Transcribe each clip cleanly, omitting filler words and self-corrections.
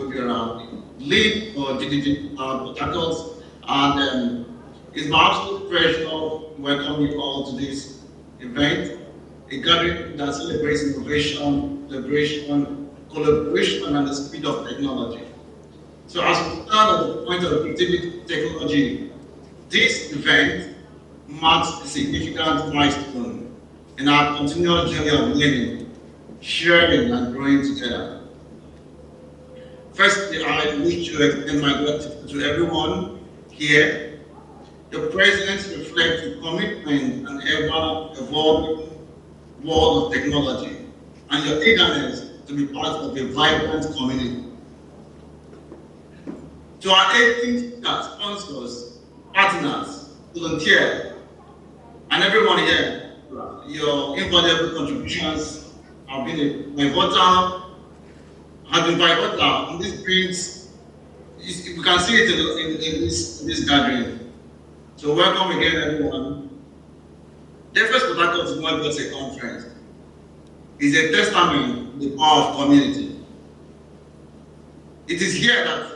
will be around, lead for DDG Harcourt, and it's my absolute pleasure to welcome you all to this event, a gathering that celebrates innovation, liberation, collaboration, and the speed of technology. So as we start at the point of creativity technology, this event marks a significant milestone in our continual journey of learning, sharing, and growing together. Firstly, I wish to extend my gratitude to everyone here. Your presence reflects the commitment and ever-evolving world of technology, and your eagerness to be part of a vibrant community. To our 18 sponsors, partners, volunteers, and everyone here, your invaluable contributions have been pivotal. And this brings, we can see it in this gathering. So welcome again, everyone. DevFest Harcourt is not just a conference. It's a testament to the power of community. It is here that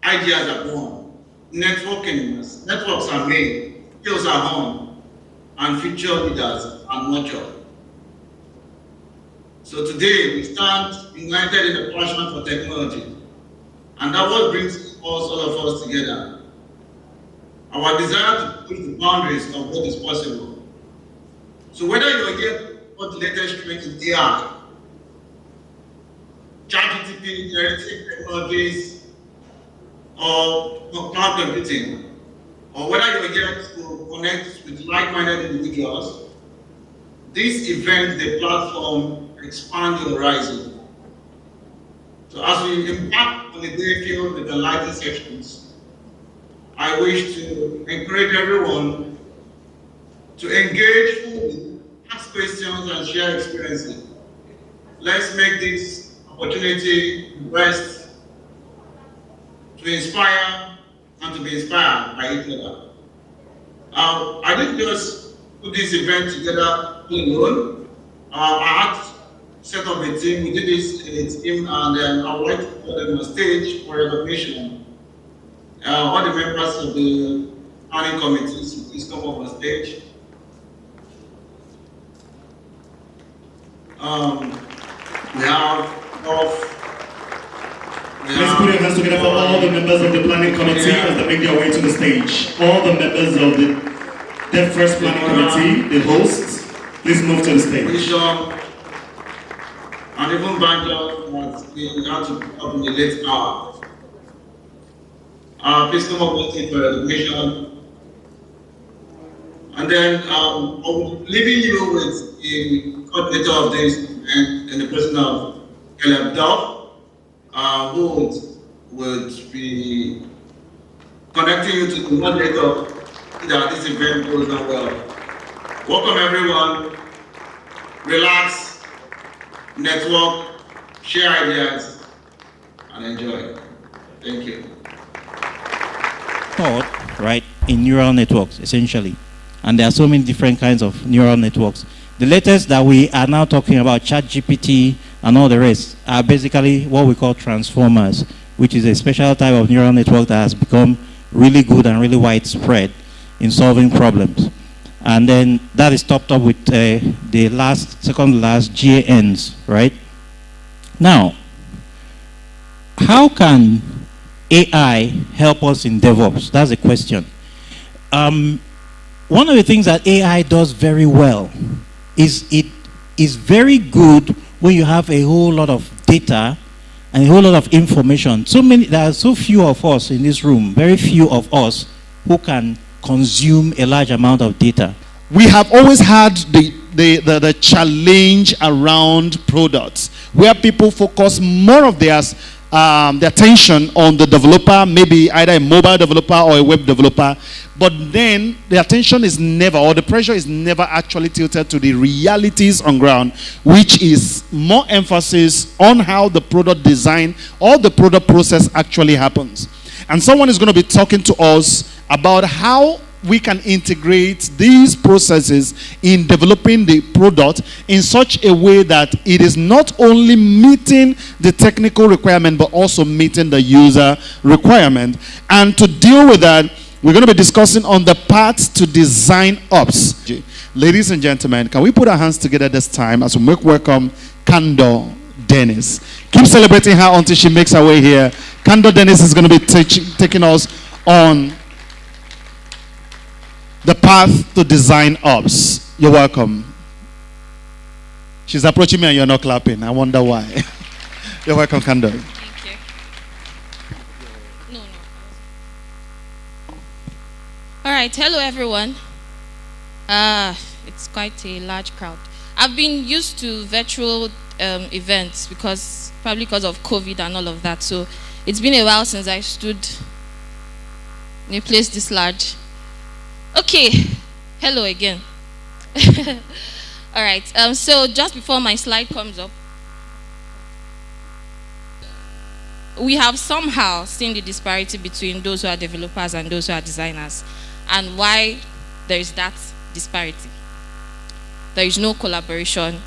ideas are born, networks are made, skills are honed, and future leaders are nurtured. So today we stand united in a passion for technology, and that what brings all of us together. Our desire to push the boundaries of what is possible. So whether you're here for the latest trend in AI, ChatGPT, generative technologies, or cloud computing, or whether you're here to connect with like-minded individuals, this event, the platform, expand your horizon. So as we embark on a day filled with enlightening sessions, I wish to encourage everyone to engage fully, ask questions, and share experiences. Let's make this opportunity the best to inspire and to be inspired by each other. I didn't just put this event together alone. I had set up a team. We did this in a team, and I would like to put them on stage for recognition. All the members of the planning committees, please come up on stage. We have Let's put your hands together for all the members of the planning committee as they make their way to the stage. All the members of the DevFest planning committee, the hosts, please move to the stage. Bishop, and even Banjo has been had to pick up in the late hour. Please come up with it for recognition. And then I'll be leaving you with the coordinator of this event in the person of Caleb Duff, who would be connecting you to the moderator that this event goes on well. Welcome everyone. Relax, network, share ideas, and enjoy. Thank you. Taught, right, in neural networks, essentially. And there are so many different kinds of neural networks. The latest that we are now talking about, ChatGPT and all the rest, are basically what we call transformers, which is a special type of neural network that has become really good and really widespread in solving problems. And then that is topped up with the second last GANs, right? Now, how can AI help us in DevOps? That's a question. One of the things that AI does very well is it is very good when you have a whole lot of data and a whole lot of information. There are so few of us in this room, very few of us who can consume a large amount of data. We have always had the challenge around products where people focus more of their attention on the developer, maybe either a mobile developer or a web developer, but then the attention is never, or the pressure is never actually tilted to the realities on ground, which is more emphasis on how the product design or the product process actually happens. And someone is going to be talking to us about how we can integrate these processes in developing the product in such a way that it is not only meeting the technical requirement but also meeting the user requirement. And to deal with that, we're going to be discussing on the path to design ops. Ladies and gentlemen, can we put our hands together this time as we make welcome Kando Dennis. Keep celebrating her until she makes her way here. Kando Dennis is going to be taking us on the path to design ops. You're welcome. She's approaching me and you're not clapping. I wonder why. You're welcome, Kando. Thank you. No. All right. Hello, everyone. It's quite a large crowd. I've been used to virtual events probably because of COVID and all of that. So it's been a while since I stood in a place this large. Okay, hello again. All right, so just before my slide comes up, we have somehow seen the disparity between those who are developers and those who are designers, and why there is that disparity. There is no collaboration,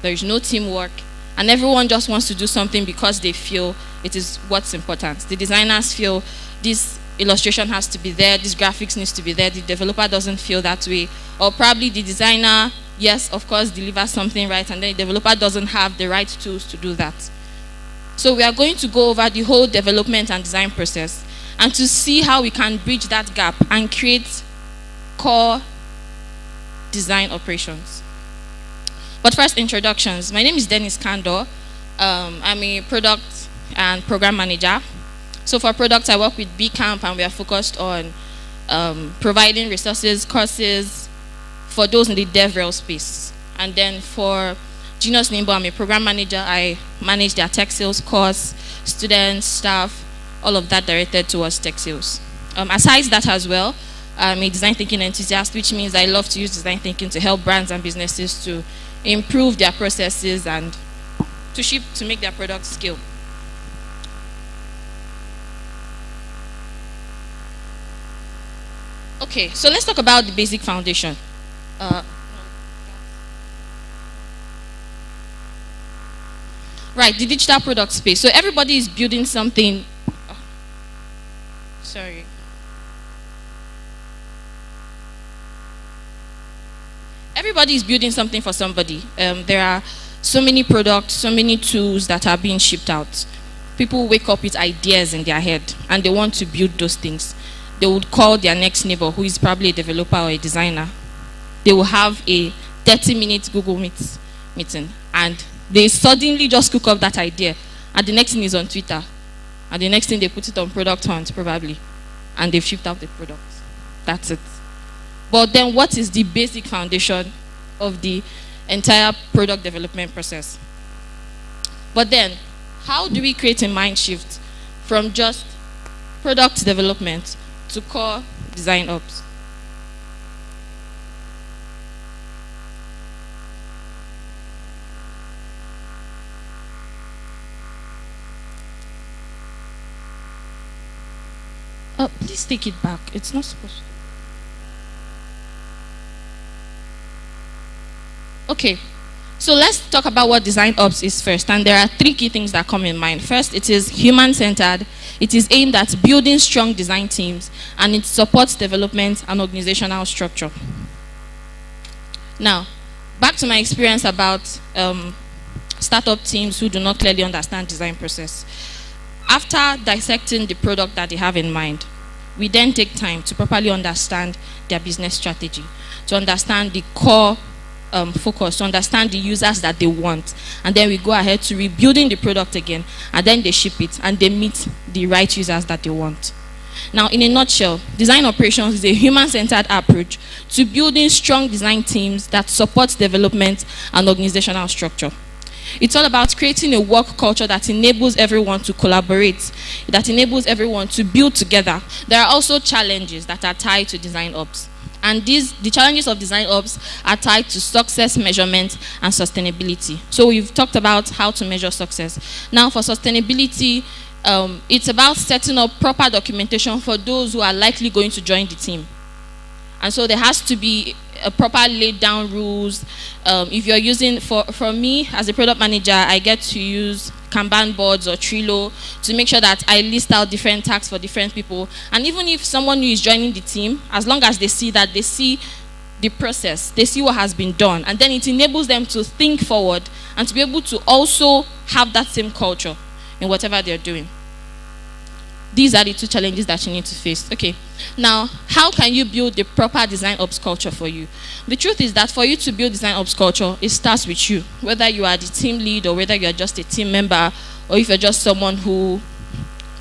there is no teamwork, and everyone just wants to do something because they feel it is what's important. The designers feel this illustration has to be there, this graphics needs to be there. The developer doesn't feel that way. Or probably the designer, yes, of course, delivers something right, and then the developer doesn't have the right tools to do that. So we are going to go over the whole development and design process and to see how we can bridge that gap and create core design operations. But first, introductions. My name is Dennis Kando. I'm a product and program manager. So for products, I work with B-Camp, and we are focused on providing resources, courses for those in the DevRel space. And then for Genius Nimbo, I'm a program manager. I manage their tech sales course, students, staff, all of that directed towards tech sales. Aside that as well, I'm a design thinking enthusiast, which means I love to use design thinking to help brands and businesses to improve their processes and to make their products scale. Okay, so let's talk about the basic foundation. Right, the digital product space. So everybody is building something. Oh, sorry. Everybody is building something for somebody. There are so many products, so many tools that are being shipped out. People wake up with ideas in their head and they want to build those things. They would call their next neighbor, who is probably a developer or a designer. They will have a 30-minute Google meeting, and they suddenly just cook up that idea, and the next thing is on Twitter, and the next thing they put it on Product Hunt probably, and they've shipped out the product. That's it. But then what is the basic foundation of the entire product development process? But then, how do we create a mind shift from just product development to core design ops? Oh, please take it back. It's not supposed to. Okay, so let's talk about what design ops is first. And there are three key things that come in mind. First, it is human-centered. It is aimed at building strong design teams, and it supports development and organizational structure. Now, back to my experience about startup teams who do not clearly understand design process. After dissecting the product that they have in mind, we then take time to properly understand their business strategy, to understand the core focus, to understand the users that they want, and then we go ahead to rebuilding the product again, and then they ship it and they meet the right users that they want. Now, in a nutshell, design operations is a human-centered approach to building strong design teams that support development and organizational structure. It's all about creating a work culture that enables everyone to collaborate, that enables everyone to build together. There are also challenges that are tied to design ops. And the challenges of design ops are tied to success measurement and sustainability. So we've talked about how to measure success. Now for sustainability, it's about setting up proper documentation for those who are likely going to join the team. And so there has to be a proper laid down rules. If you're using, for me as a product manager, I get to use Kanban boards or Trello to make sure that I list out different tasks for different people. And even if someone new is joining the team, as long as they see that, they see the process, they see what has been done, and then it enables them to think forward and to be able to also have that same culture in whatever they're doing. These are the two challenges that you need to face. Okay, now how can you build the proper design ops culture for you? The truth is that for you to build design ops culture, it starts with you. Whether you are the team lead or whether you are just a team member, or if you're just someone who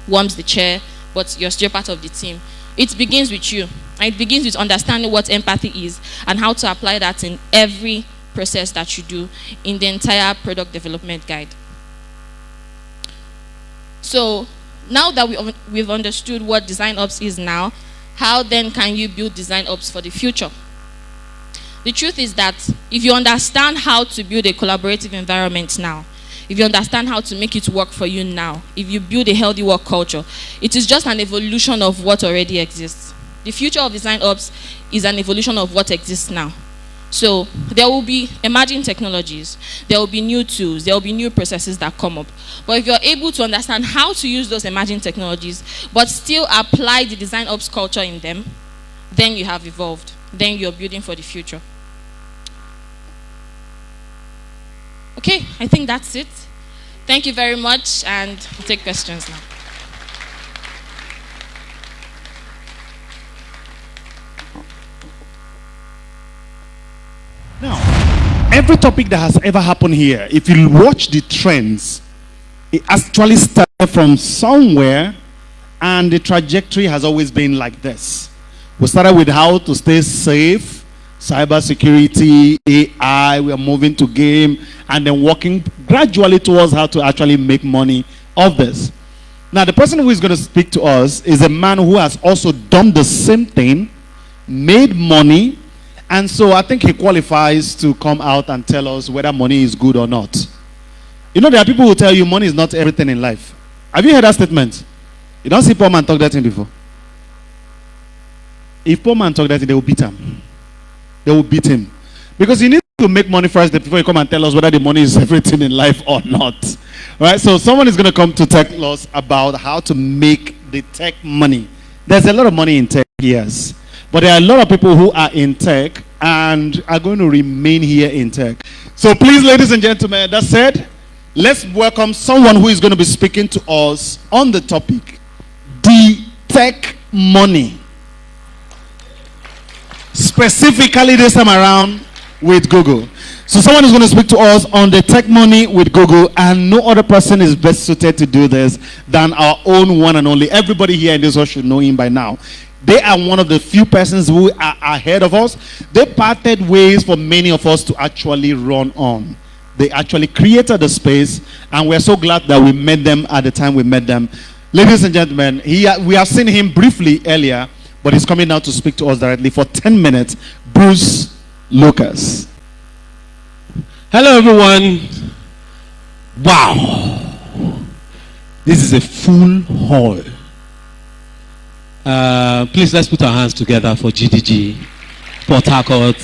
warms the chair but you're still part of the team, it begins with you. And it begins with understanding what empathy is and how to apply that in every process that you do in the entire product development guide. So now that we've understood what design ops is now, how then can you build design ops for the future? The truth is that if you understand how to build a collaborative environment now, if you understand how to make it work for you now, if you build a healthy work culture, it is just an evolution of what already exists. The future of design ops is an evolution of what exists now. So there will be emerging technologies, there will be new tools, there will be new processes that come up. But if you're able to understand how to use those emerging technologies, but still apply the design ops culture in them, then you have evolved. Then you're building for the future. Okay, I think that's it. Thank you very much, and we'll take questions now. Now, every topic that has ever happened here, if you watch the trends, it actually started from somewhere, and the trajectory has always been like this. We started with how to stay safe, cybersecurity, AI, we are moving to game, and then working gradually towards how to actually make money of this. Now, the person who is going to speak to us is a man who has also done the same thing, made money, and so I think he qualifies to come out and tell us whether money is good or not. You know, there are people who tell you money is not everything in life. Have you heard that statement? You don't see poor man talk that thing before. If poor man talk that thing, they will beat him. They will beat him. Because you need to make money first before you come and tell us whether the money is everything in life or not. Right? So someone is going to come to tell us about how to make the tech money. There's a lot of money in tech, yes. But there are a lot of people who are in tech and are going to remain here in tech. So please, ladies and gentlemen, that said, let's welcome someone who is going to be speaking to us on the topic, the tech money. Specifically this time around with Google. So someone is going to speak to us on the tech money with Google, and no other person is best suited to do this than our own one and only. Everybody here in this house should know him by now. They are one of the few persons who are ahead of us. They parted ways for many of us to actually run on. They actually created the space, and we're so glad that we met them at the time we met them. Ladies and gentlemen, we have seen him briefly earlier, but he's coming now to speak to us directly for 10 minutes. Bruce Lucas. Hello, everyone. Wow. This is a full hall. Please, let's put our hands together for GDG, Port Harcourt,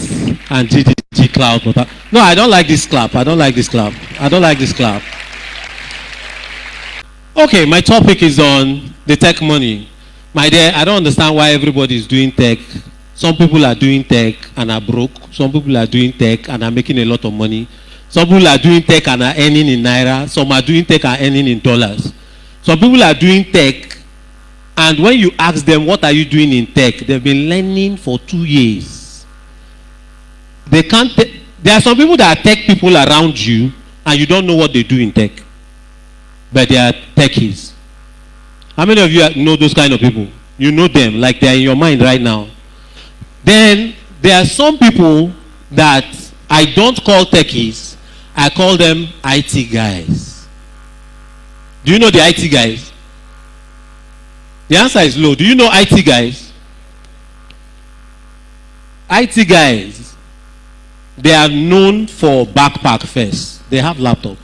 and GDG Cloud. No, I don't like this clap. I don't like this clap. I don't like this clap. Okay, my topic is on the tech money. My dear, I don't understand why everybody is doing tech. Some people are doing tech and are broke. Some people are doing tech and are making a lot of money. Some people are doing tech and are earning in naira. Some are doing tech and earning in dollars. Some people are doing tech, and when you ask them, what are you doing in tech? They've been learning for 2 years. They can't. There are some people that are tech people around you, and you don't know what they do in tech. But they are techies. How many of you know those kind of people? You know them, like they're in your mind right now. Then there are some people that I don't call techies. I call them IT guys. Do you know the IT guys? The answer is low. Do you know IT guys? IT guys, they are known for backpack first. They have laptop.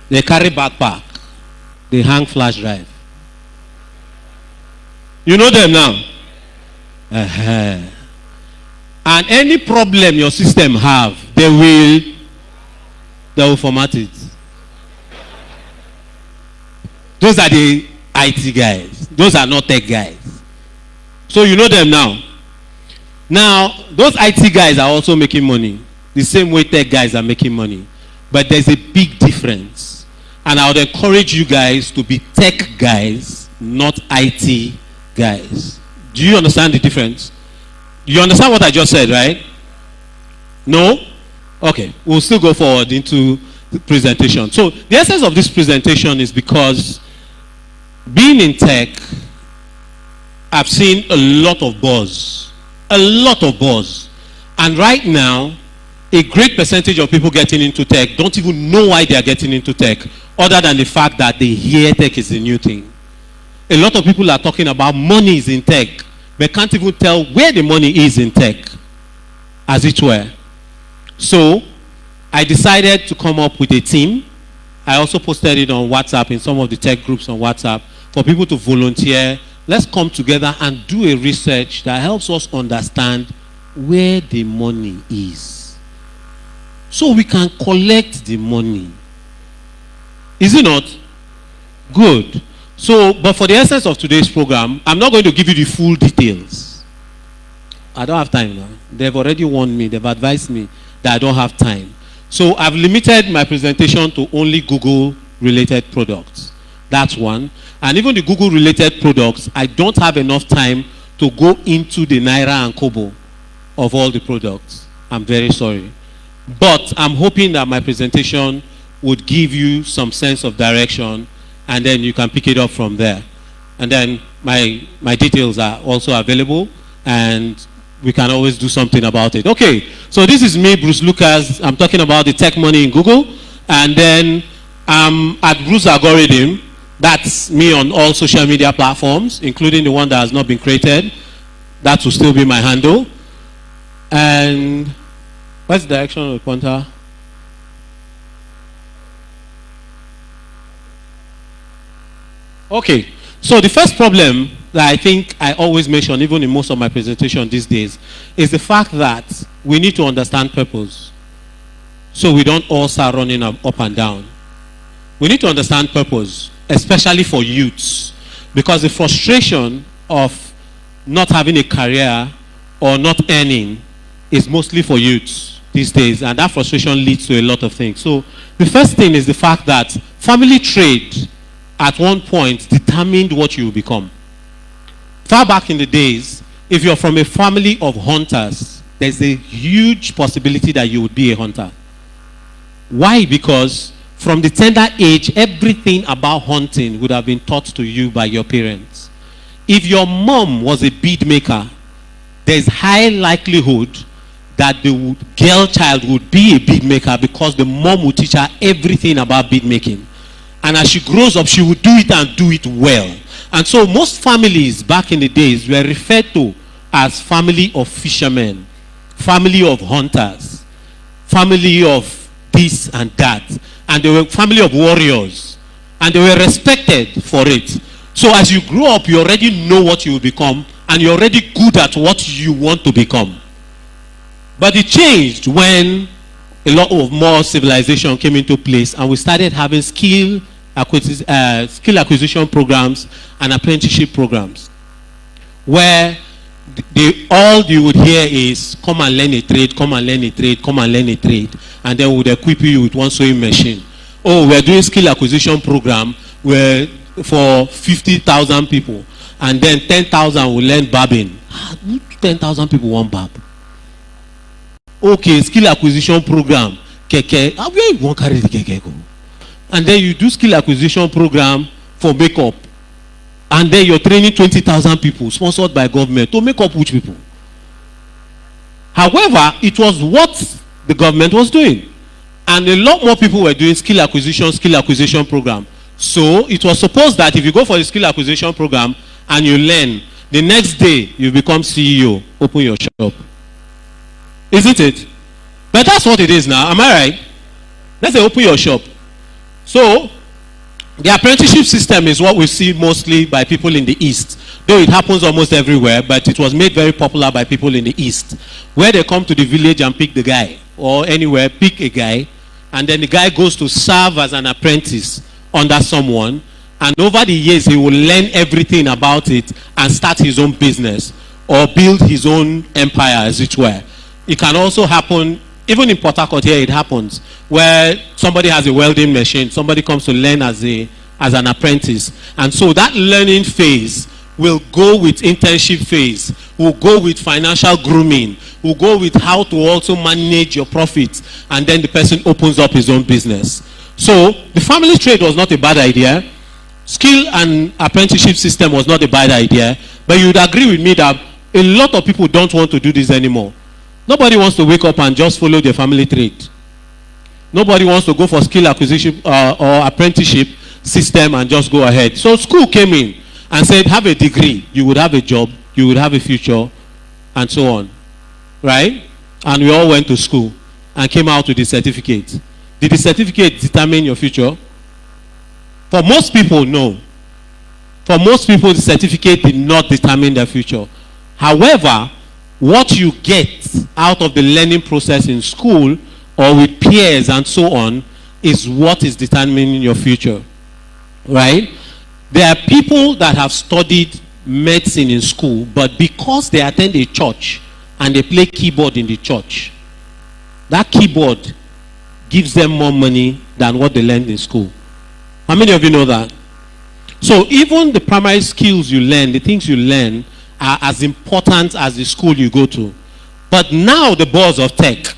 They carry backpack. They hang flash drive. You know them now? And any problem your system have, they will format it. Those are the IT guys. Those are not tech guys. So you know them now. Now, those IT guys are also making money. The same way tech guys are making money. But there's a big difference. And I would encourage you guys to be tech guys, not IT guys. Do you understand the difference? You understand what I just said, right? No? Okay. We'll still go forward into the presentation. So the essence of this presentation is because being in tech, I've seen a lot of buzz. A lot of buzz. And right now, a great percentage of people getting into tech don't even know why they are getting into tech, other than the fact that they hear tech is a new thing. A lot of people are talking about money is in tech, but can't even tell where the money is in tech, as it were. So, I decided to come up with a team. I also posted it on WhatsApp, in some of the tech groups on WhatsApp, for people to volunteer. Let's come together and do a research that helps us understand where the money is, so we can collect the money. Is it not? Good. So, but for the essence of today's program, I'm not going to give you the full details. I don't have time now. They've already warned me, they've advised me that I don't have time. So I've limited my presentation to only Google-related products. That's one. And even the Google-related products, I don't have enough time to go into the Naira and Kobo of all the products. I'm very sorry. But I'm hoping that my presentation would give you some sense of direction, and then you can pick it up from there. And then my details are also available, and we can always do something about it. Okay, so this is me, Bruce Lucas. I'm talking about the tech money in Google. And then at Bruce Algorithm. That's me on all social media platforms, including the one that has not been created. That will still be my handle. And what's the direction of the pointer? Okay, so the first problem that I think I always mention, even in most of my presentation these days, is the fact that we need to understand purpose, so we don't all start running up and down. We need to understand purpose, especially for youths, because the frustration of not having a career or not earning is mostly for youths these days, and that frustration leads to a lot of things. So the first thing is the fact that family trade at one point determined what you will become. Far back in the days, if you're from a family of hunters, there's a huge possibility that you would be a hunter. Why? Because from the tender age, everything about hunting would have been taught to you by your parents. If your mom was a bead maker, there's high likelihood that the girl child would be a bead maker, because the mom would teach her everything about bead making. And as she grows up, she would do it and do it well. And so most families back in the days were referred to as family of fishermen, family of hunters, family of this and that. And they were family of warriors. And they were respected for it. So as you grow up, you already know what you will become, and you're already good at what you want to become. But it changed when a lot of more civilization came into place, and we started having skill acquisition programs and apprenticeship programs, where all you would hear is, come and learn a trade, come and learn a trade, come and learn a trade. And then we would equip you with one sewing machine. Oh, we're doing skill acquisition program where for 50,000 people. And then 10,000 will learn barbing. 10,000 people want barb. Okay, skill acquisition program. Keke. Where you want to carry the keke go? And then you do skill acquisition program for makeup. And then you're training 20,000 people sponsored by government to make up which people. However, it was what the government was doing. And a lot more people were doing skill acquisition program. So it was supposed that if you go for the skill acquisition program and you learn, the next day you become CEO, open your shop. Isn't it? But that's what it is now. Am I right? Let's say open your shop. So The apprenticeship system is what we see mostly by people in the East. Though it happens almost everywhere, but it was made very popular by people in the East. Where they come to the village and pick the guy, or anywhere, pick a guy, and then the guy goes to serve as an apprentice under someone, and over the years he will learn everything about it and start his own business or build his own empire, as it were. It can also happen, even in Port Harcourt here it happens, where somebody has a welding machine, somebody comes to learn as an apprentice. And so that learning phase will go with internship phase, will go with financial grooming, will go with how to also manage your profits, and then the person opens up his own business. So the family trade was not a bad idea. Skill and apprenticeship system was not a bad idea, but you would agree with me that a lot of people don't want to do this anymore. Nobody wants to wake up and just follow their family trade. Nobody wants to go for skill acquisition or apprenticeship system and just go ahead. So school came in and said, have a degree, you would have a job, you would have a future, and so on. Right? And we all went to school and came out with the certificate. Did the certificate determine your future? For most people, no. For most people, the certificate did not determine their future. However, what you get out of the learning process in school or with peers and so on is what is determining your future. Right? There are people that have studied medicine in school, but because they attend a church and they play keyboard in the church, that keyboard gives them more money than what they learned in school. How many of you know that? So even the primary skills you learn, the things you learn, are as important as the school you go to. But now the boss of tech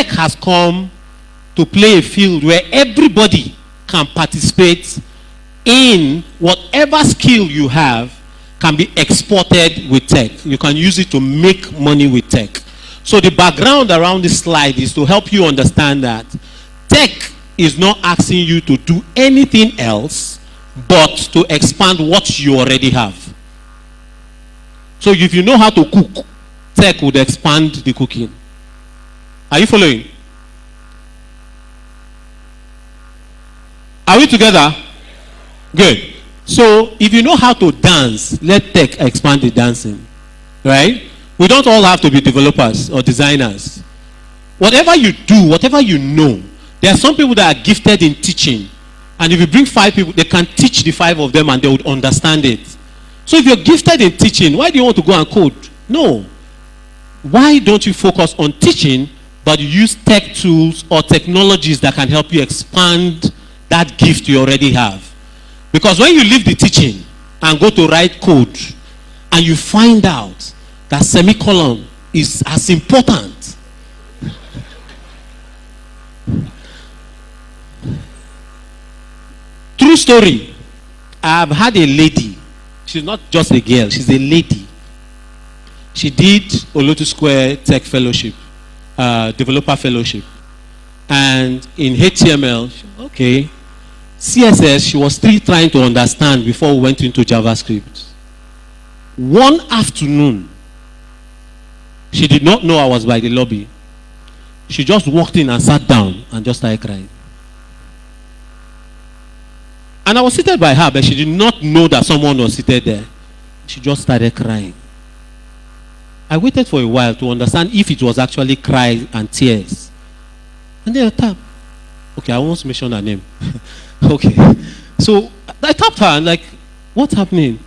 has come to play a field where everybody can participate in whatever skill you have can be exported with tech. You can use it to make money with tech. So the background around this slide is to help you understand that tech is not asking you to do anything else but to expand what you already have. So if you know how to cook, tech would expand the cooking. Are you following? Are we together? Good. So if you know how to dance, let tech expand the dancing. Right? We don't all have to be developers or designers. Whatever you do, whatever you know, there are some people that are gifted in teaching. And if you bring 5 people, they can teach the 5 of them and they would understand it. So if you're gifted in teaching, why do you want to go and code? No. Why don't you focus on teaching, but you use tech tools or technologies that can help you expand that gift you already have? Because when you leave the teaching and go to write code, and you find out that semicolon is as important. True story. I've had a lady. She's not just a girl, she's a lady. She did Olotu Square Tech Fellowship, Developer Fellowship. And in HTML, okay, CSS, she was still trying to understand before we went into JavaScript. One afternoon, she did not know I was by the lobby. She just walked in and sat down and just started crying. And I was seated by her, but she did not know that someone was seated there. She just started crying. I waited for a while to understand if it was actually cries and tears. And then I tapped. Okay, I won't mention her name. Okay. So I tapped her and like, what's happening?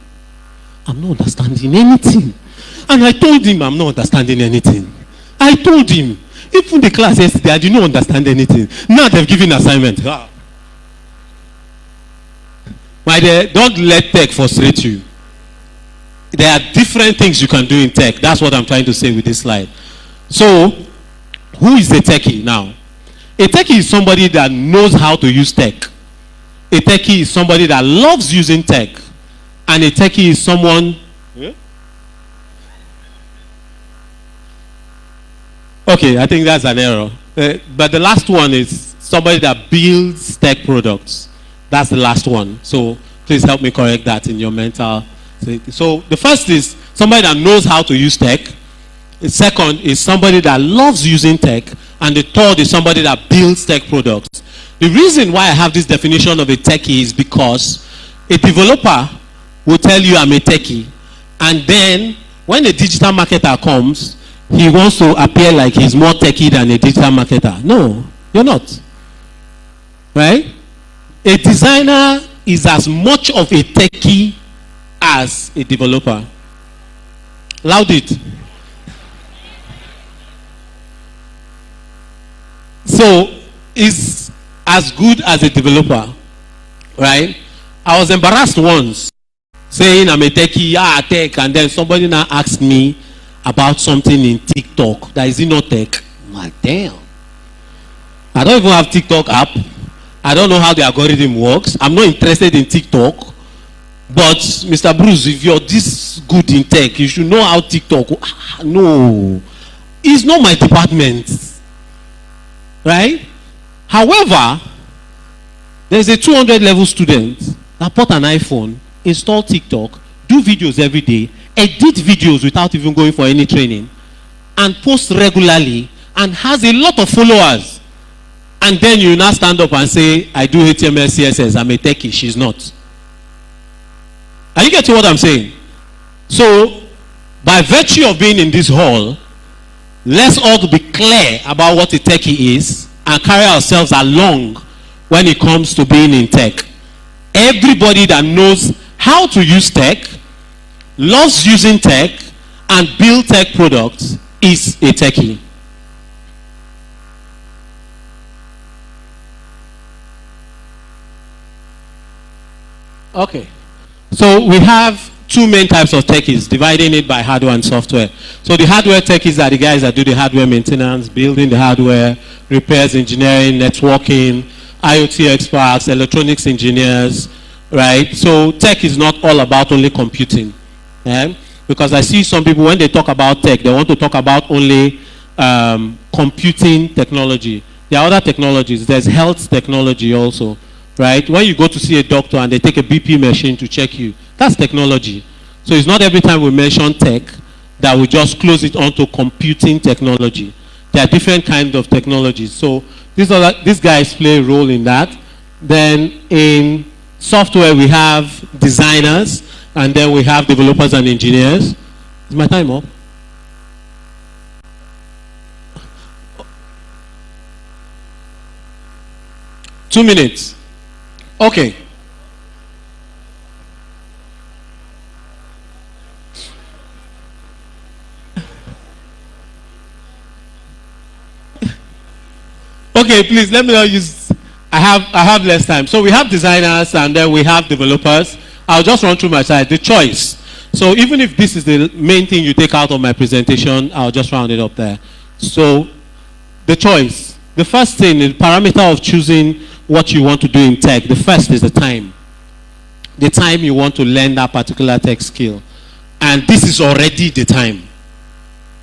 I'm not understanding anything. And I told him I'm not understanding anything. I told him. Even the class yesterday, I did not understand anything. Now they've given assignment. My dear, don't let tech frustrate you. There are different things you can do in tech. That's what I'm trying to say with this slide. So, who is a techie now? A techie is somebody that knows how to use tech. A techie is somebody that loves using tech. And a techie is someone... Yeah? Okay, I think that's an error. But the last one is somebody that builds tech products. That's the last one. So please help me correct that in your mental. So the first is somebody that knows how to use tech. The second is somebody that loves using tech. And the third is somebody that builds tech products. The reason why I have this definition of a techie is because a developer will tell you I'm a techie, and then when a digital marketer comes, he wants to appear like he's more techie than a digital marketer. No, you're not. Right? A designer is as much of a techie as a developer. Loud it. So, is as good as a developer, right? I was embarrassed once saying I'm a techie, tech, and then somebody now asked me about something in TikTok that is not tech. I'm like, damn. I don't even have TikTok app. I don't know how the algorithm works. I'm not interested in TikTok. But Mr. Bruce, if you're this good in tech, you should know how TikTok. No, it's not my department, right? However, there's a 200 level student that bought an iPhone, install TikTok, do videos every day, edit videos without even going for any training, and post regularly, and has a lot of followers. And then you now stand up and say, I do HTML, CSS, I'm a techie. She's not. Are you getting what I'm saying? So, by virtue of being in this hall, let's all be clear about what a techie is and carry ourselves along when it comes to being in tech. Everybody that knows how to use tech, loves using tech, and build tech products is a techie. Okay. So we have two main types of techies, dividing it by hardware and software. So the hardware techies are the guys that do the hardware maintenance, building the hardware, repairs, engineering, networking, IoT experts, electronics engineers, right? So tech is not all about only computing. Because I see some people, when they talk about tech, they want to talk about only computing technology. There are other technologies. There's health technology also. Right? When you go to see a doctor and they take a BP machine to check you, that's technology. So it's not every time we mention tech that we just close it onto computing technology. There are different kinds of technologies. So these guys play a role in that. Then in software we have designers, and then we have developers and engineers. Is my time up? Two minutes. Okay. Okay, please let me not use. I have less time. So we have designers and then we have developers. I'll just run through my side. The choice. So even if this is the main thing you take out of my presentation, I'll just round it up there. So the choice. The first thing, the parameter of choosing what you want to do in tech, the first is the time. The time you want to learn that particular tech skill. And this is already the time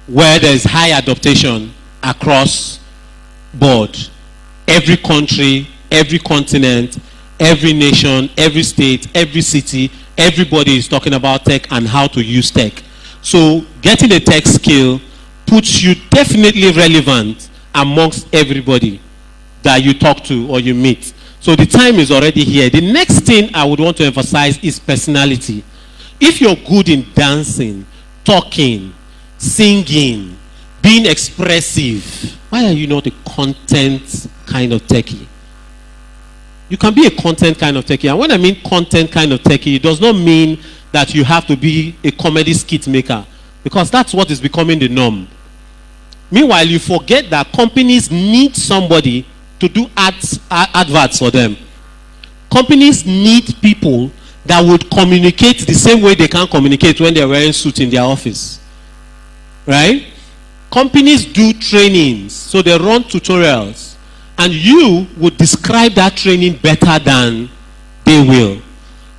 where there is high adaptation across board. Every country, every continent, every nation, every state, every city, everybody is talking about tech and how to use tech. So getting a tech skill puts you definitely relevant amongst everybody that you talk to or you meet. So the time is already here. The next thing I would want to emphasize is personality. If you're good in dancing, talking, singing, being expressive, why are you not a content kind of techie? You can be a content kind of techie. And when I mean content kind of techie, it does not mean that you have to be a comedy skit maker, because that's what is becoming the norm. Meanwhile, you forget that companies need somebody to do adverts for them. Companies need people that would communicate the same way they can communicate when they're wearing suits in their office. Right? Companies do trainings, so they run tutorials, and you would describe that training better than they will.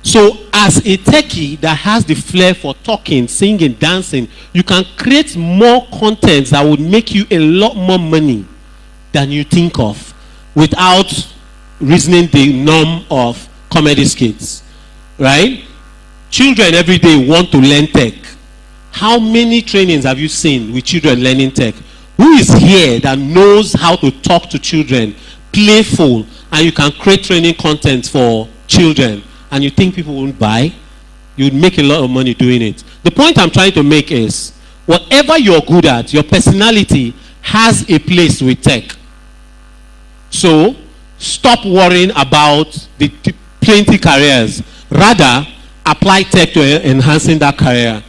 So as a techie that has the flair for talking, singing, dancing, you can create more content that would make you a lot more money than you think of without reasoning the norm of comedy skits. Right? Children every day want to learn tech. How many trainings have you seen with children learning tech? Who is here that knows how to talk to children, playful, and you can create training content for children, and you think people won't buy, you'd make a lot of money doing it. The point I'm trying to make is, whatever you're good at, your personality has a place with tech. So, stop worrying about the plenty careers. Rather, apply tech to enhancing that career,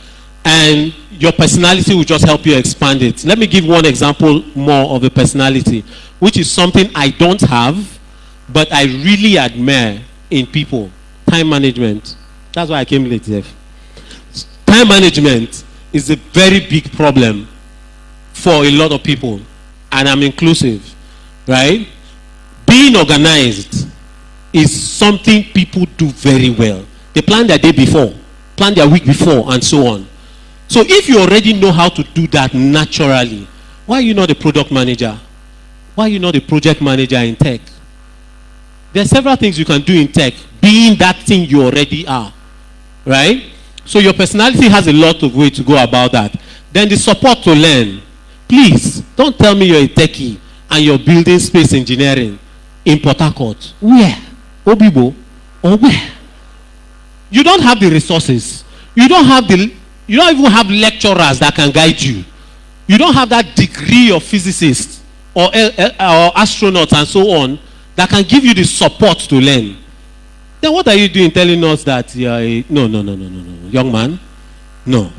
and your personality will just help you expand it. Let me give one example more of a personality, which is something I don't have, but I really admire in people. Time management. That's why I came late, Jeff. Time management is a very big problem for a lot of people, and I'm inclusive, right? Being organized is something people do very well. They plan their day before, plan their week before, and so on. So if you already know how to do that naturally, why are you not a product manager? Why are you not a project manager in tech? There are several things you can do in tech, being that thing you already are, right? So your personality has a lot of way to go about that. Then the support to learn. Please, don't tell me you're a techie and you're building space engineering in Port Harcourt. Where? Obibo? Or where? You don't have the resources. You don't even have lecturers that can guide you. You don't have that degree of physicists or astronauts and so on that can give you the support to learn. Then what are you doing telling us that you're a... No, young man. No.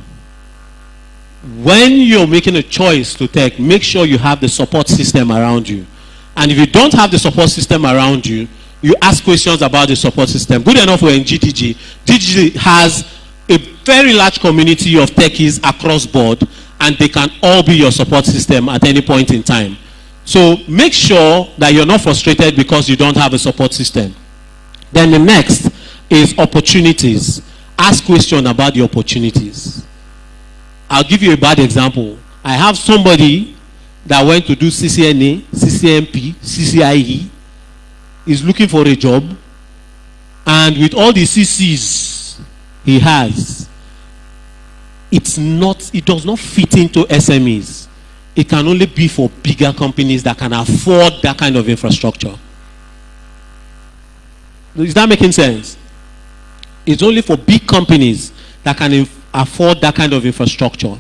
When you're making a choice to tech, make sure you have the support system around you. And if you don't have the support system around you, you ask questions about the support system. Good enough we're in GTG. GTG has a very large community of techies across board, and they can all be your support system at any point in time. So make sure that you're not frustrated because you don't have a support system. Then the next is opportunities. Ask questions about the opportunities. I'll give you a bad example. I have somebody that went to do CCNA, CCMP, CCIE, is looking for a job, and with all the CCs he has, it does not fit into SMEs. It can only be for bigger companies that can afford that kind of infrastructure. Is that making sense? It's only for big companies that can afford that kind of infrastructure.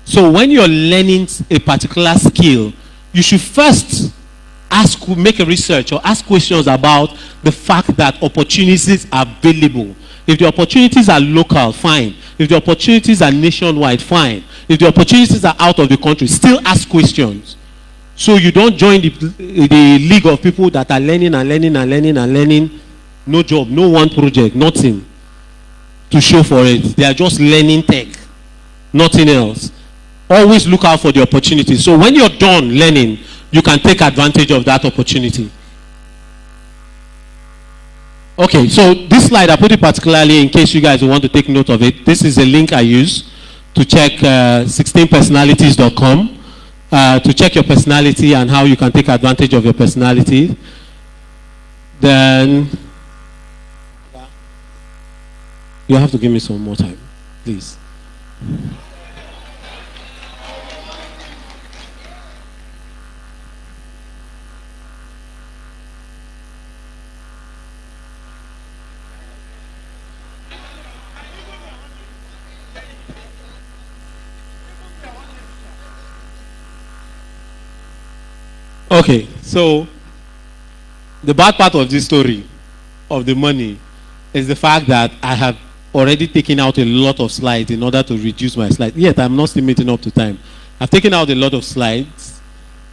So when you're learning a particular skill, you should first make a research or ask questions about the fact that opportunities are available. If the opportunities are local, fine. If the opportunities are nationwide, fine. If the opportunities are out of the country, still ask questions. So you don't join the league of people that are learning and learning and learning and learning. No job, no one project, nothing to show for it. They are just learning tech, nothing else. Always look out for the opportunity. So when you're done learning, you can take advantage of that opportunity. Okay, so this slide, I put it particularly in case you guys want to take note of it. This is a link I use to check 16personalities.com to check your personality and how you can take advantage of your personality. Then you have to give me some more time, please. Okay, so the bad part of this story of the money is the fact that I have already taken out a lot of slides in order to reduce my slides. Yet I'm not still meeting up to time. I've taken out a lot of slides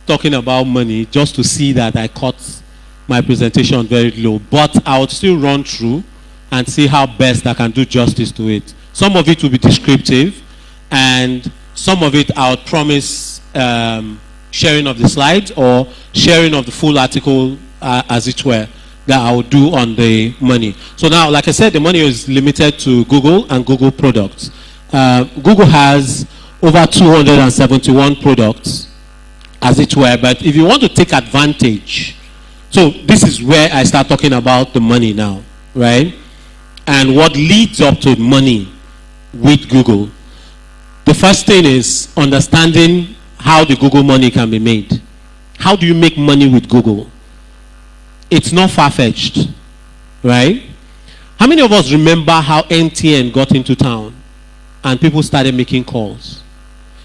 talking about money just to see that I cut my presentation very low. But I would still run through and see how best I can do justice to it. Some of it will be descriptive, and some of it I would promise sharing of the slides or sharing of the full article as it were that I will do on the money. So now, like I said, the money is limited to Google and Google products. Google has over 271 products as it were, but if you want to take advantage, so this is where I start talking about the money now, right? And what leads up to money with Google. The first thing is understanding how the Google money can be made. How do you make money with Google? It's not far-fetched, right? How many of us remember how MTN got into town and people started making calls?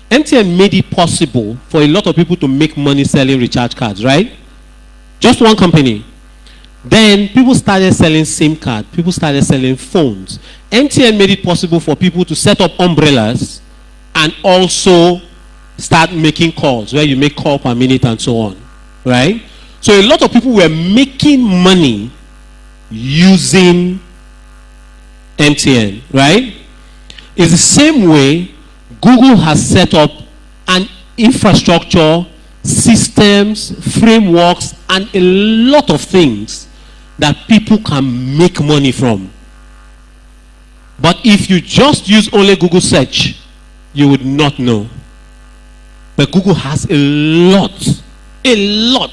MTN made it possible for a lot of people to make money selling recharge cards, right? Just one company. Then people started selling SIM card. People started selling phones. MTN made it possible for people to set up umbrellas and also start making calls where you make call per minute and so on, right? So a lot of people were making money using MTN, right? It's the same way Google has set up an infrastructure, systems, frameworks, and a lot of things that people can make money from. But if you just use only Google search, you would not know. But Google has a lot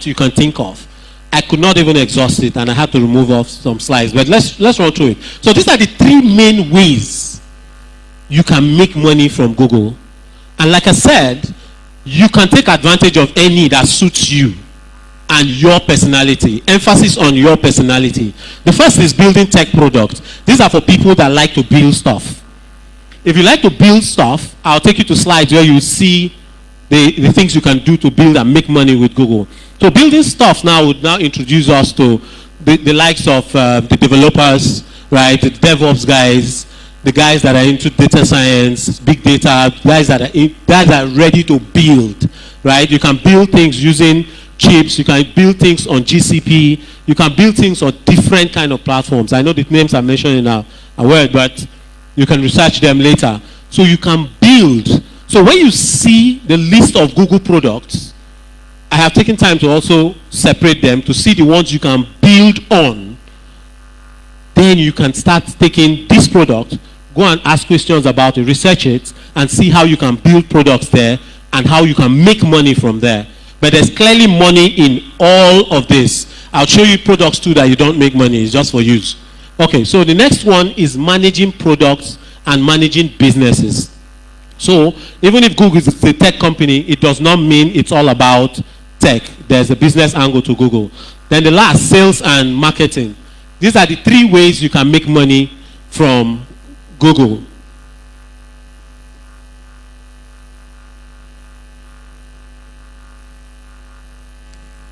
you can think of. I could not even exhaust it, and I had to remove off some slides. But let's run through it. So these are the three main ways you can make money from Google. And like I said, you can take advantage of any that suits you and your personality. Emphasis on your personality. The first is building tech products. These are for people that like to build stuff. If you like to build stuff, I'll take you to slides where you see the things you can do to build and make money with Google. So building stuff now would now introduce us to the likes of the developers, right? The DevOps guys, the guys that are into data science, big data, guys that are ready to build, right? You can build things using chips, you can build things on GCP, you can build things on different kind of platforms. I know the names are mentioned in our word, but you can research them later. So you can build. So when you see the list of Google products, I have taken time to also separate them to see the ones you can build on. Then you can start taking this product, go and ask questions about it, research it, and see how you can build products there and how you can make money from there. But there's clearly money in all of this. I'll show you products too that you don't make money. It's just for use. Okay, so the next one is managing products and managing businesses. So even if Google is a tech company, it does not mean it's all about tech. There's a business angle to Google. Then the last, sales and marketing. These are the three ways you can make money from Google.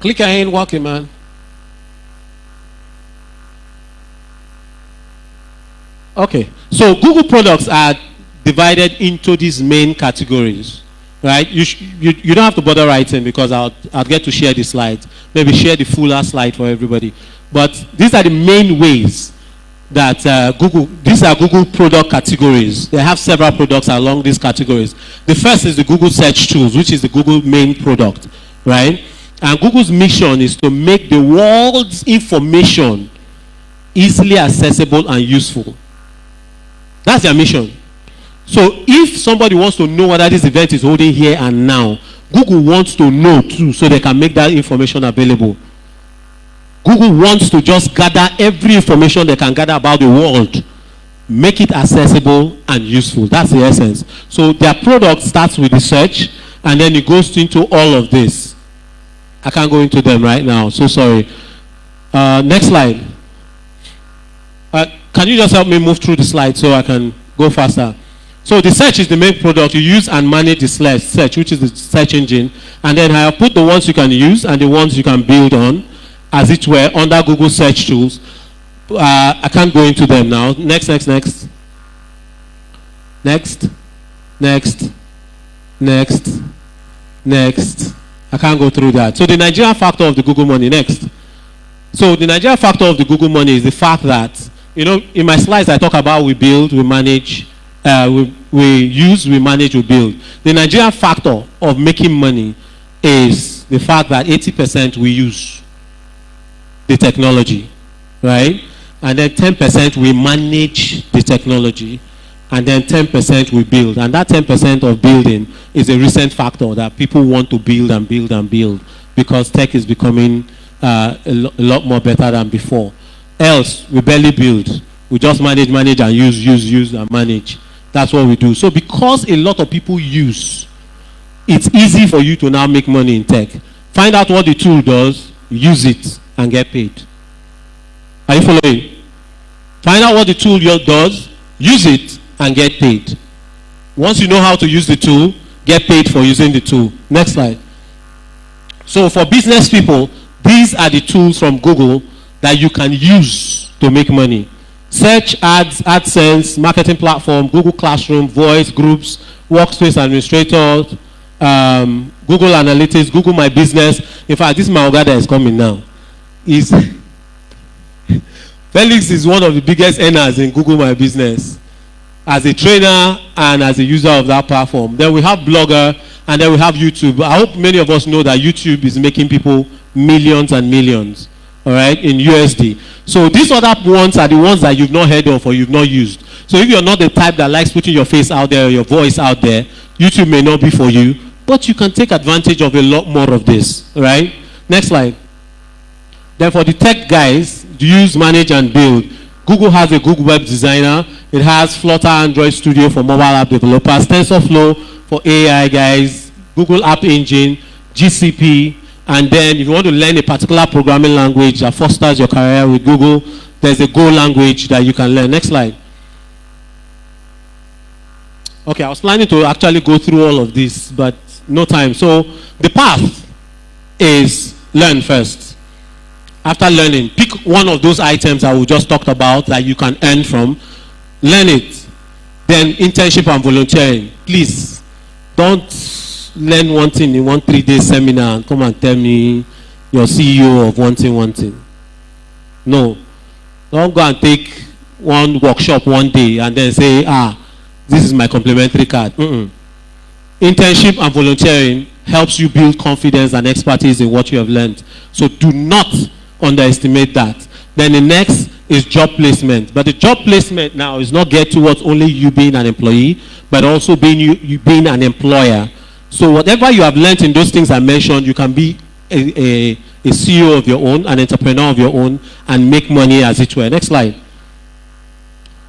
Clicker ain't working, man. Okay, so Google products are divided into these main categories, right? You don't have to bother writing because I'll get to share the slides. Maybe share the fuller slide for everybody. But these are the main ways that these are Google product categories. They have several products along these categories. The first is the Google Search Tools, which is the Google main product, right? And Google's mission is to make the world's information easily accessible and useful. That's their mission. So if somebody wants to know whether this event is holding here and now, Google wants to know too, so they can make that information available. Google wants to just gather every information they can gather about the world, make it accessible and useful. That's the essence. So their product starts with the search, and then it goes into all of this. I can't go into them right now, so sorry. Next slide. Can you just help me move through the slide so I can go faster? So the search is the main product. You use and manage the search, which is the search engine. And then I have put the ones you can use and the ones you can build on, as it were, under Google Search Tools. I can't go into them now. Next. Next. I can't go through that. So the Nigerian factor of the Google money, next. So the Nigerian factor of the Google money is the fact that, you know, in my slides I talk about we build, we manage, we use, we manage, we build. The Nigerian factor of making money is the fact that 80% we use the technology, right? And then 10% we manage the technology, and then 10% we build. And that 10% of building is a recent factor that people want to build and build and build because tech is becoming a lot more better than before. Else, we barely build. We just manage and use and manage. That's what we do. So because a lot of people use, it's easy for you to now make money in tech. Find out what the tool does, use it, and get paid. Are you following? Find out what the tool does, use it, and get paid. Once you know how to use the tool, get paid for using the tool. Next slide. So for business people, these are the tools from Google that you can use to make money. Search, ads, AdSense, marketing platform, Google Classroom, voice, groups, workspace administrator, Google Analytics, Google My Business. In fact, this is my Oga that is coming now. Felix is one of the biggest earners in Google My Business as a trainer and as a user of that platform. Then we have Blogger, and then we have YouTube. I hope many of us know that YouTube is making people millions and millions, all right, in USD. So these other ones are the ones that you've not heard of or you've not used. So if you're not the type that likes putting your face out there or your voice out there, YouTube may not be for you, but you can take advantage of a lot more of this, all right? Next slide. Then for the tech guys, use, manage, and build. Google has a Google Web Designer. It has Flutter Android Studio for mobile app developers, TensorFlow for AI guys, Google App Engine, GCP, and then if you want to learn a particular programming language that fosters your career with Google, there's a Go language that you can learn. Next slide. Okay, I was planning to actually go through all of this, but no time. So the path is learn first. After learning, pick one of those items that we just talked about that you can earn from. Learn it. Then internship and volunteering. Please, don't learn one thing in 1 3-day seminar and come and tell me you're CEO of one thing. No. Don't go and take one workshop one day and then say, this is my complimentary card. Internship and volunteering helps you build confidence and expertise in what you have learned. So do not underestimate that. Then the next is job placement. But the job placement now is not geared towards only you being an employee, but also being you being an employer. So whatever you have learned in those things I mentioned, you can be a CEO of your own, an entrepreneur of your own, and make money as it were. Next slide.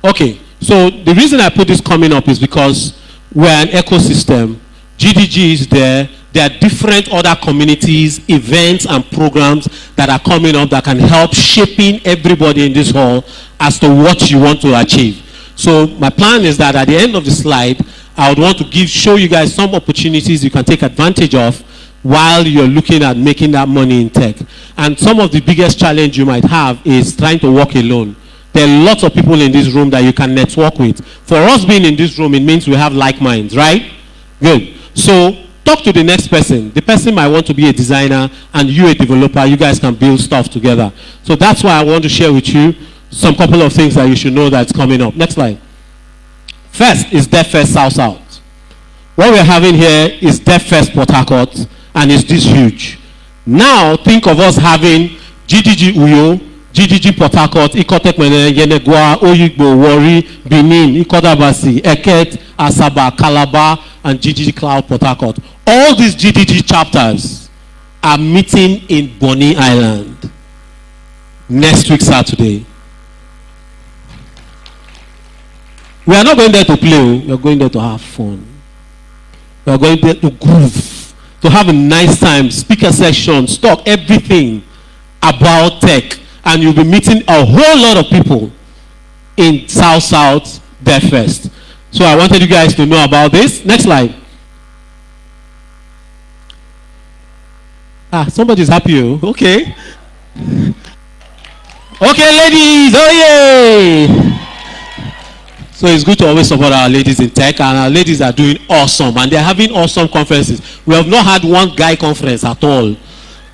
Okay, so the reason I put this coming up is because we're an ecosystem. GDG is there. There are different other communities, events, and programs that are coming up that can help shaping everybody in this hall as to what you want to achieve. So my plan is that at the end of the slide, I would want to show you guys some opportunities you can take advantage of while you're looking at making that money in tech. And some of the biggest challenge you might have is trying to work alone. There are lots of people in this room that you can network with. For us being in this room, it means we have like minds, right? Good. So talk to the next person. The person might want to be a designer and you a developer. You guys can build stuff together. So that's why I want to share with you some couple of things that you should know that's coming up. Next slide. First is DevFest South. What we're having here is DevFest Port Harcourt, and it's this huge. Now think of us having GDG Uyo, GDG Port Harcourt, Ikotek Yenegua, Oyigbo, Wari, Benin, Ikodabasi, Eket, Asaba, Calabar, and GDG Cloud Port Harcourt. All these GDG chapters are meeting in Bonny Island next week Saturday. We are not going there to play, we are going there to have fun. We are going there to groove, to have a nice time, speaker sessions, talk everything about tech. And you'll be meeting a whole lot of people in South DevFest. So I wanted you guys to know about this. Next slide. Somebody's happy. Okay. Okay, ladies. Oh, yay. So it's good to always support our ladies in tech, and our ladies are doing awesome, and they're having awesome conferences. We have not had one guy conference at all.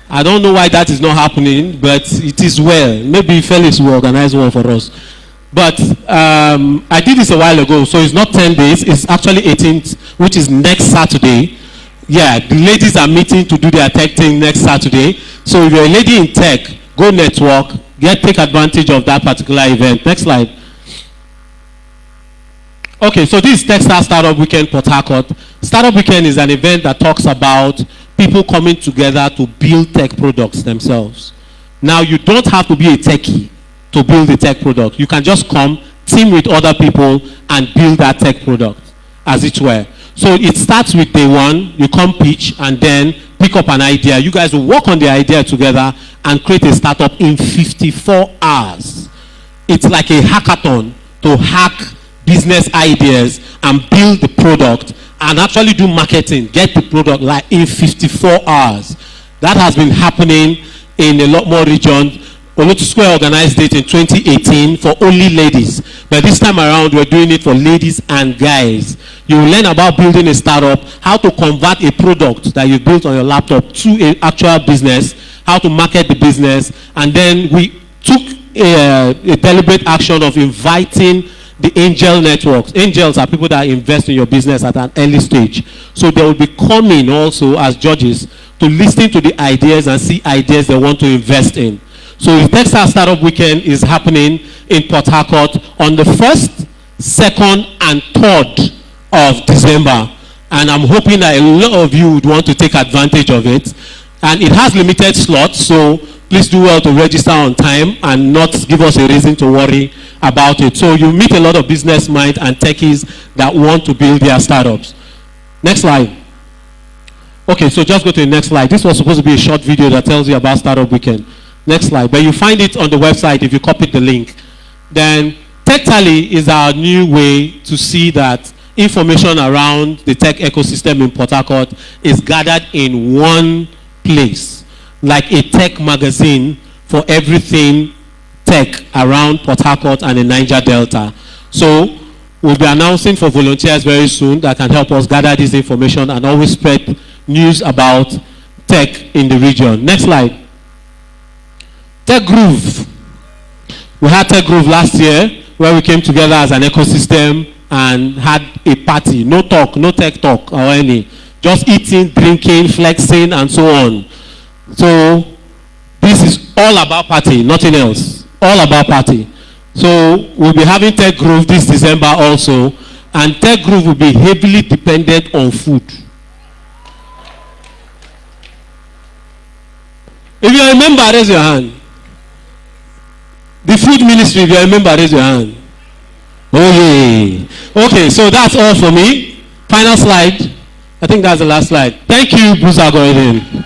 I don't know why that is not happening, but it is well. Maybe Felix will organize one for us. But I did this a while ago, so it's not 10 days. It's actually 18th, which is next Saturday. Yeah, the ladies are meeting to do their tech thing next Saturday. So if you're a lady in tech, go network, take advantage of that particular event. Next slide. Okay, so this is Techstars Startup Weekend Port Harcourt. Startup Weekend is an event that talks about people coming together to build tech products themselves. Now, you don't have to be a techie to build a tech product. You can just come, team with other people, and build that tech product, as it were. So it starts with day one, you come pitch and then pick up an idea. You guys will work on the idea together and create a startup in 54 hours. It's like a hackathon to hack business ideas and build the product and actually do marketing, get the product like in 54 hours. That has been happening in a lot more regions. Olotu Square organized it in 2018 for only ladies. But this time around, we're doing it for ladies and guys. You will learn about building a startup, how to convert a product that you built on your laptop to an actual business, how to market the business, and then we took a deliberate action of inviting the angel networks. Angels are people that invest in your business at an early stage. So they will be coming also as judges to listen to the ideas and see ideas they want to invest in. So the Texas Startup Weekend is happening in Port Harcourt on the 1st, 2nd, and 3rd of December. And I'm hoping that a lot of you would want to take advantage of it. And it has limited slots, so please do well to register on time and not give us a reason to worry about it. So you meet a lot of business minds and techies that want to build their startups. Next slide. Okay, so just go to the next slide. This was supposed to be a short video that tells you about Startup Weekend. Next slide. But you find it on the website if you copy the link. Then Tech Tally is our new way to see that information around the tech ecosystem in Port Harcourt is gathered in one place, like a tech magazine for everything tech around Port Harcourt and the Niger Delta. So we'll be announcing for volunteers very soon that can help us gather this information and always spread news about tech in the region. Next slide. Tech Groove. We had Tech Groove last year where we came together as an ecosystem and had a party. No talk, no tech talk or any. Just eating, drinking, flexing, and so on. So this is all about party, nothing else. All about party. So we'll be having Tech Groove this December also. And Tech Groove will be heavily dependent on food. If you remember, raise your hand. The food ministry, if you remember, raise your hand. Oh yeah. Okay, so that's all for me. Final slide. I think that's the last slide. Thank you, Bruce Agoyden.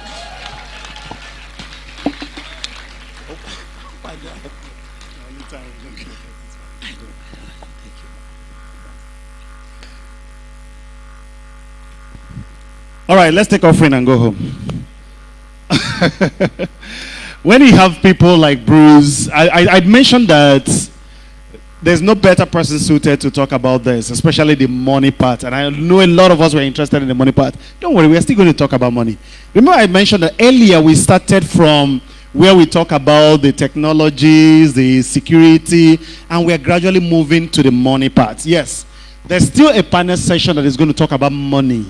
All right, let's take offering and go home. When you have people like Bruce, I mentioned that there's no better person suited to talk about this, especially the money part. And I know a lot of us were interested in the money part. Don't worry, we're still going to talk about money. Remember I mentioned that earlier we started from where we talk about the technologies, the security, and we're gradually moving to the money part. Yes, there's still a panel session that is going to talk about money.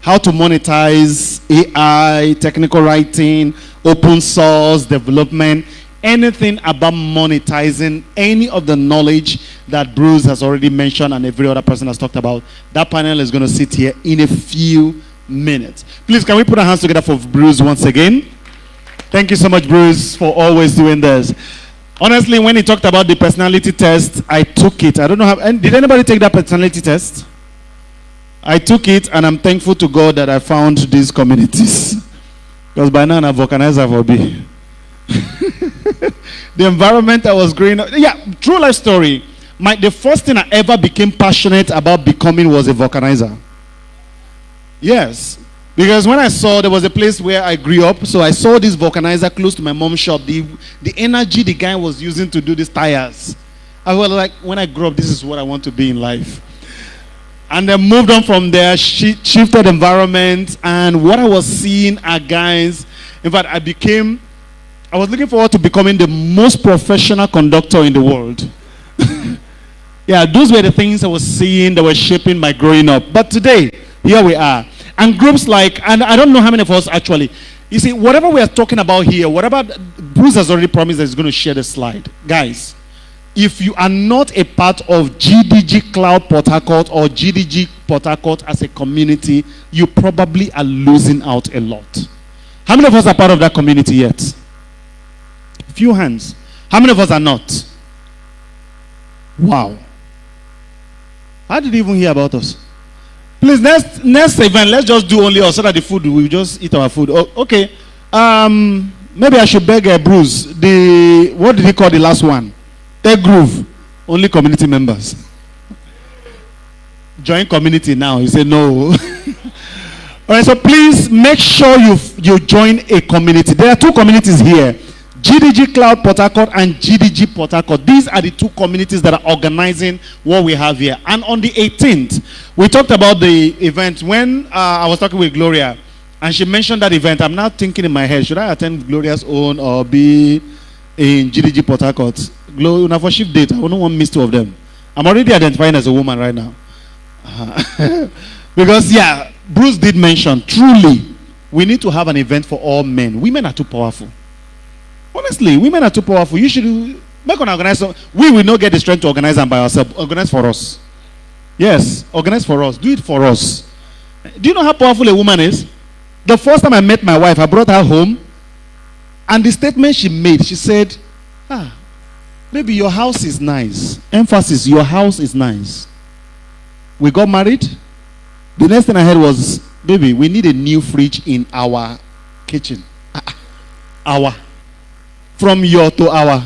How to monetize AI, technical writing, open source, development, anything about monetizing any of the knowledge that Bruce has already mentioned and every other person has talked about. That panel is going to sit here in a few minutes. Please, can we put our hands together for Bruce once again? Thank you so much, Bruce, for always doing this. Honestly, when he talked about the personality test, I took it. I don't know how, and did anybody take that personality test? I took it, and I'm thankful to God that I found these communities. Because by now, I'm a vulcanizer for B. The environment I was growing up. Yeah, true life story. The first thing I ever became passionate about becoming was a vulcanizer. Yes. Because when I saw, there was a place where I grew up, so I saw this vulcanizer close to my mom's shop. The energy the guy was using to do these tires. I was like, when I grow up, this is what I want to be in life. And then moved on from there, shifted environment, and what I was seeing are guys. In fact, I was looking forward to becoming the most professional conductor in the world. Yeah, those were the things I was seeing that were shaping my growing up. But today, here we are. And groups like, and I don't know how many of us actually, you see, whatever we are talking about here, whatever, Bruce has already promised that he's going to share the slide. Guys, if you are not a part of GDG Cloud Port Harcourt or GDG Port Harcourt as a community, you probably are losing out a lot. How many of us are part of that community yet? Few hands. How many of us are not? Wow. How did you even hear about us? Please, next event, let's just do only us so that the food, we just eat our food. Oh, okay. Maybe I should beg Bruce. What did he call the last one? Tech Groove. Only community members. Join community now. You say no. All right, so please make sure you join a community. There are two communities here. GDG Cloud Port Harcourt and GDG Port Harcourt. These are the two communities that are organizing what we have here. And on the 18th, we talked about the event when I was talking with Gloria, and she mentioned that event. I'm now thinking in my head, should I attend Gloria's own or be in GDG Port Harcourt? Gloria, for shift date, I don't want to miss two of them. I'm already identifying as a woman right now. Because, yeah, Bruce did mention, truly, we need to have an event for all men. Women are too powerful. Honestly, women are too powerful. You should make an organize. We will not get the strength to organize them by ourselves. Organize for us. Yes, organize for us. Do it for us. Do you know how powerful a woman is? The first time I met my wife, I brought her home, and the statement she made, she said, baby, your house is nice. Emphasis, your house is nice. We got married. The next thing I heard was, baby, we need a new fridge in our kitchen. From your to our.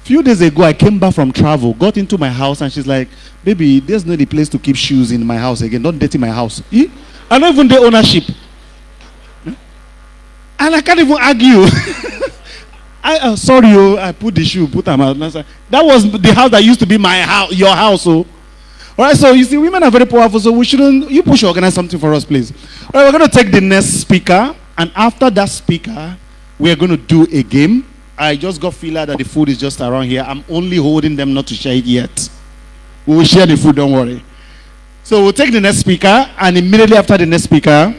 Few days ago, I came back from travel, got into my house, and she's like, baby, there's no the place to keep shoes in my house again. Don't dirty my house. I don't even the ownership. And I can't even argue. Sorry, I put the shoe, put them out. That was the house that used to be my house, your house. So. All right, so you see, women are very powerful, so we shouldn't, you push organize something for us, please. All right, we're going to take the next speaker, and after that speaker, we are going to do a game. I just got feeler that the food is just around here. I'm only holding them not to share it yet. We will share the food, don't worry. So we'll take the next speaker, and immediately after the next speaker,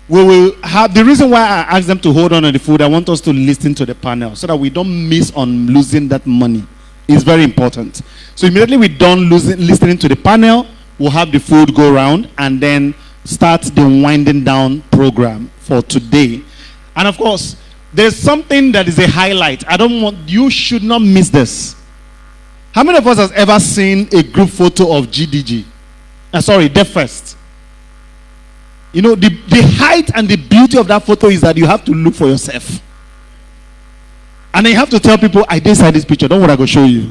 we will have, the reason why I asked them to hold on to the food, I want us to listen to the panel so that we don't miss on losing that money. It's very important. So immediately we're done listening to the panel, we'll have the food go around and then start the winding down program for today. And of course, there's something that is a highlight. You should not miss this. How many of us has ever seen a group photo of GDG? DevFest. You know, the height and the beauty of that photo is that you have to look for yourself. And then you have to tell people, I did this picture. Don't worry, I'm going to show you.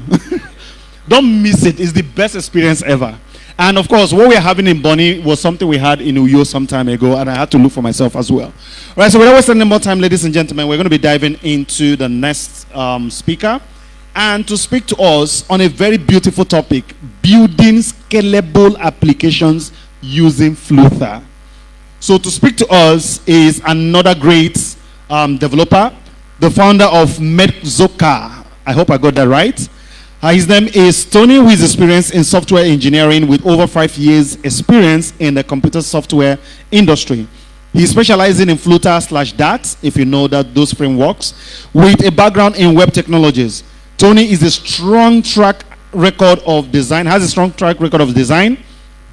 Don't miss it. It's the best experience ever. And of course, what we're having in Bonnie was something we had in Uyo some time ago, and I had to look for myself as well. All right, so without wasting more time, ladies and gentlemen, we're going to be diving into the next speaker. And to speak to us on a very beautiful topic, building scalable applications using Flutha. So to speak to us is another great developer, the founder of Medzoka. I hope I got that right. His name is Tony, who is experienced in software engineering with over 5 years experience in the computer software industry. He's specializing in Flutter/Dart, if you know those frameworks, with a background in web technologies. Tony is a strong track record of design,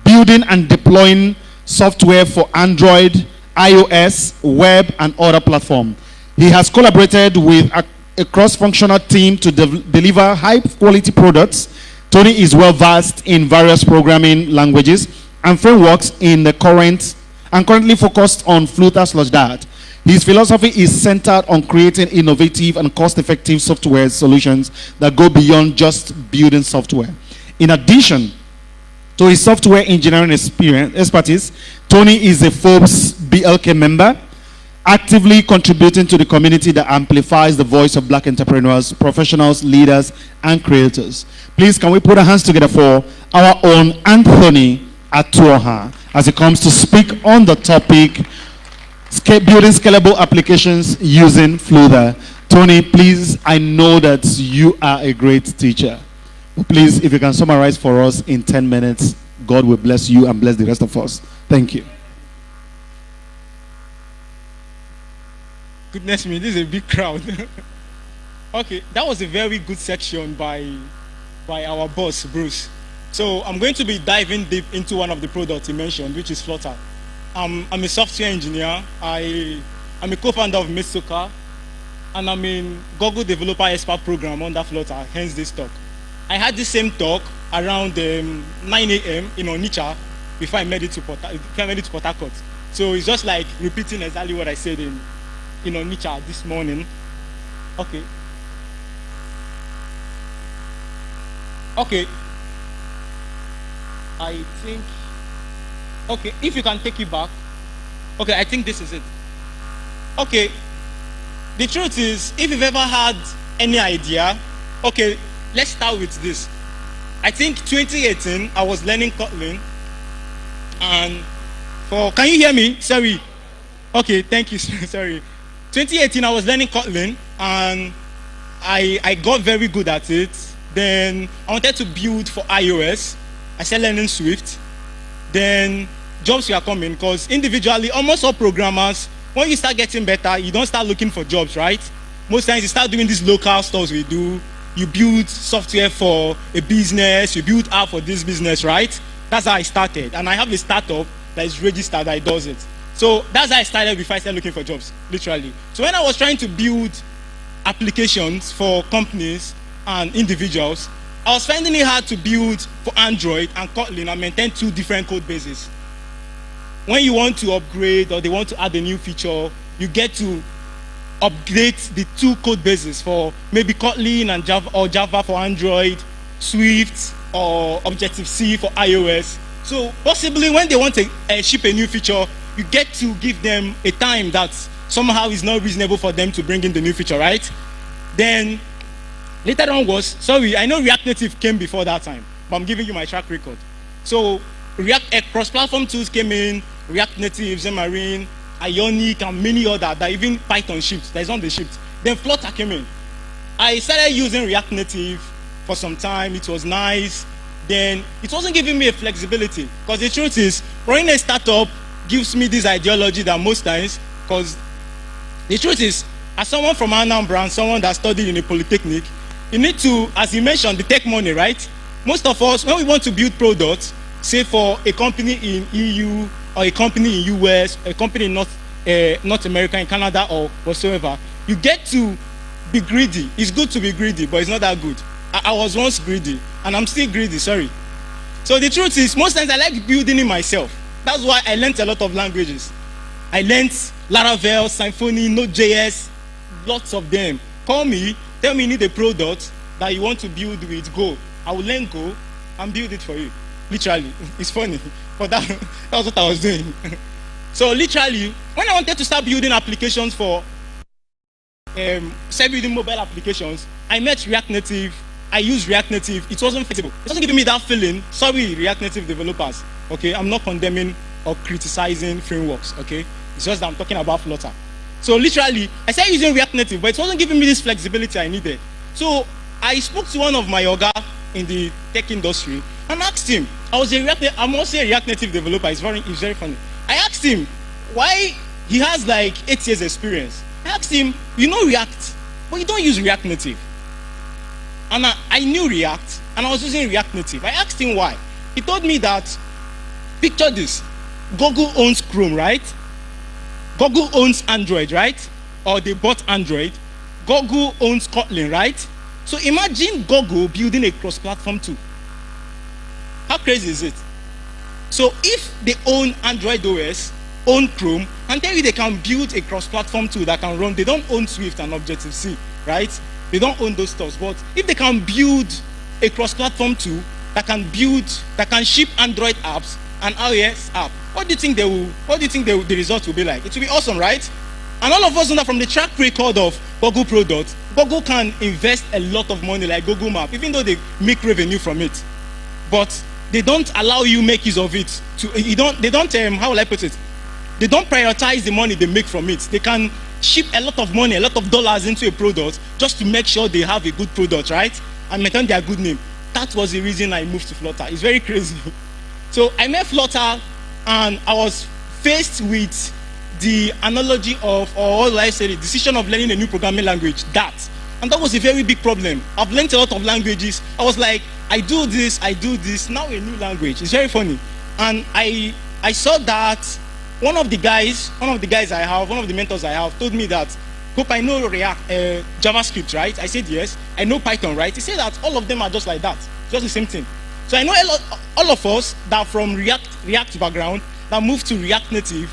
building and deploying software for Android, iOS, web, and other platforms. He has collaborated with a cross-functional team to deliver high-quality products. Tony is well-versed in various programming languages and frameworks currently focused on Flutter/Dart. His philosophy is centered on creating innovative and cost-effective software solutions that go beyond just building software. In addition to his software engineering expertise, Tony is a Forbes BLK member, actively contributing to the community that amplifies the voice of Black entrepreneurs, professionals, leaders, and creators. Please, can we put our hands together for our own Anthony Atuoha as he comes to speak on the topic, building scalable applications using Flutha. Tony, please, I know that you are a great teacher. Please, if you can summarize for us in 10 minutes, God will bless you and bless the rest of us. Thank you. Goodness me, this is a big crowd. Okay, that was a very good section by our boss, Bruce. So I'm going to be diving deep into one of the products he mentioned, which is Flutter. I'm a software engineer. I'm a co-founder of Medzoka, and I'm in Google Developer Expert Program under Flutter, hence this talk. I had the same talk around 9 a.m. in Onitsha before I made it to Port Harcourt. So it's just like repeating exactly what I said in Onitsha this morning. Okay. Okay. I think. Okay, if you can take it back. Okay, I think this is it. Okay. The truth is, if you've ever had any idea, okay, let's start with this. I think 2018, I was learning Kotlin, and can you hear me? Sorry. Okay, thank you. Sorry. 2018, I was learning Kotlin, and I got very good at it. Then I wanted to build for iOS. I started learning Swift. Then jobs were coming, because individually, almost all programmers, when you start getting better, you don't start looking for jobs, right? Most times you start doing these local stuff we do. You build software for a business, you build app for this business, right? That's how I started. And I have a startup that is registered that does it. So that's how I started before I started looking for jobs, literally. So when I was trying to build applications for companies and individuals, I was finding it hard to build for Android and Kotlin and maintain two different code bases. When you want to upgrade or they want to add a new feature, you get to upgrade the two code bases for maybe Kotlin and Java, or Java for Android, Swift or Objective-C for iOS. So possibly when they want to ship a new feature, you get to give them a time that somehow is not reasonable for them to bring in the new feature, right? Then later on was, sorry, I know React Native came before that time, but I'm giving you my track record. So React cross-platform tools came in, React Native, Xamarin, Ionic, and many others that even Python shipped. That is on the shipped. Then Flutter came in. I started using React Native for some time. It was nice. Then it wasn't giving me a flexibility, because the truth is, running a startup gives me this ideology that most times, because the truth is, as someone from Anambra and someone that studied in a polytechnic, you need to, as you mentioned, the tech money, right? Most of us, when we want to build products, say for a company in EU or a company in US, a company in North America, in Canada or whatsoever, you get to be greedy. It's good to be greedy, but it's not that good. I was once greedy, and I'm still greedy, sorry. So the truth is, most times I like building it myself. That's why I learned a lot of languages. I learned Laravel, Symfony, Node.js, lots of them. Call me, tell me you need a product that you want to build with Go. I will learn Go and build it for you. Literally, it's funny, but that was what I was doing. So literally, when I wanted to start building applications for, start building mobile applications, I met React Native. I used React Native. It wasn't flexible. It wasn't giving me that feeling. Sorry, React Native developers. Okay, I'm not condemning or criticizing frameworks. Okay, it's just that I'm talking about Flutter. So literally, I started using React Native, but it wasn't giving me this flexibility I needed. So I spoke to one of my yoga in the tech industry and asked him. I'm also a React Native developer. It's very funny. I asked him why he has like 8 years experience. I asked him, you know React, but you don't use React Native. And I knew React, and I was using React Native. I asked him why. He told me that, picture this, Google owns Chrome, right? Google owns Android, right? Or they bought Android. Google owns Kotlin, right? So imagine Google building a cross-platform tool. How crazy is it? So if they own Android OS, own Chrome, and tell you they can build a cross-platform tool that can run, they don't own Swift and Objective-C, right? They don't own those stuff. But if they can build a cross-platform tool that can ship Android apps and iOS app, what do you think the result will be like? It will be awesome, right? And all of us know that from the track record of Google products, Google can invest a lot of money like Google Map, even though they make revenue from it. But they don't allow you make use of it. How will I put it? They don't prioritize the money they make from it. They can ship a lot of money, a lot of dollars into a product just to make sure they have a good product, right? And maintain their good name. That was the reason I moved to Flutter. It's very crazy. So I met Flutter, and I was faced with the analogy of, or what will I say, the decision of learning a new programming language, that. And that was a very big problem. I've learned a lot of languages. I was like, I do this, now a new language. It's very funny. And I saw that one of the mentors I have told me that, hope I know React, JavaScript, right? I said yes. I know Python, right? He said that all of them are just like that, just the same thing. So I know all of us that from React background that move to React Native,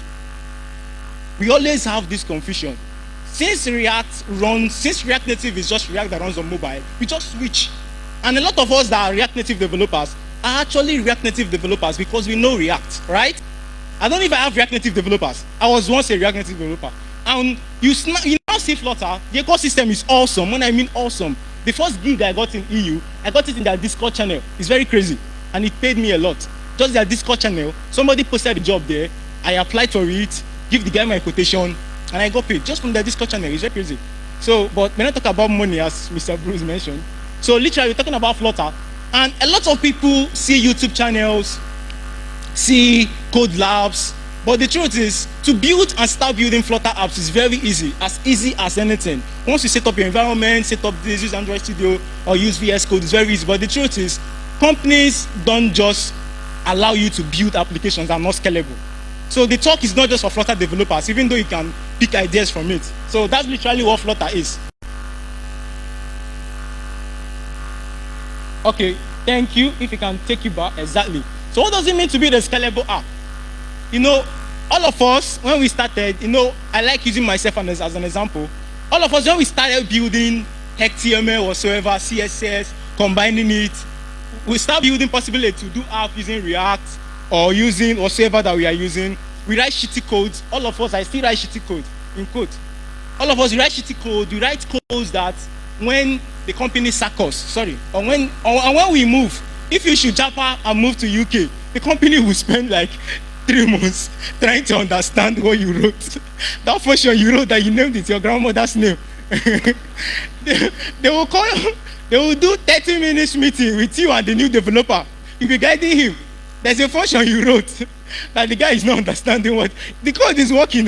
we always have this confusion. Since React Native is just React that runs on mobile, we just switch. And a lot of us that are React Native developers are actually React Native developers because we know React, right? I don't even have React Native developers. I was once a React Native developer. And you now see Flutter, the ecosystem is awesome. When I mean awesome, the first gig I got in EU, I got it in their Discord channel. It's very crazy. And it paid me a lot. Just their Discord channel, somebody posted the job there. I applied for it, give the guy my quotation, and I got paid just from their Discord channel. It's very crazy. So, but when I talk about money, as Mr. Bruce mentioned, so literally we're talking about Flutter. And a lot of people see YouTube channels, see code labs, but the truth is, to build and start building Flutter apps is very easy as anything. Once you set up your environment, set up this, use Android Studio, or use VS Code, it's very easy. But the truth is, companies don't just allow you to build applications that are not scalable. So the talk is not just for Flutter developers, even though you can pick ideas from it. So that's literally what Flutter is. Okay, thank you. If you can take you back, exactly. So what does it mean to build a scalable app? You know, all of us, when we started, you know, I like using myself as an example. All of us, when we started building HTML or whatsoever, CSS, combining it, we start building possibility to do app using React or using whatsoever that we are using. We write shitty codes. All of us, I still write shitty code in code. All of us, we write shitty code. We write codes that when the company sack us, or when we move, if you should Japa and move to UK, the company will spend like 3 months trying to understand what you wrote. That function you wrote that you named it your grandmother's name. They will call you, they will do 30 minutes meeting with you and the new developer. You'll be guiding him. There's a function you wrote that the guy is not understanding what the code is working,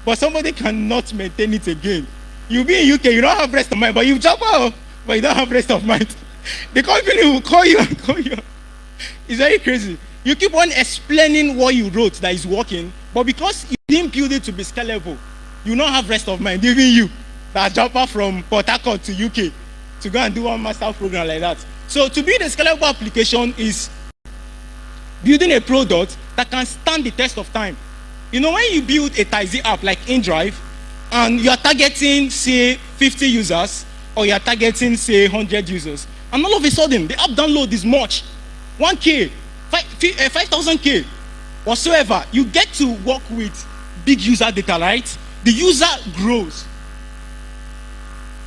but somebody cannot maintain it again. You'll be in UK, you don't have rest of mind, but you jump out, but you don't have rest of mind. The company will call you and call you. It's very crazy. You keep on explaining what you wrote that is working, but because you didn't build it to be scalable, you don't have rest of mind, even you that jump out from Port Harcourt to UK to go and do one master program like that. So to build a scalable application is building a product that can stand the test of time. You know, when you build a Tizy app like InDrive, and you are targeting, say, 50 users, or you are targeting, say, 100 users, and all of a sudden, the app download is much, 1K, 5,000K, whatsoever, you get to work with big user data, right? The user grows.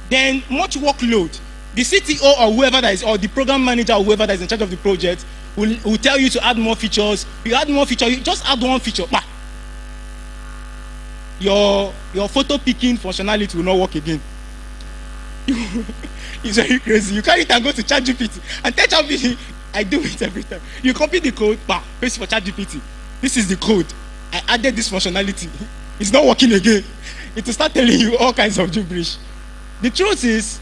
Then much workload. The CTO or whoever that is, or the program manager or whoever that is in charge of the project will tell you to add more features. You add more features, you just add one feature. Bah. Your photo picking functionality will not work again. It's very crazy. You carry it and go to ChatGPT and tell ChatGPT, I do it every time. You copy the code, paste for ChatGPT. This is the code. I added this functionality. It's not working again. It will start telling you all kinds of gibberish. The truth is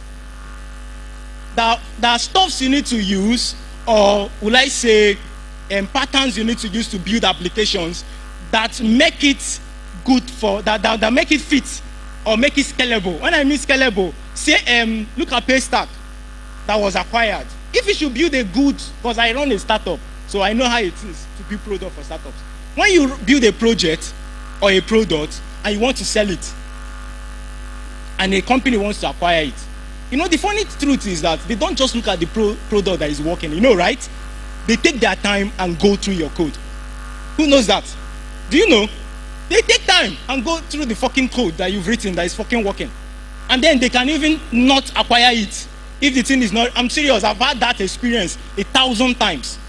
that there are stuffs you need to use, or will I say, patterns you need to use to build applications that make it good for that make it fit or make it scalable. When I mean scalable, say look at Paystack that was acquired. If you should build a good, because I run a startup, so I know how it is to build product for startups. When you build a project or a product and you want to sell it, and a company wants to acquire it, you know, the funny truth is that they don't just look at the product that is working, you know, right? They take their time and go through your code. Who knows that? Do you know? They take time and go through the fucking code that you've written that is fucking working. And then they can even not acquire it if the thing is not. I'm serious, I've had that experience 1,000 times.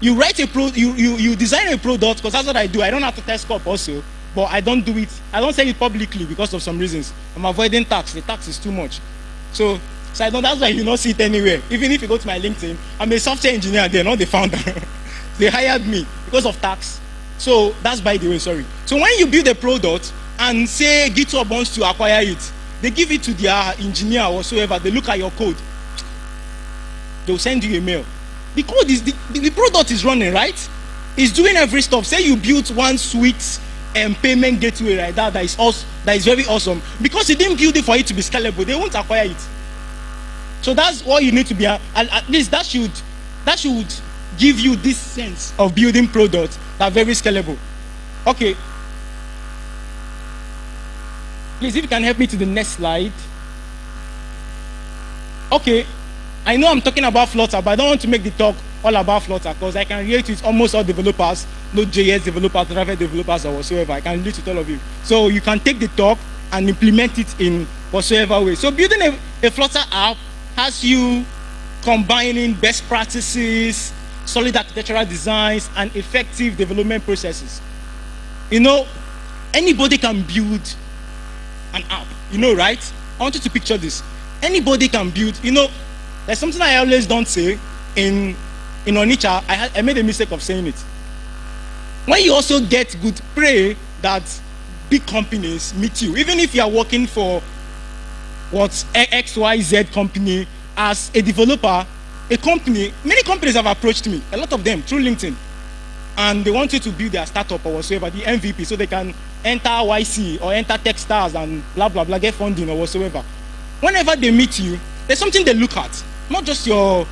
You write a you design a product, because that's what I do. I don't have to test code also, but I don't do it. I don't say it publicly because of some reasons. I'm avoiding tax. The tax is too much. So I don't, that's why you don't see it anywhere. Even if you go to my LinkedIn, I'm a software engineer, they're not the founder. They hired me because of tax. So that's by the way, sorry. So when you build a product and say GitHub wants to acquire it, they give it to their engineer or whatsoever, they look at your code. They'll send you a mail. The code is, the product is running, right? It's doing every stuff. Say you built one sweet payment gateway like that is very awesome. Because you didn't build it for it to be scalable, they won't acquire it. So that's what you need to be, at least that should that should give you this sense of building products that are very scalable. Okay. Please, if you can help me to the next slide. Okay. I know I'm talking about Flutter, but I don't want to make the talk all about Flutter because I can relate with almost all developers, Node.js developers, Java developers, or whatsoever. I can relate with all of you. So you can take the talk and implement it in whatsoever way. So building a Flutter app has you combining best practices, solid architectural designs, and effective development processes. You know, anybody can build an app, you know, right? I want you to picture this. Anybody can build, you know, there's something I always don't say in Onitsha. I made a mistake of saying it. When you also get good, pray that big companies meet you. Even if you are working for what XYZ company as a developer, many companies have approached me, a lot of them through LinkedIn, and they want you to build their startup or whatsoever, the MVP, so they can enter YC or enter Techstars and blah blah blah, get funding or whatsoever. Whenever they meet you, there's something they look at, not just your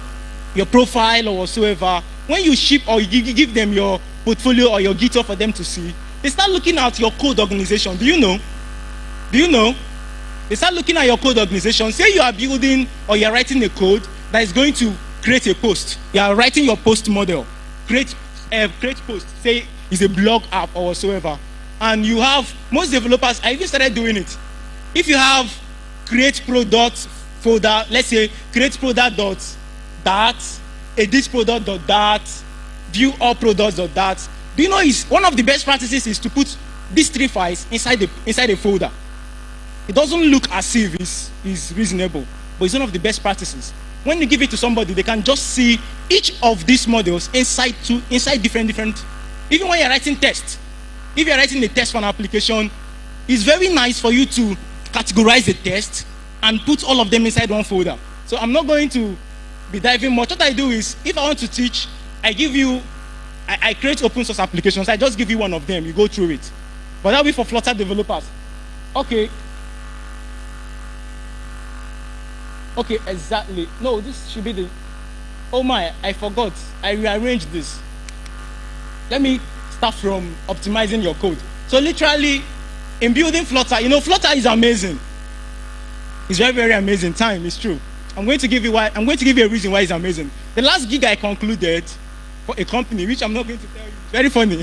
profile or whatsoever. When you ship or you give them your portfolio or your GitHub for them to see, they start looking at your code organization. Do you know? They start looking at your code organization. Say you are building or you're writing a code that is going to create a post. You are writing your post model. Create post. Say it's a blog app or whatsoever. And you have, most developers, I even started doing it. If you have create product folder, let's say create product dot that, edit product dot that, view all products dot that. Do you know is one of the best practices is to put these 3 files inside a folder. It doesn't look as if it's reasonable, but it's one of the best practices. When you give it to somebody, they can just see each of these models inside different. Even when you're writing tests, if you're writing a test for an application, it's very nice for you to categorize the test and put all of them inside one folder. So I'm not going to be diving much. What I do is, if I want to teach, I create open source applications. I just give you one of them. You go through it. But that'll be for Flutter developers. Okay, exactly. No, this should be the... Oh my, I forgot. I rearranged this. Let me start from optimizing your code. So literally, in building Flutter, you know, Flutter is amazing. It's very, very amazing. Time, it's true. I'm going to give you a reason why it's amazing. The last gig I concluded for a company, which I'm not going to tell you. It's very funny.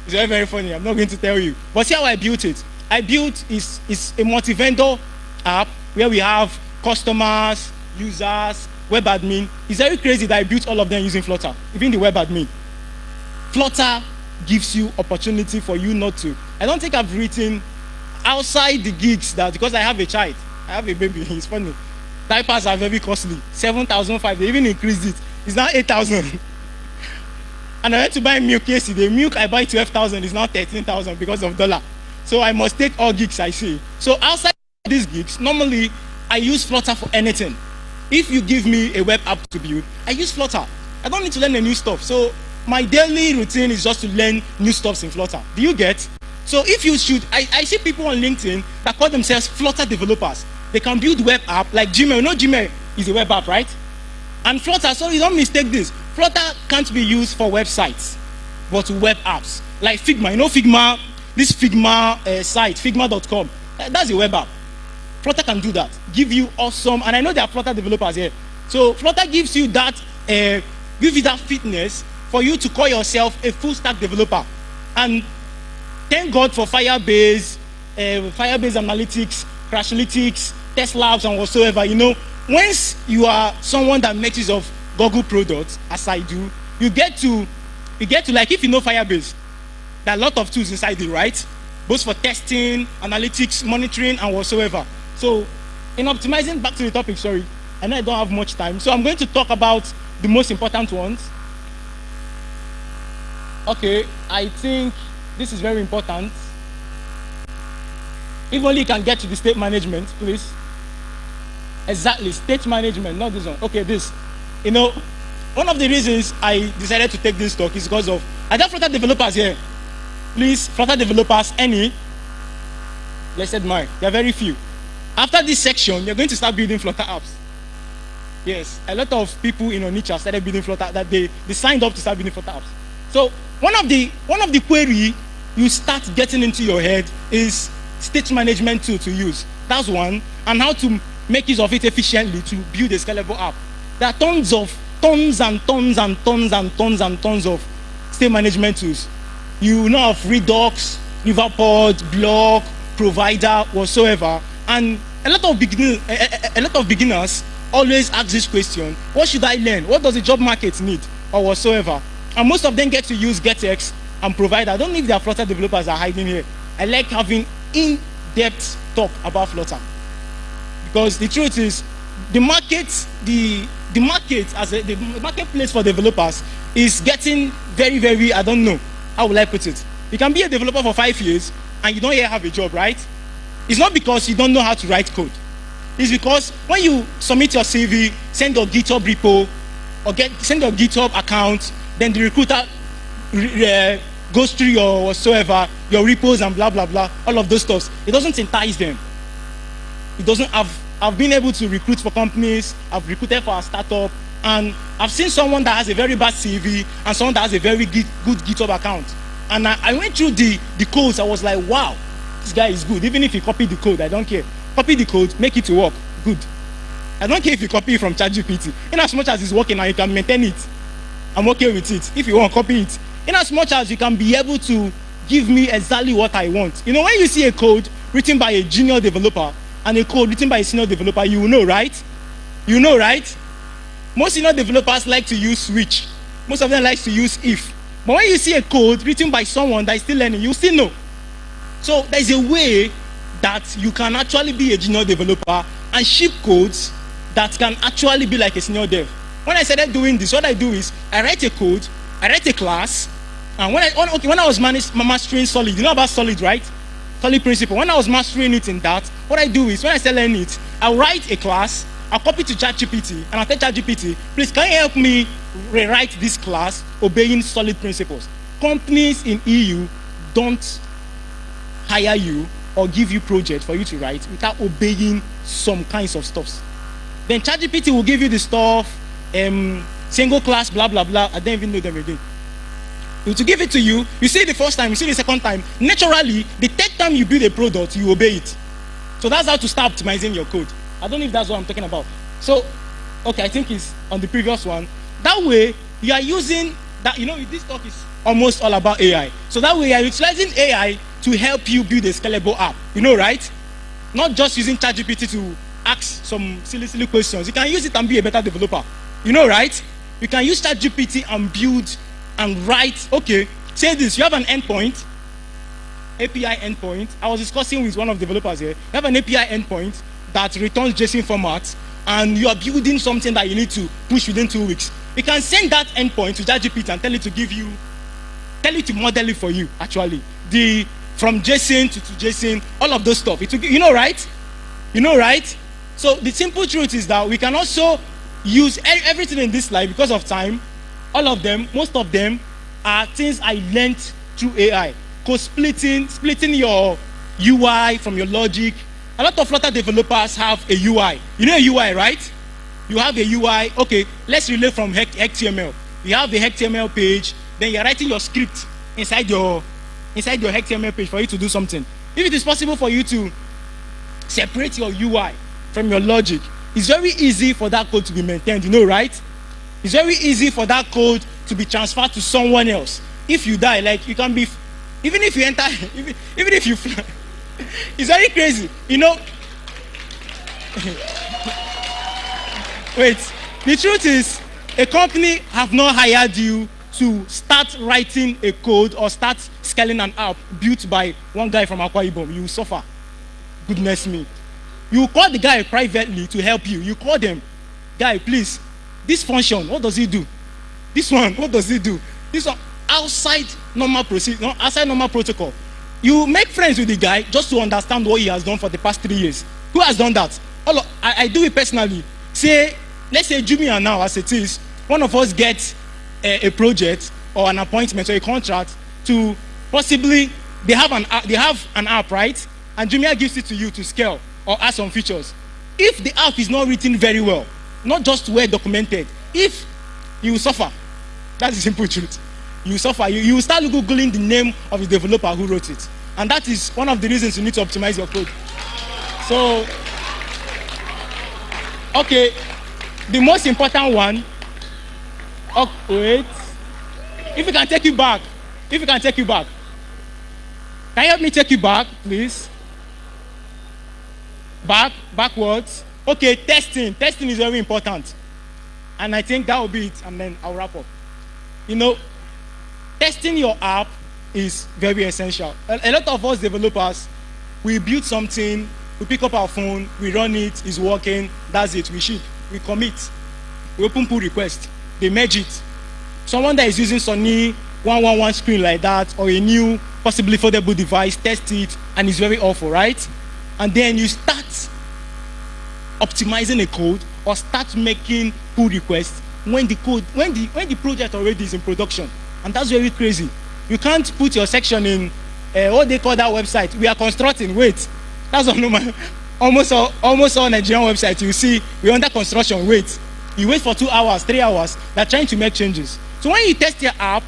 It's very, very funny. I'm not going to tell you. But see how I built it. I built is a multi-vendor app where we have customers, users, web admin. It's very crazy that I built all of them using Flutter, even the web admin. Flutter gives you opportunity for you not to. I don't think I've written outside the gigs that, because I have a child, I have a baby, it's funny. Diapers are very costly, 7,500, they even increased it. It's now 8,000. And I went to buy milk yesterday. Milk I buy 12,000, it's now 13,000 because of dollar. So I must take all gigs I see. So outside these gigs, normally I use Flutter for anything. If you give me a web app to build, I use Flutter. I don't need to learn the new stuff. So my daily routine is just to learn new stuff in Flutter. Do you get? So if you should, I see people on LinkedIn that call themselves Flutter developers. They can build web app like Gmail. You know Gmail is a web app, right? And Flutter, so you don't mistake this. Flutter can't be used for websites, but web apps. Like Figma, you know Figma, this Figma site, figma.com. That's a web app. Flutter can do that. Give you awesome, and I know there are Flutter developers here. So Flutter gives you that fitness for you to call yourself a full stack developer. And thank God for Firebase Analytics, Crashlytics, Test Labs, and whatsoever. You know, once you are someone that makes use of Google products, as I do, you get to like, if you know Firebase, there are a lot of tools inside it, right? Both for testing, analytics, monitoring, and whatsoever. So, in optimizing, back to the topic, sorry, I know I don't have much time, so I'm going to talk about the most important ones. Okay, I think this is very important. If only you can get to the state management, please. Exactly, state management, not this one. Okay, this. You know, one of the reasons I decided to take this talk is because of, are there Flutter developers here? Please, Flutter developers, any? Blessed mine, there are very few. After this section, you're going to start building Flutter apps. Yes, a lot of people in Onitsha started building Flutter, that they signed up to start building Flutter apps. So one of the query you start getting into your head is state management tool to use. That's one, and how to make use of it efficiently to build a scalable app. There are tons of state management tools. You know of Redux, Riverpod, Block, Provider, whatsoever, and a lot of beginners always ask this question: what should I learn? What does the job market need, or whatsoever? And most of them get to use GetX and Provider. I don't know if their Flutter developers are hiding here. I like having in-depth talk about Flutter, because the truth is, the marketplace for developers is getting very, very, I don't know, how will I put it? You can be a developer for 5 years and you don't yet have a job, right? It's not because you don't know how to write code. It's because when you submit your CV, send your GitHub repo, or send your GitHub account, then the recruiter goes through your whatsoever, your repos and blah, blah, blah, all of those stuff. It doesn't entice them. It doesn't have. I've been able to recruit for companies, I've recruited for a startup, and I've seen someone that has a very bad CV and someone that has a very good GitHub account. And I went through the codes. I was like, wow, this guy is good. Even if you copy the code, I don't care. Copy the code, make it to work, good. I don't care if you copy it from ChatGPT. In as much as it's working and you can maintain it, I'm okay with it. If you want, copy it. In as much as you can be able to give me exactly what I want. You know, when you see a code written by a junior developer and a code written by a senior developer, you will know, right? You know, right? Most senior developers like to use switch. Most of them like to use if. But when you see a code written by someone that is still learning, you still know. So there's a way that you can actually be a junior developer and ship codes that can actually be like a senior dev. When I started doing this, what I do is I write a code, I write a class, and when I was mastering Solid, you know about Solid, right? Solid principle. When I was mastering it in that, what I do is when I start learning it, I'll write a class, I'll copy to ChatGPT, and I'll tell ChatGPT, please can you help me rewrite this class obeying Solid principles? Companies in EU don't hire you or give you projects for you to write without obeying some kinds of stuff. Then ChatGPT will give you the stuff, single class, blah, blah, blah. I don't even know them again. To give it to you, you see it the first time, you see it the second time. Naturally, the third time you build a product, you obey it. So that's how to start optimizing your code. I don't know if that's what I'm talking about. So, okay, I think it's on the previous one. That way, you are using that, you know, this talk is almost all about AI. So that way, you are utilizing AI to help you build a scalable app. You know, right? Not just using ChatGPT to ask some silly questions. You can use it and be a better developer. You know, right? You can use ChatGPT and build and write. Okay, say this. You have an endpoint, API endpoint. I was discussing with one of the developers here. You have an API endpoint that returns JSON format, and you are building something that you need to push within 2 weeks. You can send that endpoint to ChatGPT and tell it to model it for you. Actually, from JSON to JSON, all of those stuff. You know, right? You know, right? So the simple truth is that we can also use everything in this slide because of time. All of them, most of them are things I learned through AI. Code splitting your UI from your logic. A lot of Flutter developers have a UI. You know a UI, right? You have a UI. Okay, let's relate from HTML. You have the HTML page, then you're writing your script inside your HTML page for you to do something. If it is possible for you to separate your UI from your logic, it's very easy for that code to be maintained, you know, right? It's very easy for that code to be transferred to someone else. If you die, like you can be, even if you enter, even if you fly, it's very crazy, you know. Wait, the truth is, a company have not hired you to start writing a code or start scaling an app built by one guy from Akwa Ibom. You will suffer. Goodness me. You call the guy privately to help you. You call them, guy, please, this function, what does it do? This one, what does it do? This one, outside normal procedure, outside normal protocol. You make friends with the guy just to understand what he has done for the past 3 years. Who has done that? I do it personally. Let's say Jumia now, as it is, one of us gets a project or an appointment or a contract to possibly, they have an app, right? And Jumia gives it to you to scale or add some features. If the app is not written very well, not just well documented. If you suffer, that's the simple truth. You suffer. You start Googling the name of the developer who wrote it. And that is one of the reasons you need to optimize your code. So, okay, the most important one, oh, wait, if we can take you back, can you help me take you back, please? Backwards. Okay, testing is very important. And I think that will be it, and then I'll wrap up. You know, testing your app is very essential. A lot of us developers, we build something, we pick up our phone, we run it, it's working, that's it, we ship, we commit, we open pull request, they merge it. Someone that is using Sony 111 screen like that, or a new, possibly foldable device, test it, and it's very awful, right? And then you start optimizing a code, or start making pull requests when the project already is in production. And that's very crazy. You can't put your section in what they call that website. We are constructing. Wait, that's almost all Nigerian websites. You see, we're under construction. Wait, you wait for 2 hours, 3 hours. They're trying to make changes. So when you test your app,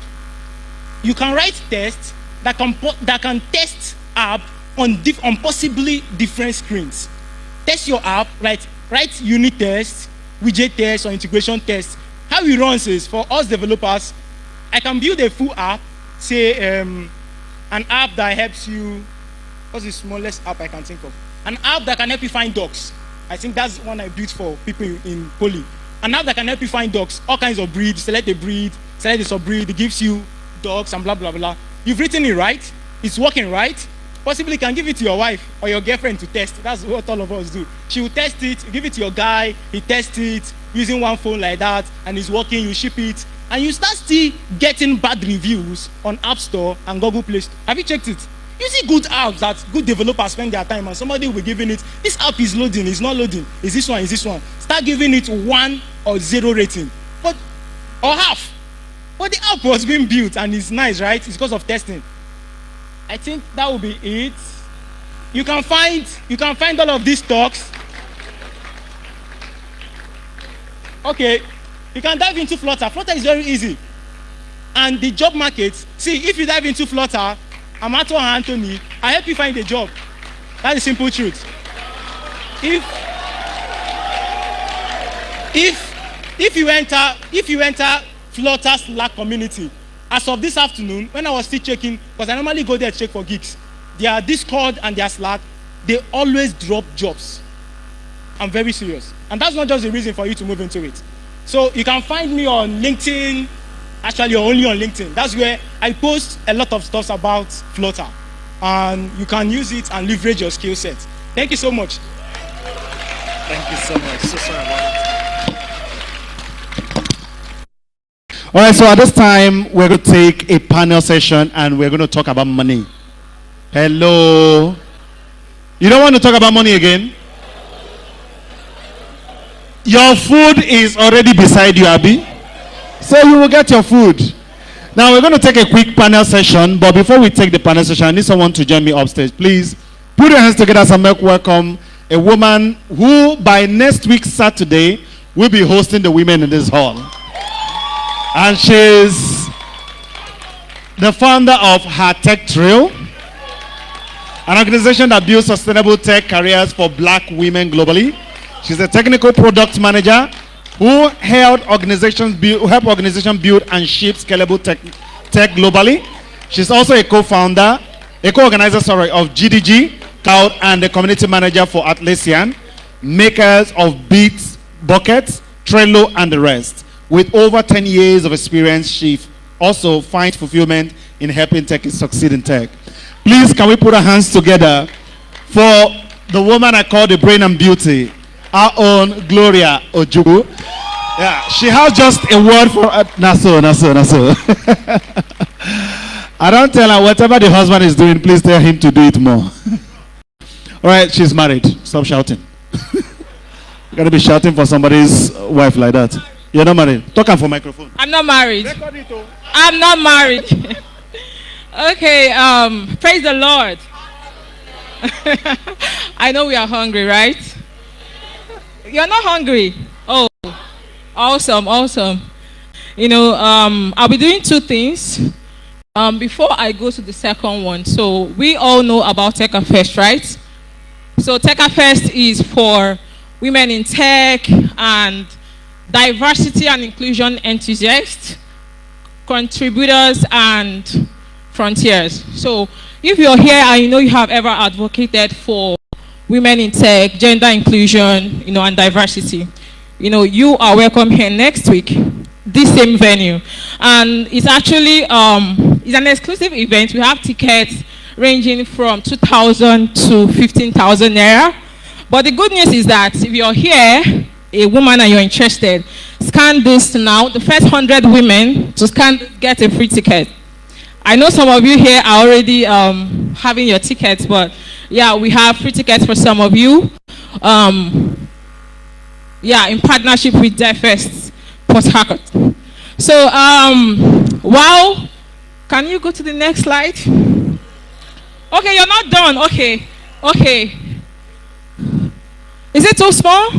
you can write tests that can test app on possibly different screens. Test your app, write unit tests, widget tests, or integration tests. How it runs is, for us developers, I can build a full app, say an app that helps you, what's the smallest app I can think of? An app that can help you find dogs. I think that's one I built for people in Poly. An app that can help you find dogs, all kinds of breeds, select the breed, select the sub-breed, it gives you dogs and blah, blah, blah. You've written it right, it's working right, possibly can give it to your wife or your girlfriend to test. That's what all of us do. She will test it, give it to your guy, he tests it, using one phone like that, and it's working, you ship it, and you start still getting bad reviews on App Store and Google Play Store. Have you checked it? You see good apps that good developers spend their time, and somebody will be giving it, this app is loading, it's not loading, is this one. Start giving it 1 or 0 rating, or half. But the app was being built and it's nice, right? It's because of testing. I think that will be it. You can find all of these talks. Okay, you can dive into Flutter. Flutter is very easy. And the job market, see, if you dive into Flutter, I'm Arthur and Anthony, I help you find a job. That's the simple truth. If you enter Flutter Slack community, as of this afternoon, when I was still checking, because I normally go there to check for gigs, their Discord and their Slack, they always drop jobs. I'm very serious. And that's not just the reason for you to move into it. So you can find me on LinkedIn, actually only on LinkedIn. That's where I post a lot of stuff about Flutter. And you can use it and leverage your skill set. Thank you so much. Thank you so much. So sorry about it. All right, so at this time, we're going to take a panel session and we're going to talk about money. Hello. You don't want to talk about money again? Your food is already beside you, Abby. So you will get your food. Now we're going to take a quick panel session, but before we take the panel session, I need someone to join me upstage. Please put your hands together as I welcome a woman who by next week Saturday will be hosting the women in this hall. And she's the founder of Her Tech Trail, an organization that builds sustainable tech careers for black women globally. She's a technical product manager who help organizations build and ship scalable tech globally. She's also a co-organizer of GDG Cloud and the community manager for Atlassian, makers of Beats, Buckets, Trello, and the rest. With over 10 years of experience, she also finds fulfillment in helping techies succeed in tech. Please, can we put our hands together for the woman I call the brain and beauty, our own Gloria Ojugu. Yeah, she has just a word for Naso. I don't tell her whatever the husband is doing, please tell him to do it more. All right, she's married. Stop shouting. You're going to be shouting for somebody's wife like that. You're not married. Talk on for microphone. I'm not married. Record it, oh. I'm not married. Okay, praise the Lord. I know we are hungry, right? You're not hungry. Oh, Awesome, awesome. You know, I'll be doing two things before I go to the second one. So we all know about TechFest, right? So TechFest is for women in tech and diversity and inclusion enthusiasts, contributors, and frontiers. So if you're here and you know you have ever advocated for women in tech, gender inclusion, you know, and diversity, you know, you are welcome here next week, this same venue. And it's actually it's an exclusive event. We have tickets ranging from 2,000 to 15,000 naira. But the good news is that if you're here, a woman, and you're interested, scan this now. The first 100 women to scan get a free ticket. I know some of you here are already having your tickets, but yeah, we have free tickets for some of you. Yeah, in partnership with DevFest, Port Harcourt. So, wow, can you go to the next slide? Okay, you're not done. Okay, okay. Is it too small?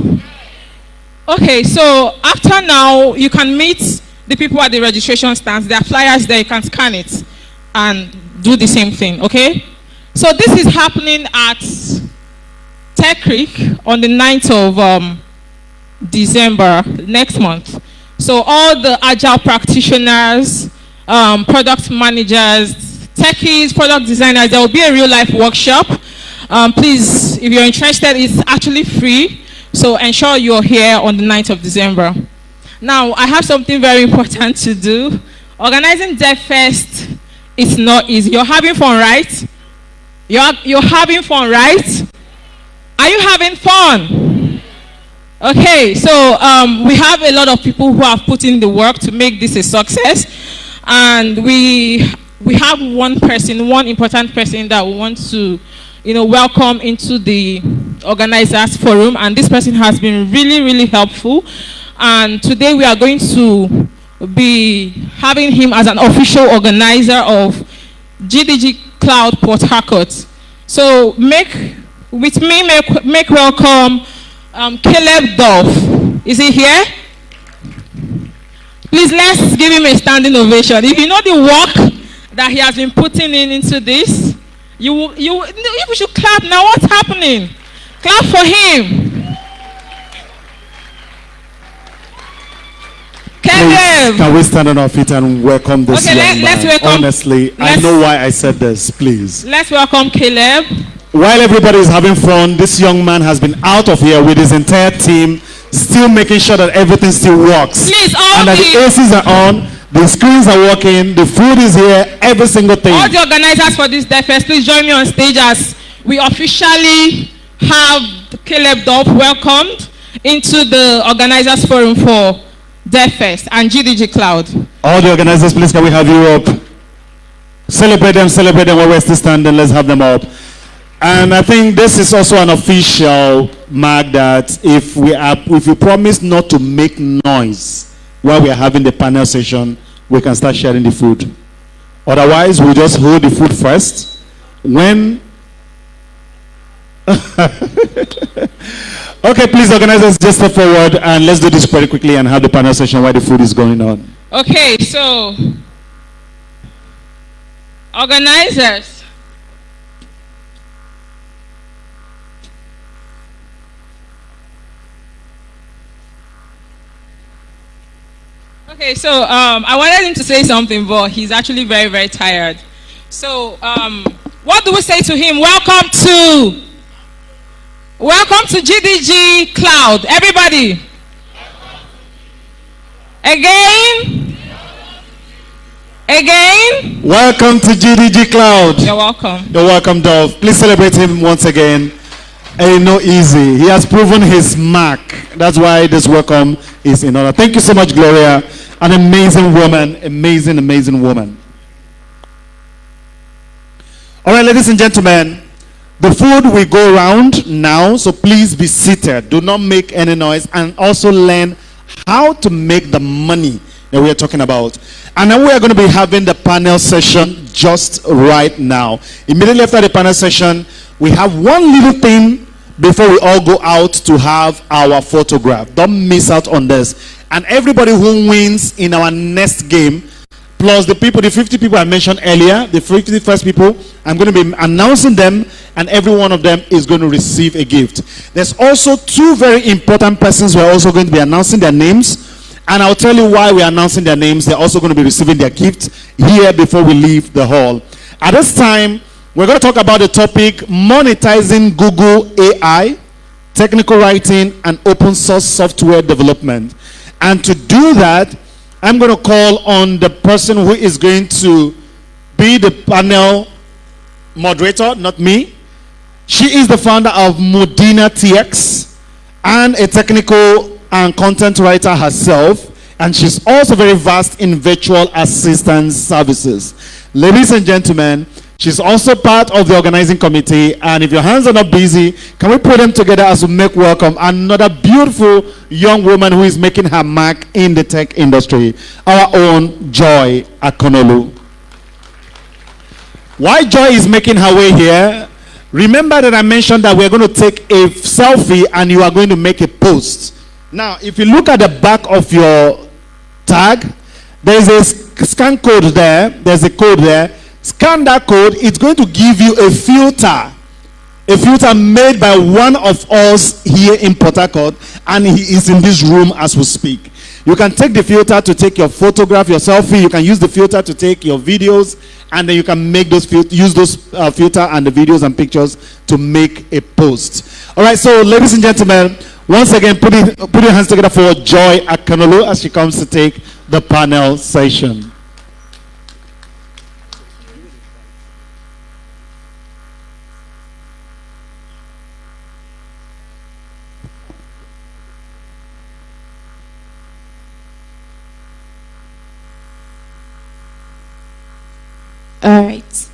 Okay, so after now, you can meet the people at the registration stands. There are flyers there, you can scan it and do the same thing, okay? So this is happening at Tech Creek on the 9th of December, next month. So all the Agile practitioners, product managers, techies, product designers, there will be a real life workshop. Please, if you're interested, it's actually free. So ensure you're here on the 9th of December. Now, I have something very important to do. Organizing DevFest is not easy. You're having fun, right? You're having fun, right? Are you having fun? Okay, so we have a lot of people who have put in the work to make this a success. And we have one person, one important person that we want to, you know, welcome into the organizers forum, and this person has been really, really helpful. And today we are going to be having him as an official organizer of GDG Cloud Port Harcourt. So make welcome Caleb Dolph. Is he here? Please, let's give him a standing ovation. If you know the work that he has been putting into this, you should clap now. What's happening? Clap for him. Caleb. Can we stand on our feet and welcome this young man? Let's welcome. Honestly, I know why I said this, please. Let's welcome Caleb. While everybody is having fun, this young man has been out of here with his entire team, still making sure that everything still works. Please, and that the ACs are on, the screens are working, the food is here, every single thing. All the organizers for this DevFest, please join me on stage as we officially have Caleb Dolph welcomed into the organizers forum for DevFest and GDG Cloud. All the organizers, please, can we have you up? Celebrate them while we're still standing. Let's have them up. And I think this is also an official mark that if we promise not to make noise while we are having the panel session, we can start sharing the food. Otherwise, we'll just hold the food first. When okay, please, organizers, just step forward and let's do this very quickly and have the panel session while the food is going on. Okay, so organizers. Okay, so I wanted him to say something, but he's actually very, very tired. So what do we say to him? Welcome to GDG Cloud, everybody. Again. Welcome to GDG Cloud. You're welcome. You're welcome, Dolph. Please celebrate him once again. Ain't no easy. He has proven his mark. That's why this welcome is in order. Thank you so much, Gloria. An amazing woman. Amazing, amazing woman. All right, ladies and gentlemen, the food will go around now, so please be seated. Do not make any noise, and also learn how to make the money that we are talking about. And then we are going to be having the panel session just right now. Immediately after the panel session, we have one little thing before we all go out to have our photograph. Don't miss out on this. And everybody who wins in our next game, plus the 50 people I mentioned earlier, the 50 first people, I'm going to be announcing them, and every one of them is going to receive a gift. There's also two very important persons who are also going to be announcing their names, and I'll tell you why we're announcing their names. They're also going to be receiving their gift here before we leave the hall. At this time, we're going to talk about the topic monetizing Google AI, technical writing, and open source software development. And to do that, I'm going to call on the person who is going to be the panel moderator, not me. She is the founder of Modena TX and a technical and content writer herself. And she's also very vast in virtual assistance services. Ladies and gentlemen, she's also part of the organizing committee. And if your hands are not busy, can we put them together as we make welcome another beautiful young woman who is making her mark in the tech industry, our own Joy Akonolu. Why Joy is making her way here, remember that I mentioned that we're going to take a selfie and you are going to make a post. Now, if you look at the back of your tag, there's a scan code there. There's a code there. Scan that code. It's going to give you a filter made by one of us here in Port Harcourt, and he is in this room as we speak. You can take the filter to take your photograph, your selfie. You can use the filter to take your videos, and then you can make those use those filter and the videos and pictures to make a post. All right, so ladies and gentlemen, once again, put your hands together for Joy Akonolu as she comes to take the panel session. All right.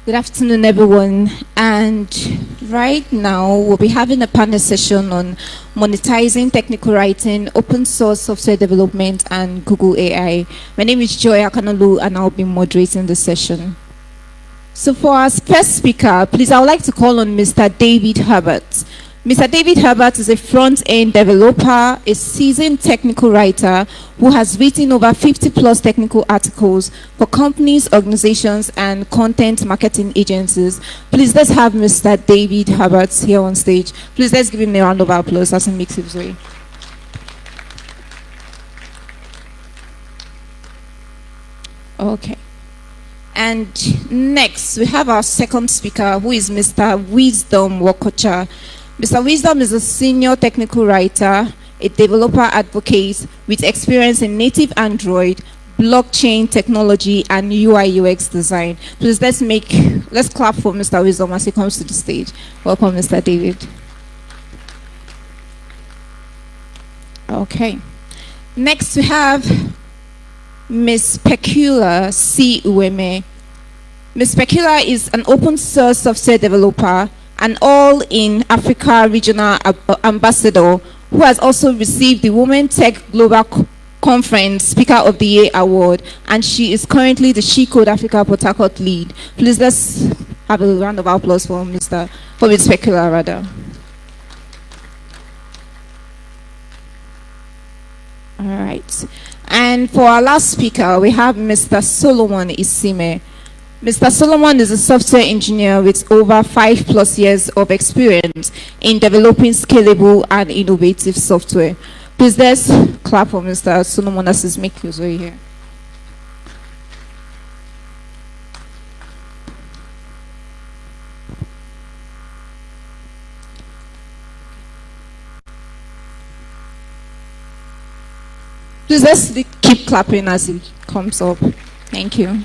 Good afternoon, everyone. And right now, we'll be having a panel session on monetizing technical writing, open source software development, and Google AI. My name is Joy Akonolu, and I'll be moderating the session. So for our first speaker, please, I would like to call on Mr. David Herbert. Mr. David Herbert is a front-end developer, a seasoned technical writer who has written over 50-plus technical articles for companies, organizations, and content marketing agencies. Please, let's have Mr. David Herbert here on stage. Please, let's give him a round of applause as he makes his way. Okay. And next, we have our second speaker, who is Mr. Wisdom Wokocha. Mr. Wisdom is a senior technical writer, a developer advocate with experience in native Android, blockchain technology, and UI UX design. Please let's clap for Mr. Wisdom as he comes to the stage. Welcome, Mr. David. Okay. Next we have Ms. Pekula C. Uweme. Ms. Pekula is an open source software developer, an all-in-Africa regional ambassador who has also received the Women Tech Global Conference Speaker of the Year Award, and she is currently the She Code Africa Port Harcourt lead. Please let's have a round of applause for Ms. Pekula, rather. All right. And for our last speaker, we have Mr. Solomon Isime. Mr. Solomon is a software engineer with over 5+ years of experience in developing scalable and innovative software. Please let's clap for Mr. Solomon as he's making his way here. Please let's keep clapping as he comes up. Thank you.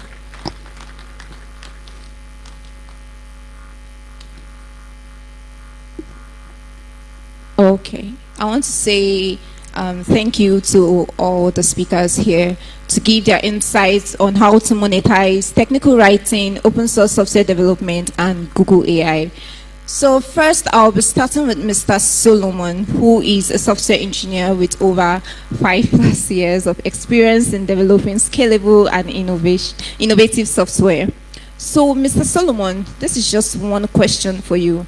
Okay, I want to say thank you to all the speakers here to give their insights on how to monetize technical writing, open source software development, and Google AI. So first, I'll be starting with Mr. Solomon, who is a software engineer with over 5+ years of experience in developing scalable and innovative software. So, Mr. Solomon, this is just one question for you.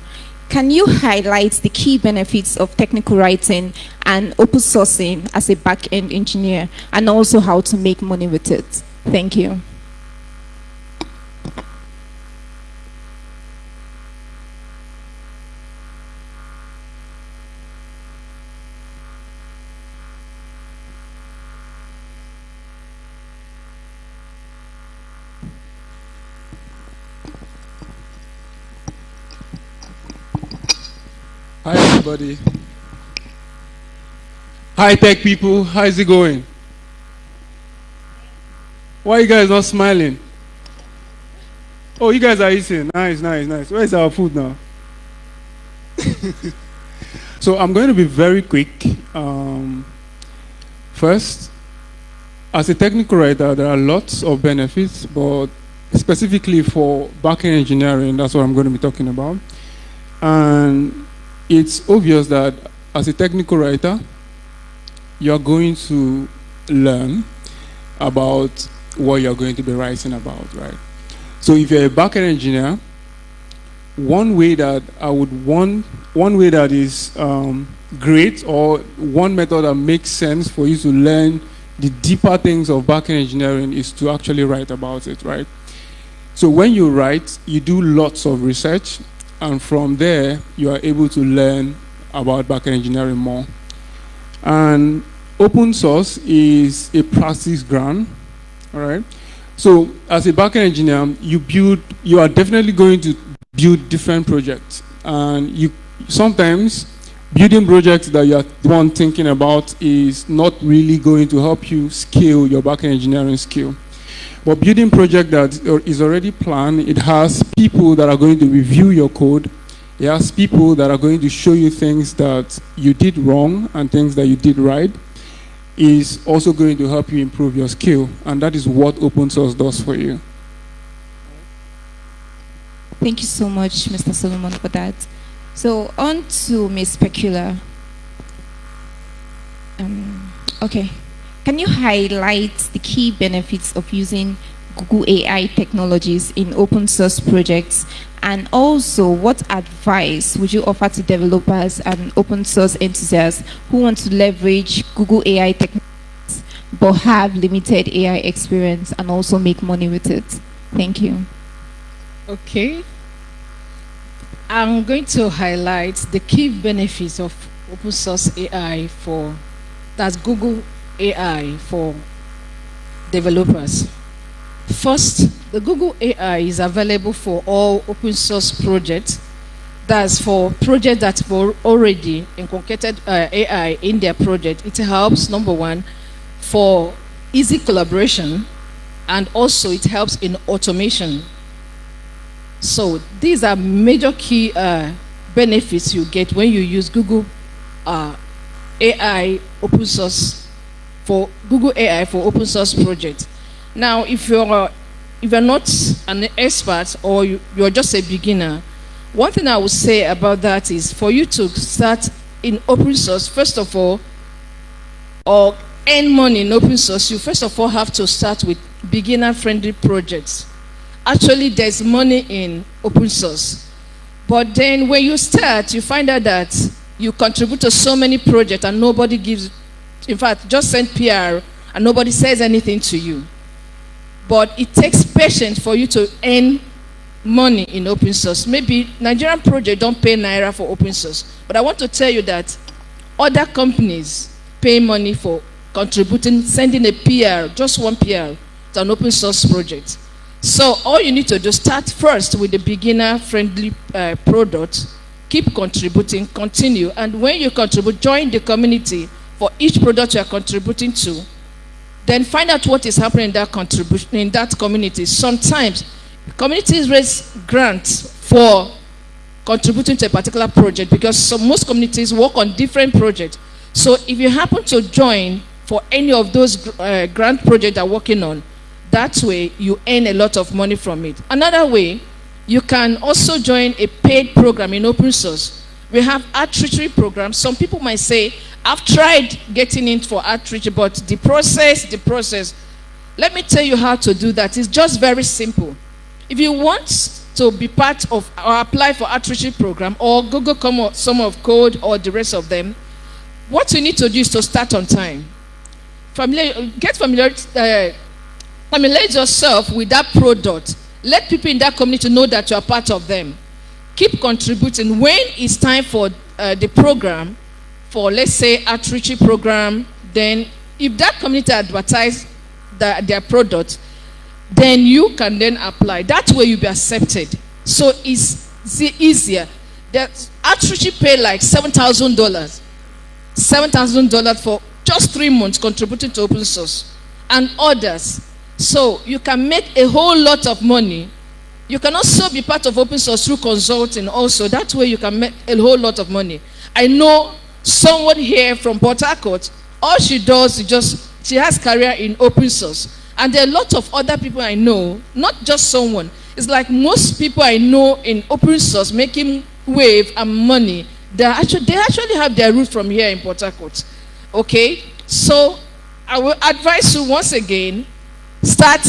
can you highlight the key benefits of technical writing and open sourcing as a back-end engineer, and also how to make money with it? Thank you. Hi everybody. Hi tech people, how is it going? Why are you guys not smiling? Oh, you guys are eating. Nice, nice, nice. Where's our food now? So I'm going to be very quick. First, as a technical writer, there are lots of benefits, but specifically for backend engineering, that's what I'm going to be talking about. And it's obvious that as a technical writer, you're going to learn about what you're going to be writing about, right? So if you're a backend engineer, one way that is great, or one method that makes sense for you to learn the deeper things of backend engineering is to actually write about it, right? So when you write, you do lots of research, and from there, you are able to learn about backend engineering more. And open source is a practice ground, all right? So as a backend engineer, you are definitely going to build different projects. And sometimes building projects that you are the one thinking about is not really going to help you scale your backend engineering skill. But building project that is already planned, it has people that are going to review your code. It has people that are going to show you things that you did wrong and things that you did right, is also going to help you improve your skill. And that is what open source does for you. Thank you so much, Mr. Solomon, for that. So on to Ms. Pecula. Okay. Can you highlight the key benefits of using Google AI technologies in open source projects? And also, what advice would you offer to developers and open source enthusiasts who want to leverage Google AI technologies but have limited AI experience and also make money with it? Thank you. Okay. I'm going to highlight the key benefits of open source AI that's Google AI for developers. First, the Google AI is available for all open source projects. That's for projects that have already incorporated AI in their project. It helps, number one, for easy collaboration, and also it helps in automation. So these are major key benefits you get when you use Google AI open source for Google AI for open source projects. Now, if you're not an expert or you're just a beginner, one thing I would say about that is for you to start in open source, first of all, or earn money in open source, you first of all have to start with beginner-friendly projects. Actually, there's money in open source. But then when you start, you find out that you contribute to so many projects and nobody gives, in fact, just send PR and nobody says anything to you. But it takes patience for you to earn money in open source. Maybe Nigerian project don't pay Naira for open source. But I want to tell you that other companies pay money for contributing, sending a PR, just one PR, to an open source project. So all you need to do, start first with the beginner-friendly product, keep contributing, continue, and when you contribute, join the community for each product you are contributing to. Then find out what is happening in that contribution in that community. Sometimes communities raise grants for contributing to a particular project because most communities work on different projects. So if you happen to join for any of those grant projects they're working on, that way you earn a lot of money from it. Another way, you can also join a paid program in open source. We have outreach programs. Some people might say, I've tried getting in for outreach, but the process. Let me tell you how to do that. It's just very simple. If you want to be part of or apply for outreach program or Google Summer of Code or the rest of them, what you need to do is to start on time. Familiarize yourself with that product. Let people in that community know that you are part of them. Keep contributing. When it's time for the program, for let's say outreach program, then if that community advertise their product, then you can then apply. That way you'll be accepted. So it's easier. That outreach pay like $7,000. $7,000 for just 3 months contributing to open source and others. So you can make a whole lot of money. You can also be part of open source through consulting also. That way you can make a whole lot of money. I know someone here from Port Harcourt, all she does is she has career in open source. And there are a lot of other people I know, not just someone. It's like most people I know in open source making wave and money, they actually have their root from here in Port Harcourt. Okay? So I will advise you once again, start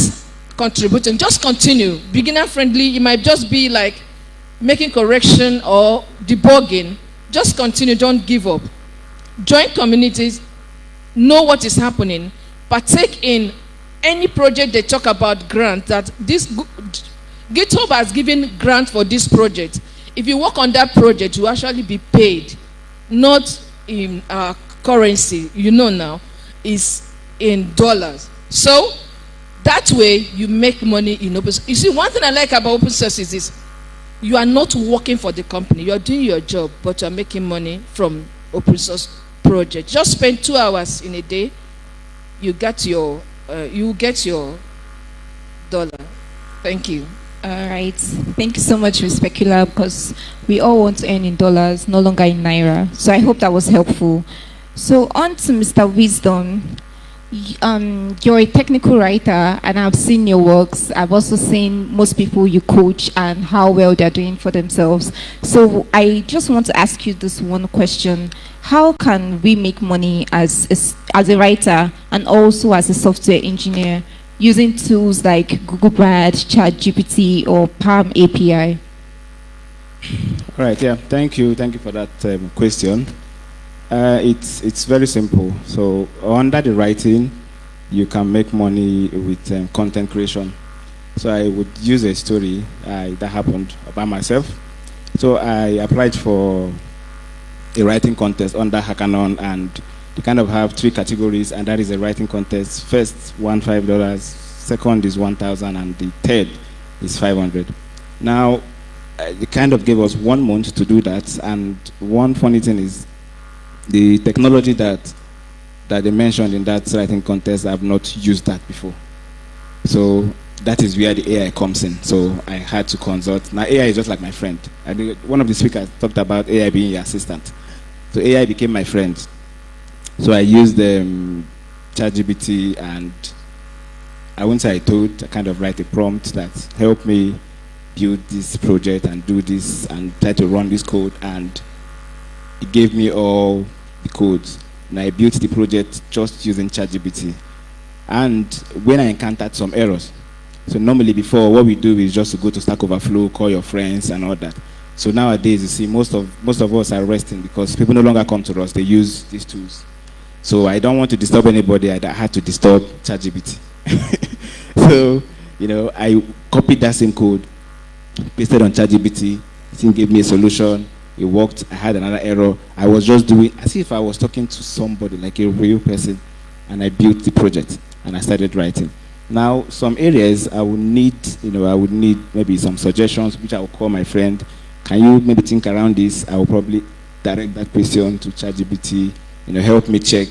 contributing. Just continue. Beginner friendly. It might just be like making correction or debugging. Just continue. Don't give up. Join communities. Know what is happening. Partake in any project they talk about grant. That this GitHub has given grant for this project. If you work on that project, you actually be paid, not in currency. You know now, is in dollars. So that way you make money in open source. You see, one thing I like about open source is this: you are not working for the company. You are doing your job, but you are making money from open source project. Just spend 2 hours in a day. You get your dollar. Thank you. All right. Thank you so much, Ms. Specula, because we all want to earn in dollars, no longer in naira. So I hope that was helpful. So on to Mr. Wisdom. You're a technical writer, and I've seen your works. I've also seen most people you coach and how well they're doing for themselves. So I just want to ask you this one question. How can we make money as a writer and also as a software engineer using tools like Google Bard, ChatGPT, or Palm API? All right, yeah, thank you for that question. It's very simple. So under the writing, you can make money with content creation. So I would use a story that happened about myself. So I applied for a writing contest under Hackathon, and you kind of have 3 categories, and that is a writing contest. First, $5, second is $1,000, and the third is $500. Now, they kind of gave us 1 month to do that, and one funny thing is the technology that they mentioned in that writing contest, I've not used that before. So that is where the AI comes in. So I had to consult. Now AI is just like my friend. I think one of the speakers talked about AI being your assistant. So AI became my friend. So I used ChatGPT, and I won't say I kind of write a prompt that helped me build this project and do this and try to run this code, and it gave me all the codes. And I built the project just using ChatGPT. And when I encountered some errors, so normally before, what we do is just to go to Stack Overflow, call your friends and all that. So nowadays, you see, most of us are resting because people no longer come to us, they use these tools. So I don't want to disturb anybody, I had to disturb ChatGPT. So, I copied that same code, pasted on ChatGPT, it gave me a solution, it worked, I had another error. I was just doing as if I was talking to somebody, like a real person, and I built the project, and I started writing. Now, some areas I would need maybe some suggestions, which I will call my friend. Can you maybe think around this? I will probably direct that question to ChatGPT. Help me check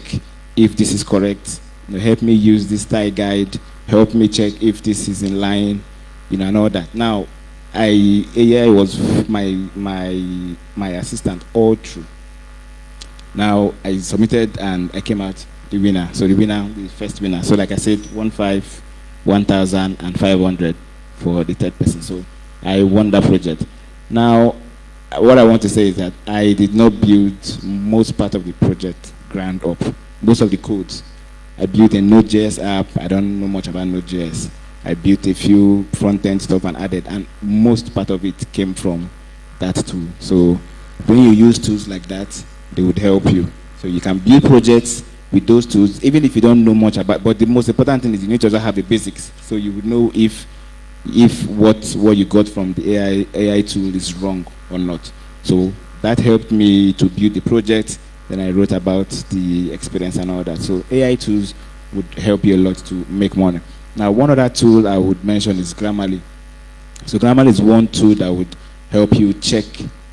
if this is correct. Help me use this style guide. Help me check if this is in line. And all that. Now, AI was my assistant all through. Now I submitted and I came out the winner. So the first winner. So like I said, 1,500, 1,000, and 500 for the third person. So I won that project. Now, what I want to say is that I did not build most part of the project ground up. Most of the codes I built a Node.js app. I don't know much about Node.js. I built a few front-end stuff and added, and most part of it came from that tool. So when you use tools like that, they would help you. So you can build projects with those tools, even if you don't know much about, but the most important thing is you need to just have the basics. So you would know if what you got from the AI tool is wrong or not. So that helped me to build the project. Then I wrote about the experience and all that. So AI tools would help you a lot to make money. Now, one other tool I would mention is Grammarly. So Grammarly is one tool that would help you check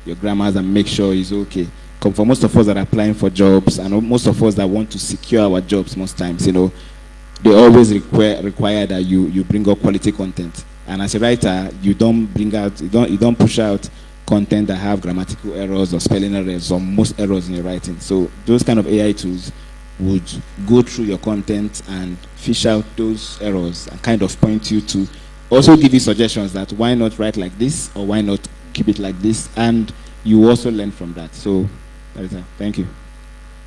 your grammars and make sure it's okay. For most of us that are applying for jobs, and most of us that want to secure our jobs most times, they always require that you bring up quality content. And as a writer, you don't push out content that have grammatical errors or spelling errors or most errors in your writing. So those kind of AI tools would go through your content and fish out those errors and kind of point you to, also give you suggestions that why not write like this or why not keep it like this, and you also learn from that. So that is it. Thank you.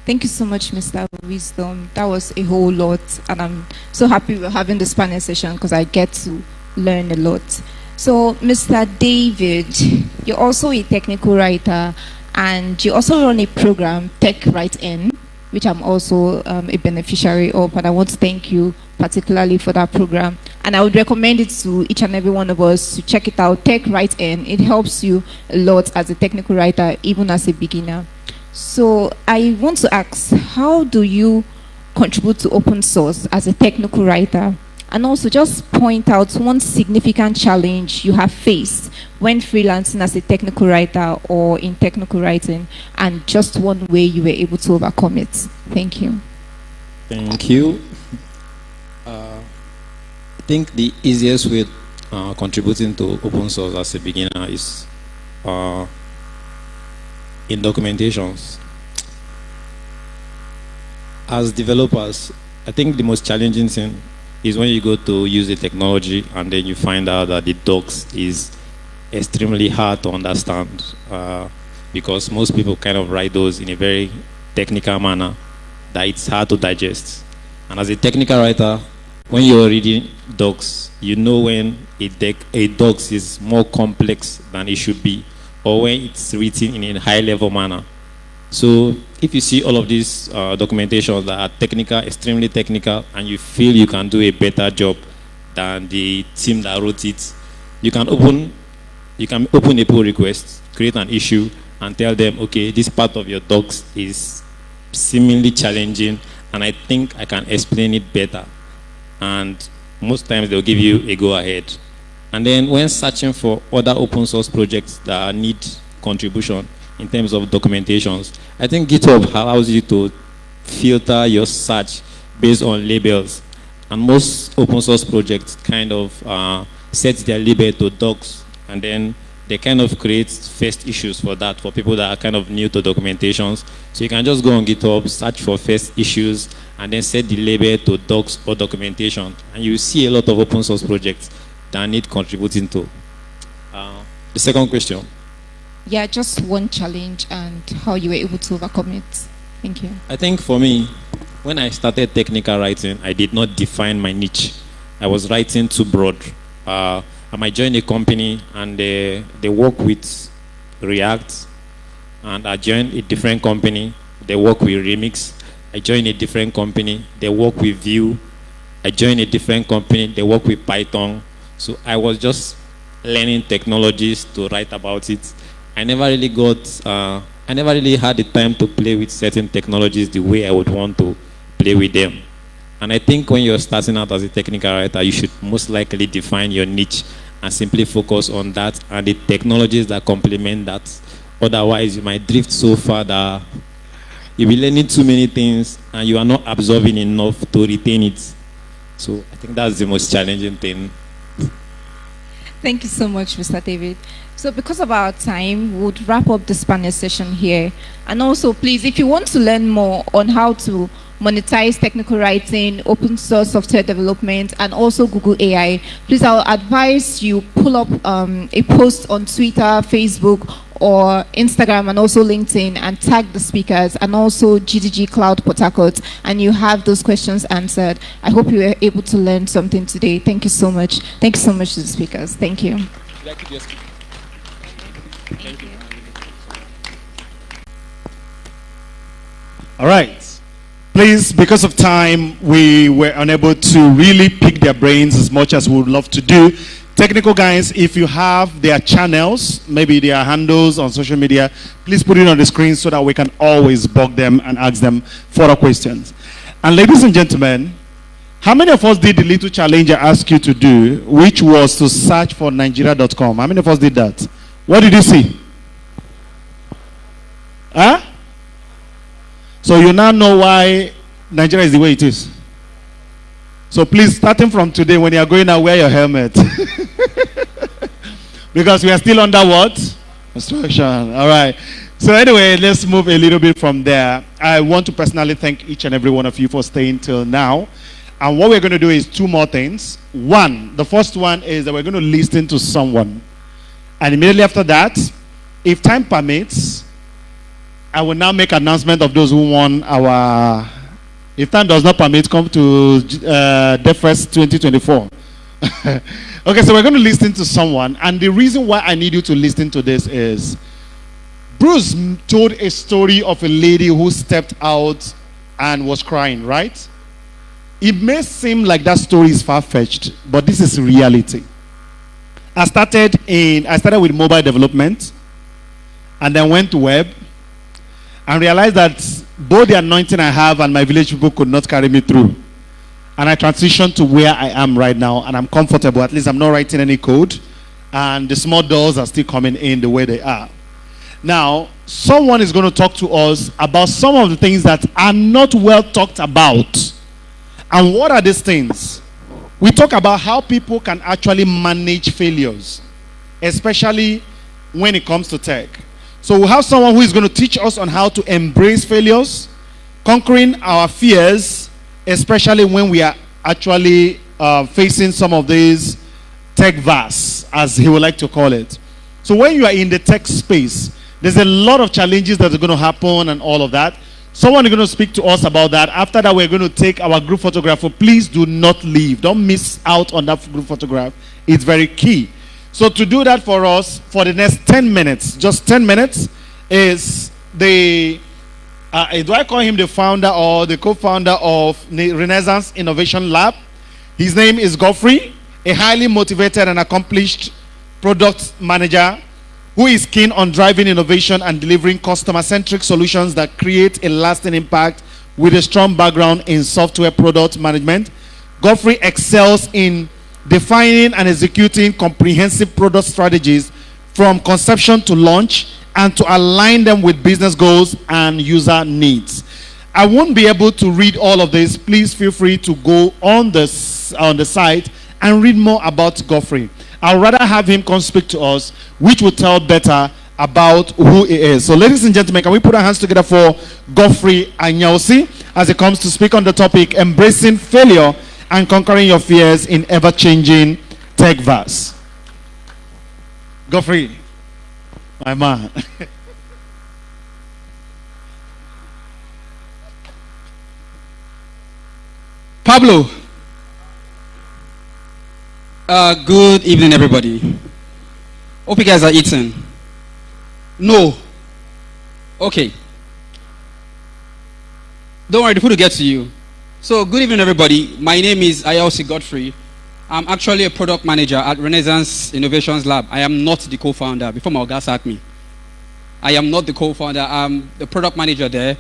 Thank you so much, Mr. Wisdom. That was a whole lot, and I'm so happy we're having this panel session because I get to learn a lot. So, Mr. David, you're also a technical writer, and you also run a program, Tech Write-In, which I'm also a beneficiary of, and I want to thank you particularly for that program. And I would recommend it to each and every one of us to check it out, Tech Write-In. It helps you a lot as a technical writer, even as a beginner. So I want to ask, how do you contribute to open source as a technical writer? And also just point out one significant challenge you have faced when freelancing as a technical writer or in technical writing, and just one way you were able to overcome it. Thank you. Thank you. I think the easiest way contributing to open source as a beginner is in documentations. As developers, I think the most challenging thing is when you go to use the technology and then you find out that the docs is extremely hard to understand because most people kind of write those in a very technical manner that it's hard to digest. And as a technical writer, when you're reading docs, you know when a docs is more complex than it should be, or when it's written in a high-level manner. So if you see all of these documentations that are technical, extremely technical, and you feel you can do a better job than the team that wrote it, you can open a pull request, create an issue, and tell them, okay, this part of your docs is seemingly challenging, and I think I can explain it better. And most times they'll give you a go-ahead. And then when searching for other open source projects that need contribution in terms of documentations, I think GitHub allows you to filter your search based on labels. And most open source projects kind of set their label to docs, and then they kind of create first issues for that, for people that are kind of new to documentations. So you can just go on GitHub, search for first issues, and then set the label to docs or documentation. And you see a lot of open source projects that need contributing to. The second question. Yeah, just one challenge and how you were able to overcome it. Thank you. I think for me, when I started technical writing, I did not define my niche. I was writing too broad. I might join a company and they work with React, and I joined a different company, they work with Remix. I joined a different company, they work with Vue. I joined a different company, they work with Python. So I was just learning technologies to write about it. I never really had the time to play with certain technologies the way I would want to play with them. And I think when you're starting out as a technical writer, you should most likely define your niche and simply focus on that and the technologies that complement that. Otherwise, you might drift so far that you'll be learning too many things and you are not absorbing enough to retain it. So I think that's the most challenging thing. Thank you so much, Mr. David. So because of our time, we would wrap up this panel session here. And also, please, if you want to learn more on how to monetize technical writing, open source software development, and also Google AI, please, I'll advise you pull up a post on Twitter, Facebook, or Instagram, and also LinkedIn, and tag the speakers, and also GDG Cloud Port Harcourt, and you have those questions answered. I hope you were able to learn something today. Thank you so much. Thank you so much to the speakers. Thank you. Thank you. All right. Please, because of time, we were unable to really pick their brains as much as we would love to do. Technical guys, if you have their channels, maybe their handles on social media, please put it on the screen so that we can always bug them and ask them further questions. And ladies and gentlemen, how many of us did the little challenge I asked you to do, which was to search for Nigeria.com? How many of us did that? What did you see? Huh? So you now know why Nigeria is the way it is. So please, starting from today, when you are going out, wear your helmet. Because we are still under what? Construction. All right. So anyway, let's move a little bit from there. I want to personally thank each and every one of you for staying till now. And what we're going to do is two more things. One, the first one is that we're going to listen to someone. And immediately after that, if time permits, I will now make announcement of those who won our... If time does not permit, come to DevFest 2024. Okay, so we're going to listen to someone. And the reason why I need you to listen to this is Bruce told a story of a lady who stepped out and was crying, right? It may seem like that story is far-fetched, but this is reality. I started with mobile development and then went to web and realized that both the anointing I have and my village people could not carry me through. And I transitioned to where I am right now, and I'm comfortable. At least I'm not writing any code, and the small doors are still coming in the way they are. Now, someone is going to talk to us about some of the things that are not well talked about. And what are these things? We talk about how people can actually manage failures, especially when it comes to tech. So we have someone who is going to teach us on how to embrace failures, conquering our fears, especially when we are actually facing some of these tech VAS, as he would like to call it. So when you are in the tech space, there's a lot of challenges that are going to happen and all of that. Someone is going to speak to us about that. After that, we're going to take our group photograph. So please do not leave. Don't miss out on that group photograph. It's very key. So to do that for us, for the next 10 minutes, just 10 minutes, is the, do I call him the founder or the co-founder of Renaissance Innovation Lab? His name is Godfrey, a highly motivated and accomplished product manager who is keen on driving innovation and delivering customer-centric solutions that create a lasting impact with a strong background in software product management. Godfrey excels in defining and executing comprehensive product strategies from conception to launch and to align them with business goals and user needs. I won't be able to read all of this. Please feel free to go on the site and read more about Godfrey. I'd rather have him come speak to us, which will tell better about who he is. So ladies and gentlemen, can we put our hands together for Godfrey Anyausi as he comes to speak on the topic, embracing failure and conquering your fears in ever-changing tech VAS. Godfrey, my man. Pablo. Good evening, everybody. Hope you guys are eating. No. Okay. Don't worry, the food will get to you. So, good evening, everybody. My name is Anyausi Godfrey. I'm actually a product manager at Renaissance Innovations Lab. I am not the co-founder. Before my guys asked me, I am not the co-founder. I'm the product manager there,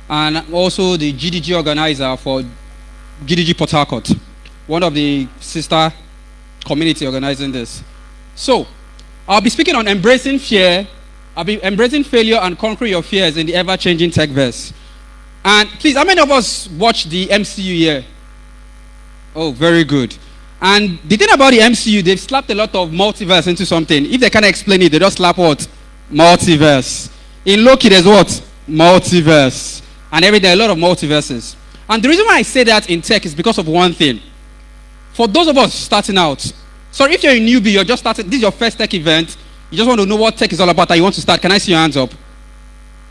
and I'm also the GDG organizer for GDG Port Harcourt, one of the sister community organizing this. So, I'll be speaking on embracing fear. I'll be embracing failure and conquering your fears in the ever-changing tech verse. And please, how many of us watch the MCU here? Oh, very good. And the thing about the MCU, they've slapped a lot of multiverse into something. If they can't explain it, they just slap what? Multiverse. In Loki, there's what? Multiverse. And every day, a lot of multiverses. And the reason why I say that in tech is because of one thing. For those of us starting out, so if you're a newbie, you're just starting, this is your first tech event, you just want to know what tech is all about and you want to start, can I see your hands up?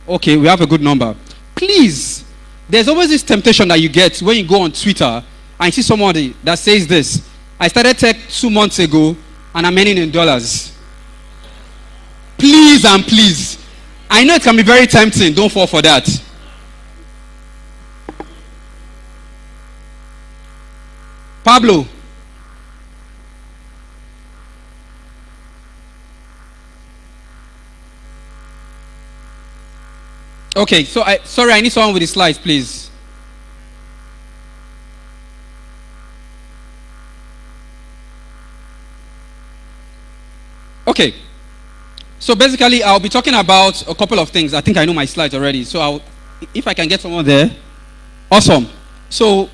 Okay, we have a good number. Please, there's always this temptation that you get when you go on Twitter and you see somebody that says this, I started tech 2 months ago and I'm earning in dollars. Please and please. I know it can be very tempting, don't fall for that. Pablo. Okay, so sorry, I need someone with the slides, please. Okay. So basically, I'll be talking about a couple of things. I think I know my slides already. So if I can get someone there. Awesome. So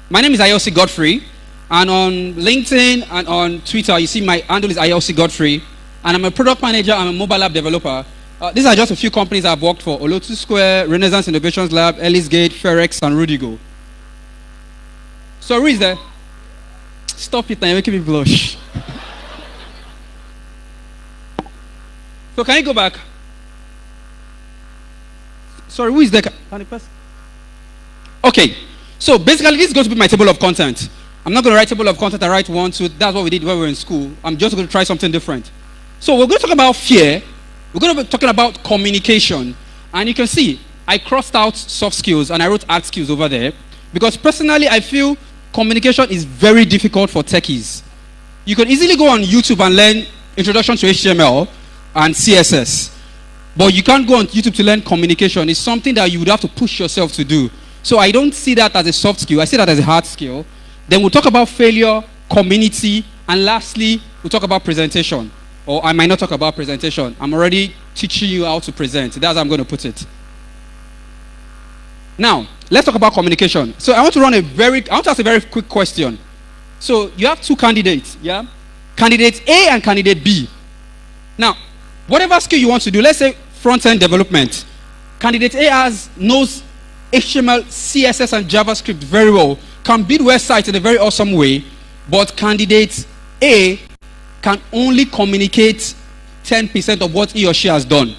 my name is Ahjay Godfrey. And on LinkedIn and on Twitter, you see my handle is Ahjay Godfrey. And I'm a product manager. I'm a mobile app developer. These are just a few companies I've worked for. Olotu Square, Renaissance Innovations Lab, Ellis Gate, Ferex, and Rudigo. So who is there? Stop it now, you're making me blush. So can you go back? Sorry, who is there? Okay, so basically this is going to be my table of content. I'm not going to write table of content, I write 1, 2, that's what we did when we were in school. I'm just going to try something different. So we're going to talk about fear. We're going to be talking about communication. And you can see, I crossed out soft skills and I wrote hard skills over there. Because personally, I feel communication is very difficult for techies. You can easily go on YouTube and learn introduction to HTML and CSS. But you can't go on YouTube to learn communication. It's something that you would have to push yourself to do. So I don't see that as a soft skill. I see that as a hard skill. Then we'll talk about failure, community, and lastly, we'll talk about presentation. Or I might not talk about presentation. I'm already teaching you how to present. That's how I'm going to put it. Now, let's talk about communication. So I want to ask a very quick question. So you have 2 candidates, yeah? Candidate A and candidate B. Now, whatever skill you want to do, let's say front-end development. Candidate A knows HTML, CSS, and JavaScript very well, can build websites in a very awesome way, but candidate A can only communicate 10% of what he or she has done.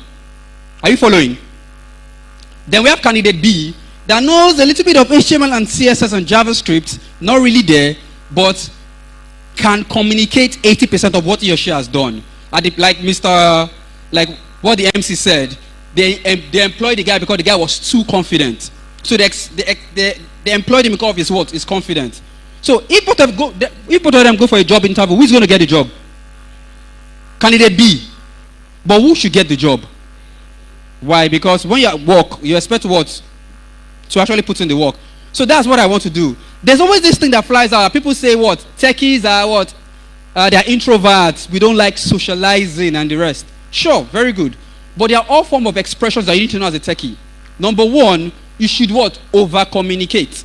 Are you following? Then we have candidate B that knows a little bit of HTML and CSS and JavaScript, not really there, but can communicate 80% of what he or she has done. Like what the MC said, they employed the guy because the guy was too confident. So they employed him because of his what? His confidence. So if both of them go for a job interview, who's going to get the job? Candidate B. But who should get the job? Why? Because when you're at work, you expect what? To actually put in the work. So that's what I want to do. There's always this thing that flies out. People say what? Techies are what? They're introverts. We don't like socializing and the rest. Sure, very good. But there are all forms of expressions that you need to know as a techie. Number 1, you should what? Over-communicate.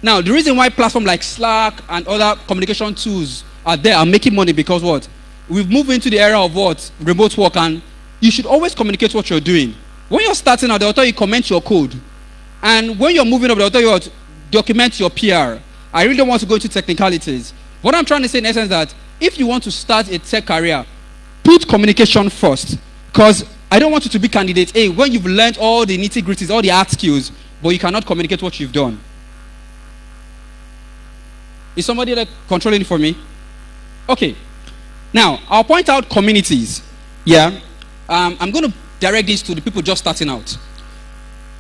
Now, the reason why platforms like Slack and other communication tools are there are making money because what? We've moved into the era of what? Remote work, and you should always communicate what you're doing. When you're starting out, they'll tell you comment your code. And when you're moving up, they'll tell you what? Document your PR. I really don't want to go into technicalities. What I'm trying to say in essence is that if you want to start a tech career, put communication first. Because I don't want you to be candidate A when you've learned all the nitty-gritties, all the art skills, but you cannot communicate what you've done. Is somebody like controlling it for me? Okay. Now, I'll point out communities. Yeah. I'm going to direct this to the people just starting out.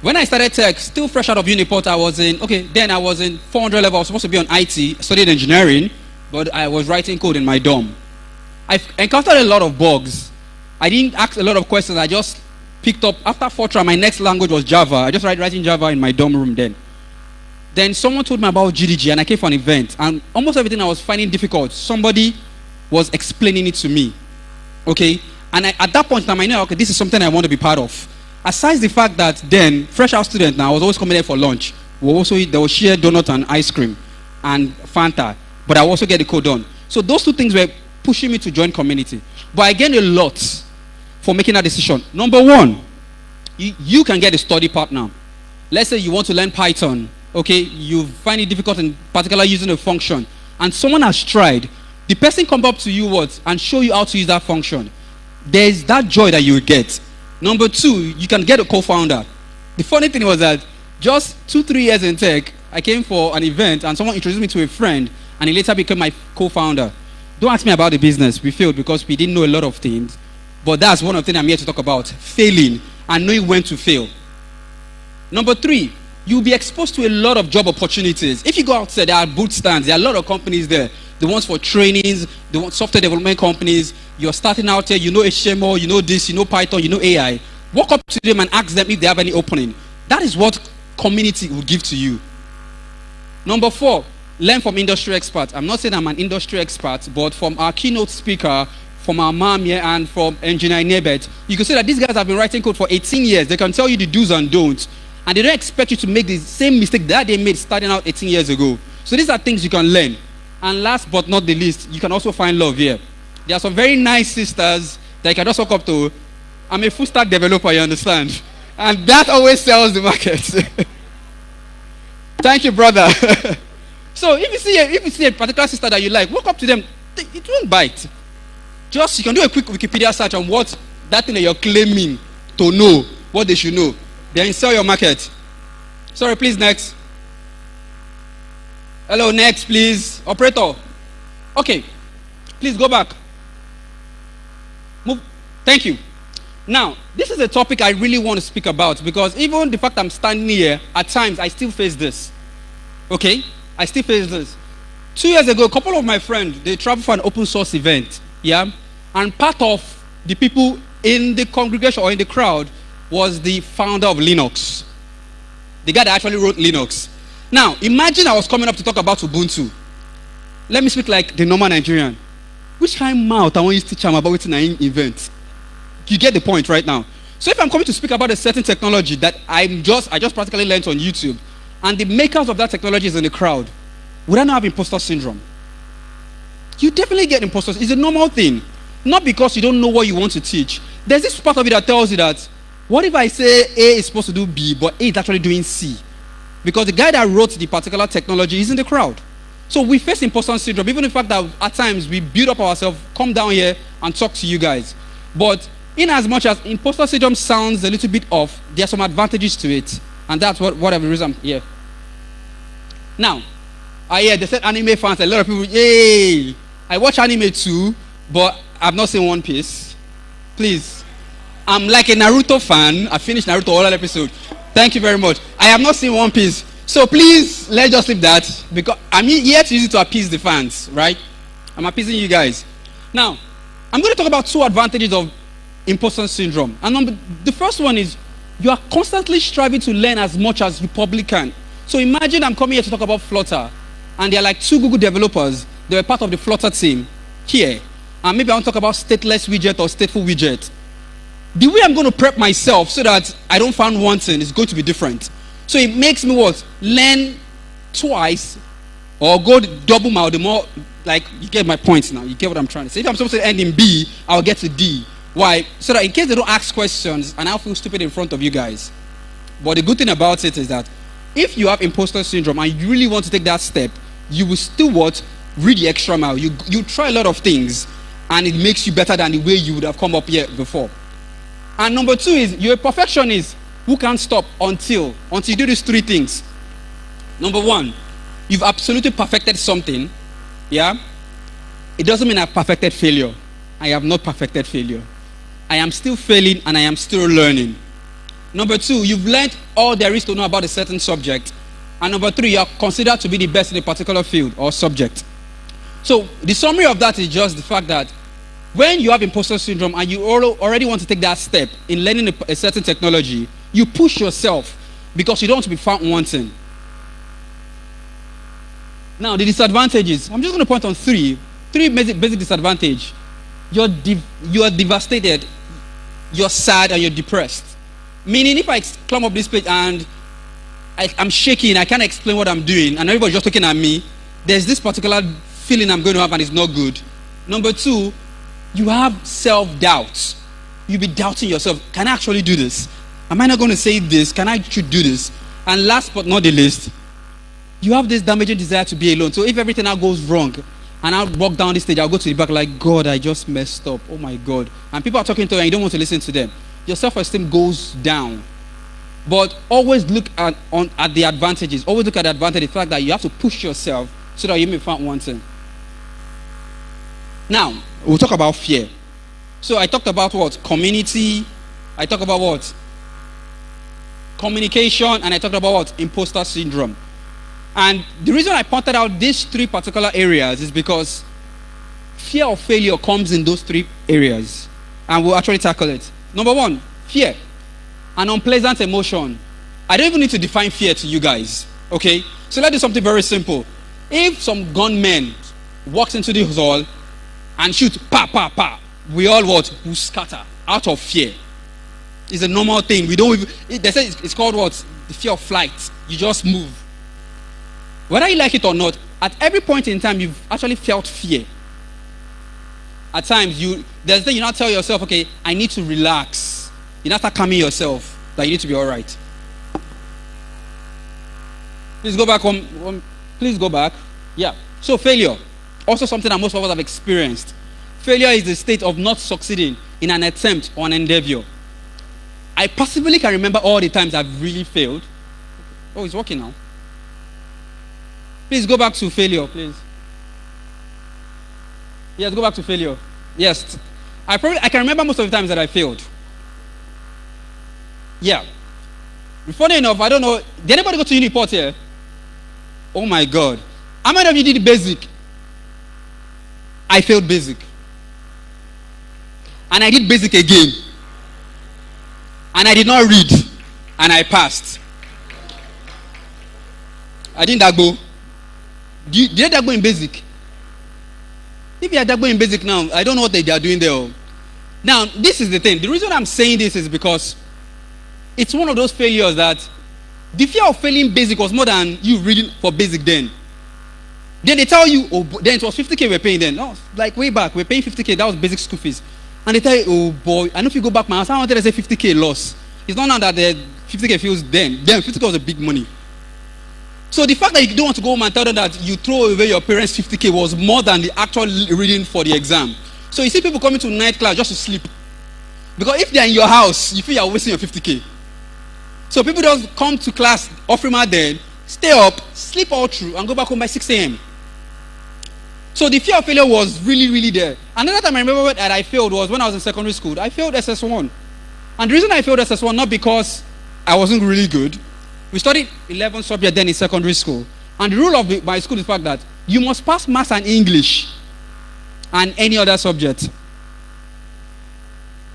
When I started tech, still fresh out of Uniport, I was in 400 level. I was supposed to be on IT, studied engineering, but I was writing code in my dorm. I've encountered a lot of bugs. I didn't ask a lot of questions. I just picked up, after Fortran, my next language was Java. I just writing Java in my dorm room then. Then someone told me about GDG, and I came for an event. And almost everything I was finding difficult, somebody was explaining it to me. Okay? And at that point, I knew, okay, this is something I want to be part of. Aside the fact that then, fresh out student now, I was always coming there for lunch. There was shared donut and ice cream and Fanta. But I also get the code done. So those 2 things were pushing me to join community. But I gained a lot for making that decision. Number 1, you can get a study partner. Let's say you want to learn Python, okay, you find it difficult in particular using a function, and someone has tried, the person come up to you and show you how to use that function. There's that joy that you will get. Number two, you can get a co-founder. The funny thing was that just 2-3 years in tech, I came for an event and someone introduced me to a friend and he later became my co-founder. Don't ask me about the business. We failed because we didn't know a lot of things. But that's one of the things I'm here to talk about. Failing and knowing when to fail. Number three, you'll be exposed to a lot of job opportunities. If you go outside, there are booth stands. There are a lot of companies there. The ones for trainings, the ones software development companies. You're starting out here, you know HTML, you know this, you know Python, you know AI. Walk up to them and ask them if they have any opening. That is what community will give to you. Number four, learn from industry experts. I'm not saying I'm an industry expert, but from our keynote speaker, from our mom here, and from engineer Nebet, you can see that these guys have been writing code for 18 years. They can tell you the do's and don'ts. And they don't expect you to make the same mistake that they made starting out 18 years ago. So these are things you can learn. And last but not the least, you can also find love here. There are some very nice sisters that you can just walk up to. I'm a full stack developer, you understand? And that always sells the market. Thank you, brother. So if you see a particular sister that you like, walk up to them. It won't bite. Just, you can do a quick Wikipedia search on what that thing that you're claiming to know, what they should know. Then sell your market. Sorry, please, next. Hello, next, please. Operator. Okay. Please go back. Move. Thank you. Now, this is a topic I really want to speak about because even the fact I'm standing here, at times I still face this. Okay? I still face this. 2 years ago, a couple of my friends, they traveled for an open source event. Yeah? And part of the people in the congregation or in the crowd was the founder of Linux. The guy that actually wrote Linux. Now, imagine I was coming up to talk about Ubuntu. Let me speak like the normal Nigerian. Which kind of mouth I want you to teach him about what's in an event? You get the point right now. So if I'm coming to speak about a certain technology that I just practically learned on YouTube, and the makers of that technology is in the crowd, would I not have imposter syndrome? You definitely get imposter syndrome. It's a normal thing. Not because you don't know what you want to teach. There's this part of it that tells you that, what if I say A is supposed to do B, but A is actually doing C? Because the guy that wrote the particular technology is in the crowd. So we face imposter syndrome, even the fact that at times we build up ourselves, come down here and talk to you guys. But in as much as imposter syndrome sounds a little bit off, there are some advantages to it. And that's whatever reason I'm here. Now, I hear they said anime fans, a lot of people, yay! I watch anime too, but I've not seen One Piece. Please. I'm like a Naruto fan. I finished Naruto all episode. Thank you very much. I have not seen One Piece. So please, let's just leave that. Because I'm here to use it to appease the fans, right? I'm appeasing you guys. Now, I'm going to talk about two advantages of imposter syndrome. And the first one is you are constantly striving to learn as much as you probably can. So imagine I'm coming here to talk about Flutter, and there are like 2 Google developers. They were part of the Flutter team here. And maybe I want to talk about stateless widget or stateful widget. The way I'm going to prep myself so that I don't find one thing is going to be different. So it makes me what? Learn twice or go double mile. The more, like, you get my point now. You get what I'm trying to say. If I'm supposed to end in B, I'll get to D. Why? So that in case they don't ask questions and I'll feel stupid in front of you guys. But the good thing about it is that if you have imposter syndrome and you really want to take that step, you will still what? Read the extra mile. You try a lot of things and it makes you better than the way you would have come up here before. And number 2 is you're a perfectionist who can't stop until you do these 3 things. Number 1, you've absolutely perfected something. Yeah? It doesn't mean I've perfected failure. I have not perfected failure. I am still failing and I am still learning. Number 2, you've learned all there is to know about a certain subject. And number 3, you are considered to be the best in a particular field or subject. So the summary of that is just the fact that when you have imposter syndrome and you already want to take that step in learning a certain technology, you push yourself because you don't want to be found wanting. Now, the disadvantages. I'm just going to point on 3 basic disadvantages. You are devastated, you're sad, and you're depressed. Meaning, if I climb up this page and I'm shaking, I can't explain what I'm doing, and everybody's just looking at me, there's this particular feeling I'm going to have, and it's not good. Number 2, you have self-doubt. You'll be doubting yourself. Can I actually do this? Am I not going to say this? Can I do this? And last but not the least, you have this damaging desire to be alone. So if everything now goes wrong, and I'll walk down the stage, I'll go to the back like, God, I just messed up. Oh my God. And people are talking to you and you don't want to listen to them. Your self-esteem goes down. But always look at the advantages. Always look at the advantage, the fact that you have to push yourself so that you may find one thing. Now, we'll talk about fear. So I talked about what? Community. I talked about what? Communication. And I talked about what? Imposter syndrome. And the reason I pointed out these three particular areas is because fear of failure comes in those three areas. And we'll actually tackle it. Number one, fear. An unpleasant emotion. I don't even need to define fear to you guys. Okay? So let's do something very simple. If some gunman walks into the hall and shoots, pa, pa, pa, we all what? Will scatter out of fear. It's a normal thing. We don't even, they say it's called what? The fear of flight. You just move. Whether you like it or not, at every point in time, you've actually felt fear. At times, there's the thing you now tell yourself, okay, I need to relax. You now start calming yourself that you need to be all right. Please go back home. Please go back. Yeah. So failure, also something that most of us have experienced. Failure is the state of not succeeding in an attempt or an endeavor. I possibly can remember all the times I've really failed. Oh, it's working now. Please go back to failure, please. Yes, go back to failure. Yes. I can remember most of the times that I failed. Yeah. Funny enough, I don't know. Did anybody go to Uniport here? Oh my God. How many of you did basic? I failed basic. And I did basic again. And I did not read. And I passed. I didn't Dagbo. Did you Dagbo in basic? If you are Dagbo in basic now, I don't know what they are doing there. Now, this is the thing. The reason I'm saying this is because it's one of those failures that the fear of failing basic was more than you reading for basic then. Then they tell you, oh, then it was 50K we're paying then. No, like way back, we're paying 50K. That was basic school fees. And they tell you, oh boy, I know if you go back my house, I wanted to say 50K loss. It's not now that the 50K feels then. Then 50K was a big money. So the fact that you don't want to go home and tell them that you throw away your parents' 50K was more than the actual reading for the exam. So you see people coming to night class just to sleep. Because if they're in your house, you feel you're wasting your 50K. So people just come to class, offering my then, stay up, sleep all through, and go back home by 6 a.m. So the fear of failure was really, really there. Another time I remember that I failed was when I was in secondary school. I failed SS1. And the reason I failed SS1, not because I wasn't really good. We studied 11 subjects then in secondary school. And the rule of my school is the fact that you must pass maths and English and any other subject.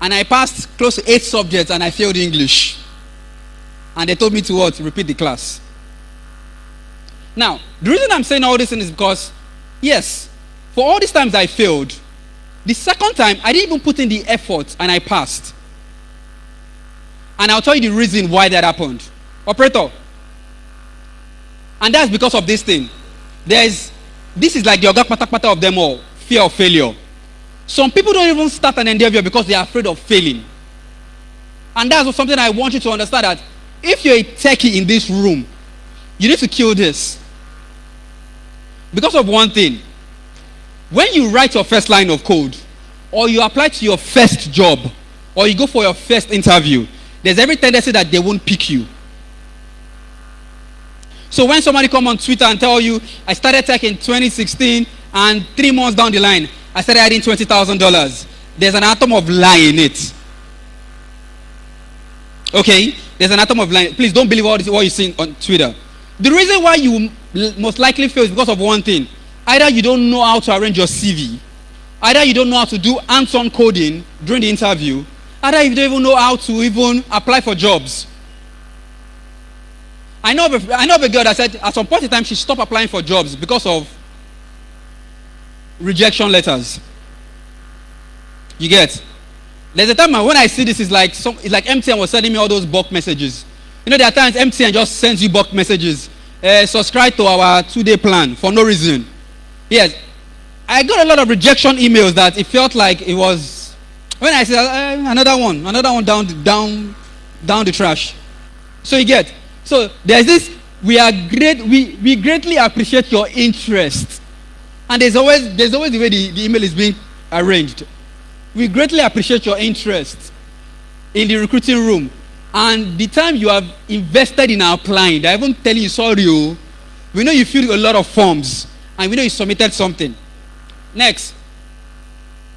And I passed close to 8 subjects and I failed English. And they told me to what? Repeat the class. Now, the reason I'm saying all this thing is because, yes, for all these times I failed, the second time I didn't even put in the effort and I passed. And I'll tell you the reason why that happened. Operator. And that's because of this thing. This is like the Oga Patakpata of them all. Fear of failure. Some people don't even start an endeavor because they are afraid of failing. And that's something I want you to understand, that if you're a techie in this room, you need to kill this. Because of one thing. When you write your first line of code, or you apply to your first job, or you go for your first interview, there's every tendency that they won't pick you. So when somebody come on Twitter and tell you, I started tech in 2016, and 3 months down the line, I started adding $20,000, there's an atom of lie in it. Okay? There's an atom of lie. Please don't believe what you see on Twitter. The reason why you most likely fail is because of one thing. Either you don't know how to arrange your CV, either you don't know how to do hands-on coding during the interview, either you don't even know how to even apply for jobs. I know of a girl that said at some point in time she stopped applying for jobs because of rejection letters. You get? There's a time when I see this, it's like MTN was sending me all those bulk messages. You know, there are times MTN just sends you bulk messages. Subscribe to our 2-day plan for no reason. Yes. I got a lot of rejection emails that it felt like it was, when I said another one down the trash. So you get, so there's this we greatly appreciate your interest. And there's always the way the email is being arranged. We greatly appreciate your interest in the recruiting room. And the time you have invested in our applying, they're even telling you, sorry, oh, we know you filled a lot of forms, and we know you submitted something. Next.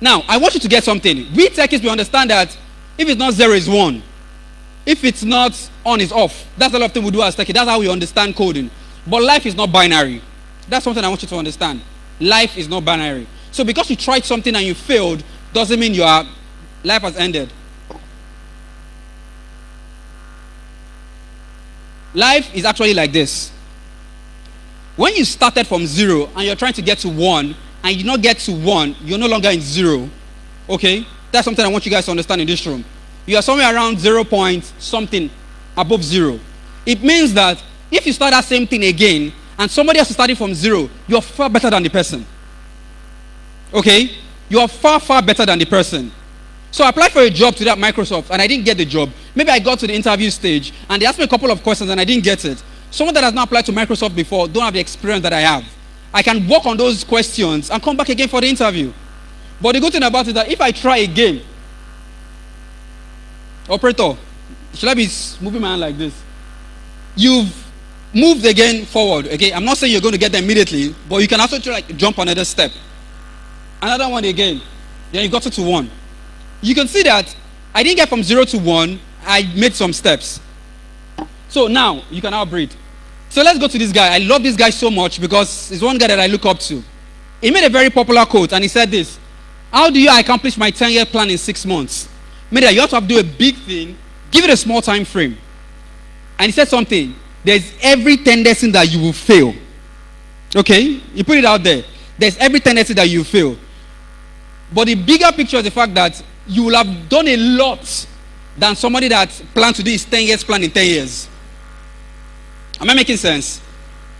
Now, I want you to get something. We techies, we understand that if it's not 0, it's 1. If it's not on, it's off. That's a lot of things we do as techies. That's how we understand coding. But life is not binary. That's something I want you to understand. Life is not binary. So because you tried something and you failed, doesn't mean life has ended. Life is actually like this. When you started from 0 and you're trying to get to 1, and you do not get to 1, you're no longer in 0. Okay? That's something I want you guys to understand in this room. You are somewhere around 0 point something above 0. It means that if you start that same thing again, and somebody else is starting from 0, you're far better than the person. Okay? You are far, far better than the person. So I applied for a job to that Microsoft, and I didn't get the job. Maybe I got to the interview stage, and they asked me a couple of questions, and I didn't get it. Someone that has not applied to Microsoft before don't have the experience that I have. I can work on those questions and come back again for the interview. But the good thing about it is that if I try again, operator, should I be moving my hand like this? You've moved again forward. Okay, I'm not saying you're going to get there immediately, but you can also try like jump another step. Another one again. Then you got it to 1. You can see that I didn't get from 0 to 1. I made some steps. So now you can now breathe. So let's go to this guy. I love this guy so much because he's one guy that I look up to. He made a very popular quote, and he said this: how do you accomplish my 10-year plan in 6 months? Meaning that you have to do a big thing, give it a small time frame. And he said something: there's every tendency that you will fail. Okay? You put it out there. There's every tendency that you will fail. But the bigger picture is the fact that you will have done a lot than somebody that plans to do his 10 years plan in 10 years. Am I making sense?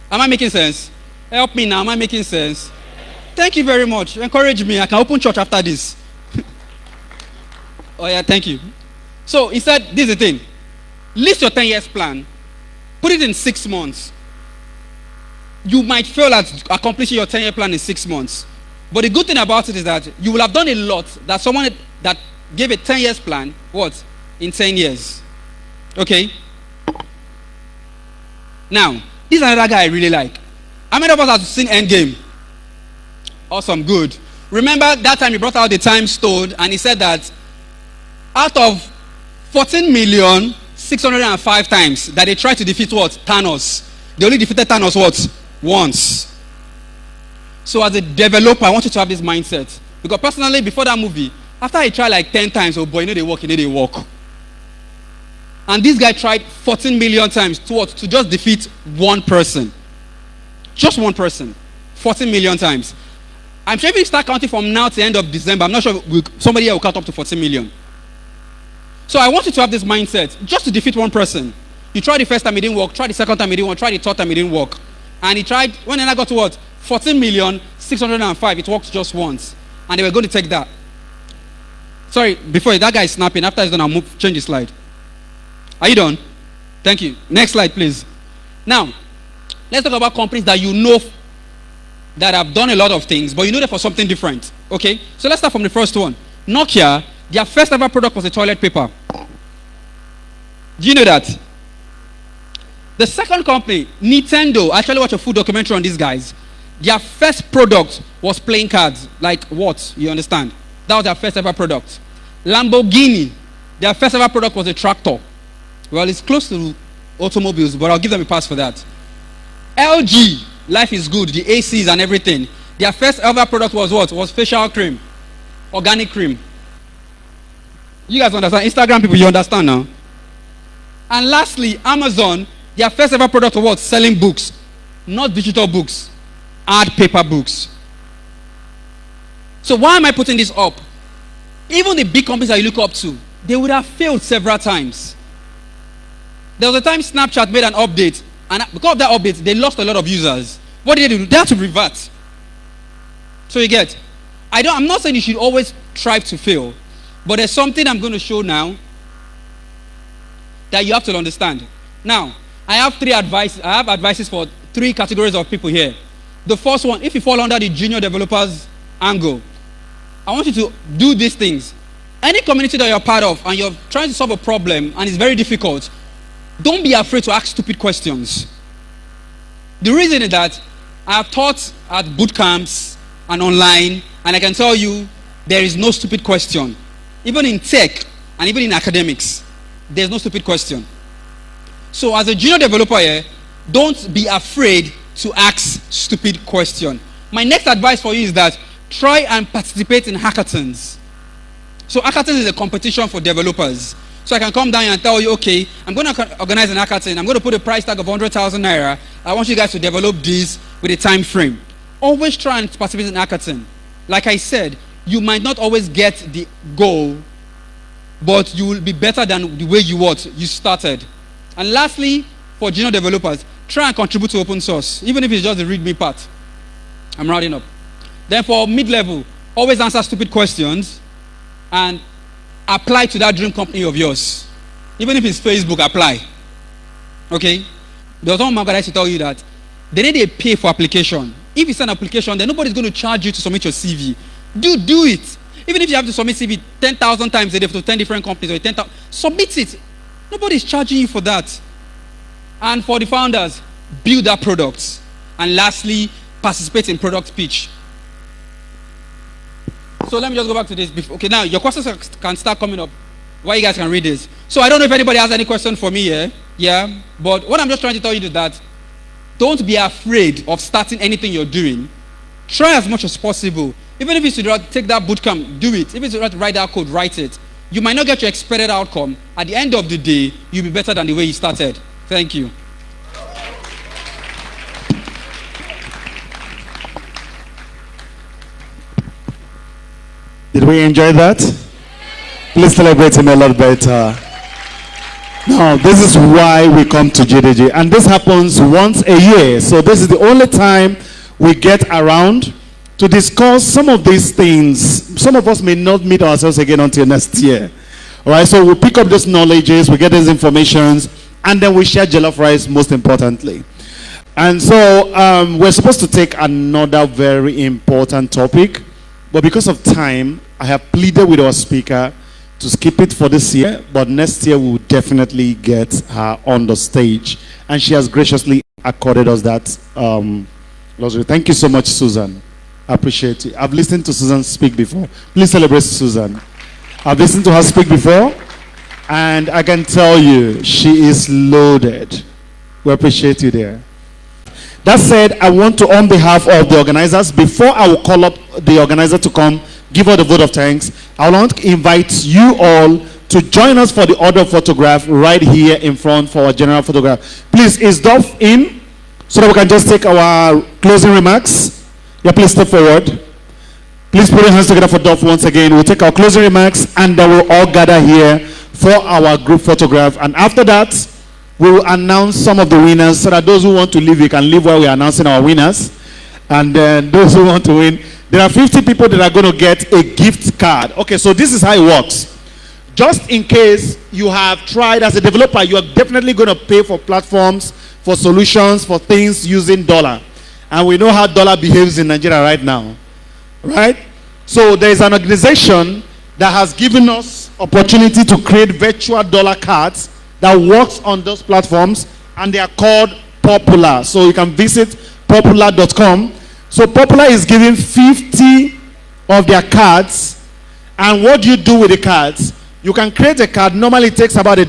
Am I making sense? Help me now. Am I making sense? Thank you very much. Encourage me. I can open church after this. Oh yeah, thank you. So he said, this is the thing. List your 10 years plan. Put it in 6 months. You might fail at accomplishing your 10-year plan in 6 months. But the good thing about it is that you will have done a lot that someone that gave a 10 years plan, what? In 10 years. Okay? Now, this is another guy I really like. How many of us have seen Endgame? Awesome, good. Remember that time he brought out the time stone and he said that out of 14,605 times that they tried to defeat what? Thanos. They only defeated Thanos what? Once. So as a developer, I want you to have this mindset. Because personally, before that movie, after I tried like 10 times, oh boy, you know they work. And this guy tried 14 million times to just defeat one person. Just one person. 14 million times. I'm sure if you start counting from now to the end of December, I'm not sure somebody here will count up to 14 million. So I want you to have this mindset. Just to defeat one person. You tried the first time, it didn't work. Try the second time, it didn't work. Try the third time, it didn't work. And he tried, when I got to what? 14,605. It worked just once. And they were going to take that. Sorry, before that guy is snapping. After he's done, I'll change the slide. Are you done? Thank you. Next slide, please. Now, let's talk about companies that you know that have done a lot of things, but you know them for something different. Okay? So let's start from the first one. Nokia, their first ever product was a toilet paper. Do you know that? The second company, Nintendo, I actually watched a full documentary on these guys. Their first product was playing cards. Like what? You understand? That was their first ever product. Lamborghini, their first ever product was a tractor. Well, it's close to automobiles, but I'll give them a pass for that. LG, life is good, the ACs and everything. Their first ever product was what? Was facial cream. Organic cream. You guys understand? Instagram people, you understand now? And lastly, Amazon, their first ever product was what? Selling books. Not digital books. Hard paper books. So why am I putting this up? Even the big companies that you look up to, they would have failed several times. There was a time Snapchat made an update, and because of that update, they lost a lot of users. What did they do? They had to revert. So you get, I'm not saying you should always strive to fail, but there's something I'm going to show now that you have to understand. Now, I have advices for 3 categories of people here. The first one, if you fall under the junior developers angle, I want you to do these things. Any community that you're part of and you're trying to solve a problem and it's very difficult, don't be afraid to ask stupid questions. The reason is that I have taught at boot camps and online, and I can tell you there is no stupid question. Even in tech and even in academics, there's no stupid question. So as a junior developer here, don't be afraid to ask stupid question. My next advice for you is that try and participate in hackathons. So hackathons is a competition for developers. So I can come down and tell you, okay, I'm going to organize an hackathon. I'm going to put a price tag of 100,000 naira. I want you guys to develop this with a time frame. Always try and participate in hackathon. Like I said, you might not always get the goal, but you will be better than the way you started. And lastly, for junior developers, try and contribute to open source, even if it's just the README part. I'm rounding up. Then for mid-level, always answer stupid questions and apply to that dream company of yours. Even if it's Facebook, apply. Okay? There's one man guy to tell you that they need a pay for application. If it's an application, then nobody's going to charge you to submit your CV. Do it. Even if you have to submit CV 10,000 times a day to 10 different companies or 10,000, submit it. Nobody's charging you for that. And for the founders, build that product. And lastly, participate in product pitch. So let me just go back to this. Okay, now your questions can start coming up. Why you guys can read this. So I don't know if anybody has any question for me here. Yeah. But what I'm just trying to tell you is that don't be afraid of starting anything you're doing. Try as much as possible. Even if it's to take that bootcamp, do it. If it's to write that code, write it. You might not get your expected outcome. At the end of the day, you'll be better than the way you started. Thank you. Did we enjoy that? Please celebrate him a lot better. Now, this is why we come to JDG. And this happens once a year. So this is the only time we get around to discuss some of these things. Some of us may not meet ourselves again until next year. All right, so we pick up these knowledges, we get these informations, and then we share jollof rice most importantly. And so we're supposed to take another very important topic, but because of time, I have pleaded with our speaker to skip it for this year, but next year we will definitely get her on the stage. And she has graciously accorded us that luxury. Thank you so much, Susan. I appreciate it. I've listened to Susan speak before. Please celebrate Susan. I've listened to her speak before, and I can tell you, she is loaded. We appreciate you there. That said, I want to, on behalf of the organizers, before I will call up the organizer to come, give her the vote of thanks, I want to invite you all to join us for the order photograph right here in front for our general photograph. Please, is Dolph in? So that we can just take our closing remarks. Yeah, please step forward. Please put your hands together for Dolph once again. We'll take our closing remarks and then we'll all gather here for our group photograph. And after that, we will announce some of the winners so that those who want to leave, you can leave while we are announcing our winners. And then those who want to win, there are 50 people that are going to get a gift card. Okay, so this is how it works. Just in case you have tried as a developer, you are definitely going to pay for platforms, for solutions, for things using dollar. And we know how dollar behaves in Nigeria right now. Right? So there is an organization that has given us opportunity to create virtual dollar cards that works on those platforms, and they are called Popular. So you can visit popular.com. So Popular is giving 50 of their cards, and what do you do with the cards? You can create a card. Normally it takes about a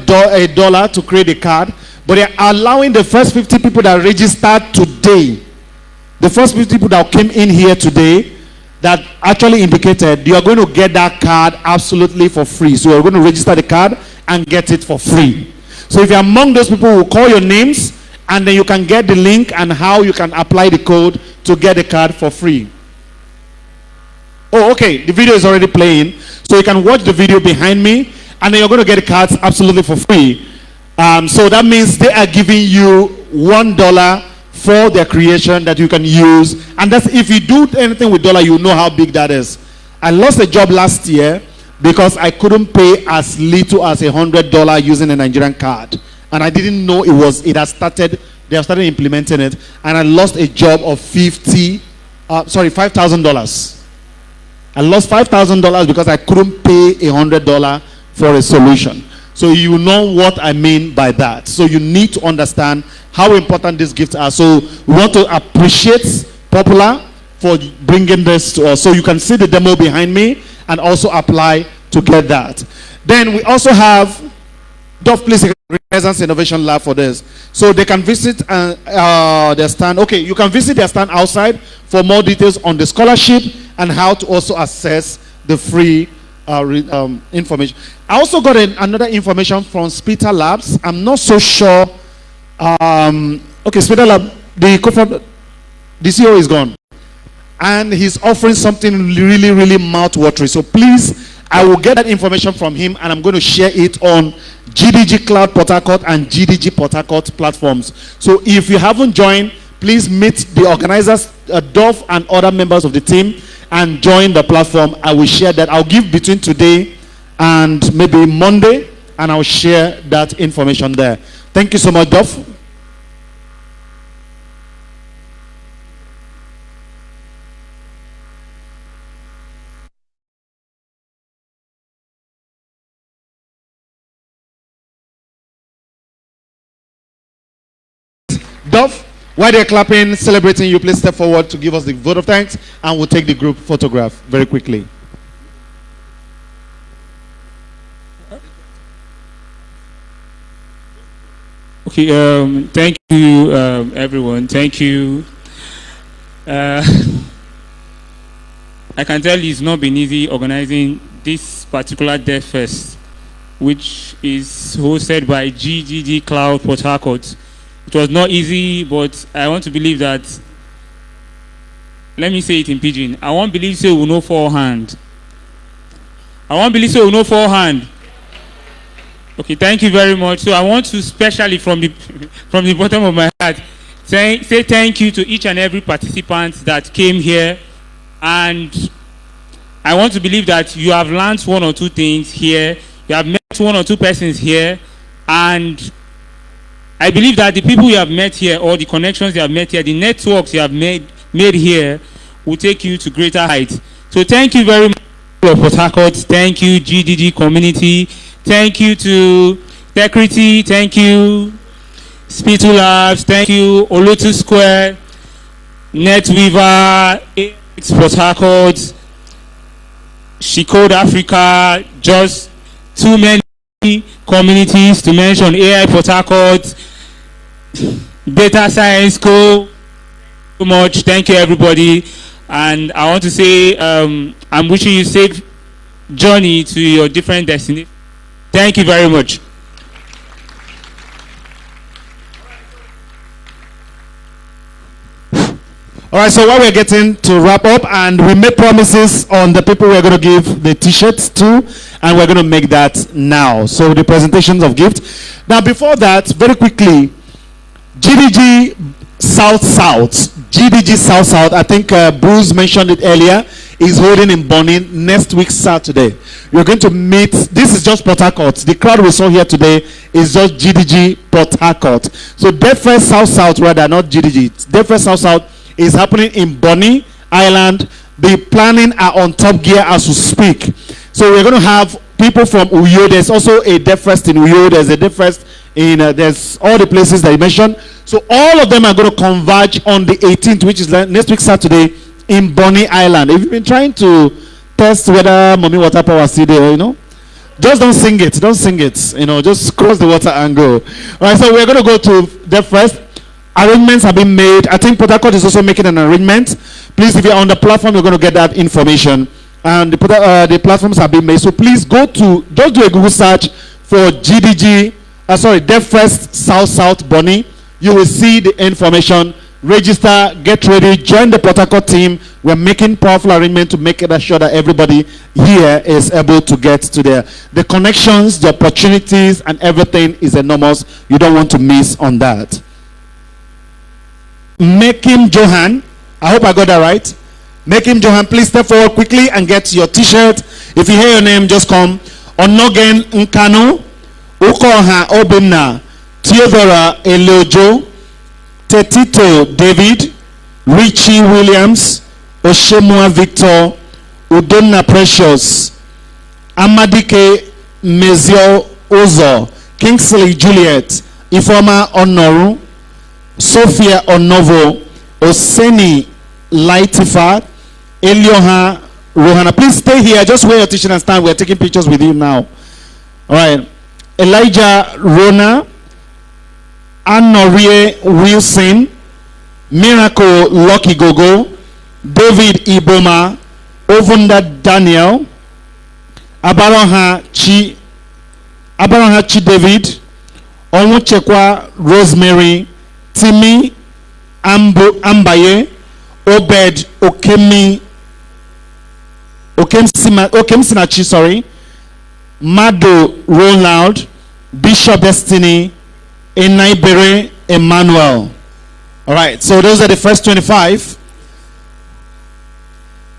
dollar to create a card, but they're allowing the first 50 people that registered today, the first 50 people that came in here today, that actually indicated you are going to get that card absolutely for free. So you're going to register the card and get it for free. So if you're among those people who call your names, and then you can get the link and how you can apply the code to get the card for free. Oh, okay, the video is already playing. So you can watch the video behind me, and then you're going to get the cards absolutely for free. So that means they are giving you $1 for their creation that you can use. And that's, if you do anything with dollar, you know how big that is. I lost a job last year because I couldn't pay as little as $100 using a Nigerian card. and I didn't know it has started. They have started implementing it, and I lost a job of $5,000. I lost $5,000 because I couldn't pay $100 for a solution. So you know what I mean by that. So you need to understand how important these gifts are. So we want to appreciate Popular for bringing this to us. So you can see the demo behind me and also apply to get that. Then we also have DevFest Renaissance Innovation Lab for this. So they can visit their stand. Okay, you can visit their stand outside for more details on the scholarship and how to also access the free information. I also got another information from Spita Labs. I'm not so sure. Okay, Spita Lab, the CEO is gone. And he's offering something really, really mouth-watering. So please, I will get that information from him, and I'm going to share it on GDG Cloud Port Harcourt and GDG Port Harcourt platforms. So if you haven't joined, please meet the organizers, Dov and other members of the team, and join the platform. I will share that. I'll give between today and maybe Monday, and I'll share that information there. Thank you so much, Dov. Dov, while they're clapping, celebrating you, please step forward to give us the vote of thanks, and we'll take the group photograph very quickly. Okay, thank you, everyone. Thank you. I can tell you it's not been easy organizing this particular DevFest, which is hosted by GDG Cloud Port Harcourt. It was not easy, but I want to believe that, let me say it in pidgin, I won't believe so we know forehand. I won't believe so we know forehand. Okay, thank you very much. So I want to specially from the bottom of my heart say thank you to each and every participant that came here, and I want to believe that you have learned one or two things here, you have met one or two persons here, and I believe that the people you have met here, or the connections you have met here, the networks you have made here, will take you to greater heights. So thank you very much for Port Harcourt. Thank you, GDG community. Thank you to Tecrity. Thank you, Spitu Labs. Thank you, Olotu Square, NetWeaver, AX Port Harcourt, Shecode Africa. Just too many communities to mention. AI Port Harcourt, Data Science Co. So much. Thank you, everybody. And I want to say I'm wishing you safe journey to your different destinations. Thank you very much. All right, so while we're getting to wrap up, and we made promises on the people we're going to give the t-shirts to, and we're going to make that now. So the presentations of gift. Now, before that, very quickly, GDG South, GDG South, I think Bruce mentioned it earlier, is holding in Bonny next week Saturday. You're going to meet, this is just Port Harcourt. The crowd we saw here today is just GDG Port Harcourt. So DevFest South, rather, not GDG. DevFest South is happening in Bonny Island. The planning are on top gear as we speak. So we're going to have people from Uyo. There's also a DevFest in Uyo. There's a DevFest in, there's all the places that you mentioned. So all of them are going to converge on the 18th, which is next week Saturday, in Bonny Island. If you've been trying to test whether Mommy Water Power is still there, you know, just don't sing it, you know, just cross the water and go. All right, so we're going to go to DevFest. Arrangements have been made. I think Port Harcourt is also making an arrangement. Please, if you're on the platform, you're going to get that information. And the platforms have been made. So please go to, just do a Google search for DevFest South Bonny. You will see the information. Register, get ready, join the Port Harcourt team. We're making powerful arrangements to make sure that everybody here is able to get to there. The connections, the opportunities, and everything is enormous. You don't want to miss on that. Mekim Johan, I hope I got that right. Mekim Johan, please step forward quickly and get your t-shirt. If you hear your name, just come. Onogen Nkano, Ukoha Obimna, Theodora Eleojo, Tetito David, Richie Williams, Oshemua Victor, Udonna Precious, Amadike Mezio Ozo, Kingsley Juliet, Ifoma Onoru, Sophia Onovo, Oseni Laitifa, Elioha Rohana. Please stay here. Just wear your t-shirt and stand. We're taking pictures with you now. All right. Elijah Rona, Anorie Wilson, Miracle Lucky Gogo, David Iboma, Ovunda Daniel, Abaroha Chi David, Onwuchekwa Rosemary, Timmy Ambaye, Obed Okemsinachi, sorry, Mado Ronald, Bishop Destiny, Enaibere Emmanuel. All right, so those are the first 25.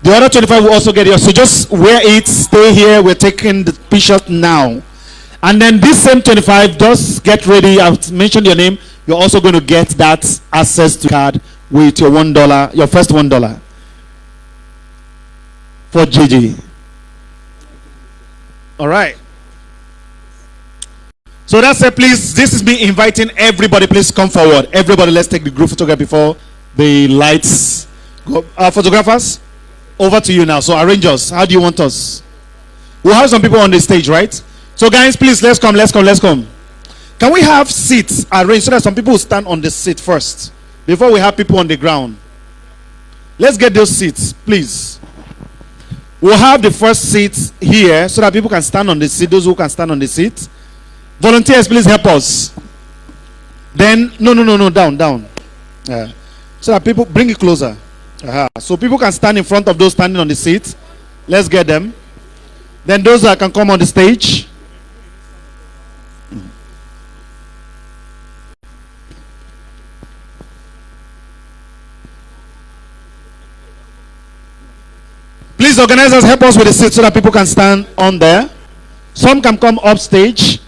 The other 25 will also get yours. So just wear it, stay here. We're taking the pictures now. And then this same 25, just get ready. I've mentioned your name. You're also going to get that access to card with your $1, your first $1 for JJ. All right. So that's it, please. This is me inviting everybody. Please come forward. Everybody, let's take the group photograph before the lights go. Photographers, over to you now. So arrange us. How do you want us? We'll have some people on the stage, right? So guys, please, let's come. Can we have seats arranged so that some people will stand on the seat first before we have people on the ground? Let's get those seats, please. We'll have the first seats here so that people can stand on the seat, those who can stand on the seat. Volunteers, please help us. Then, no, down. So that people, bring it closer. So people can stand in front of those standing on the seat. Let's get them. Then those that can come on the stage. Please, organizers, help us with the seat so that people can stand on there. Some can come up stage.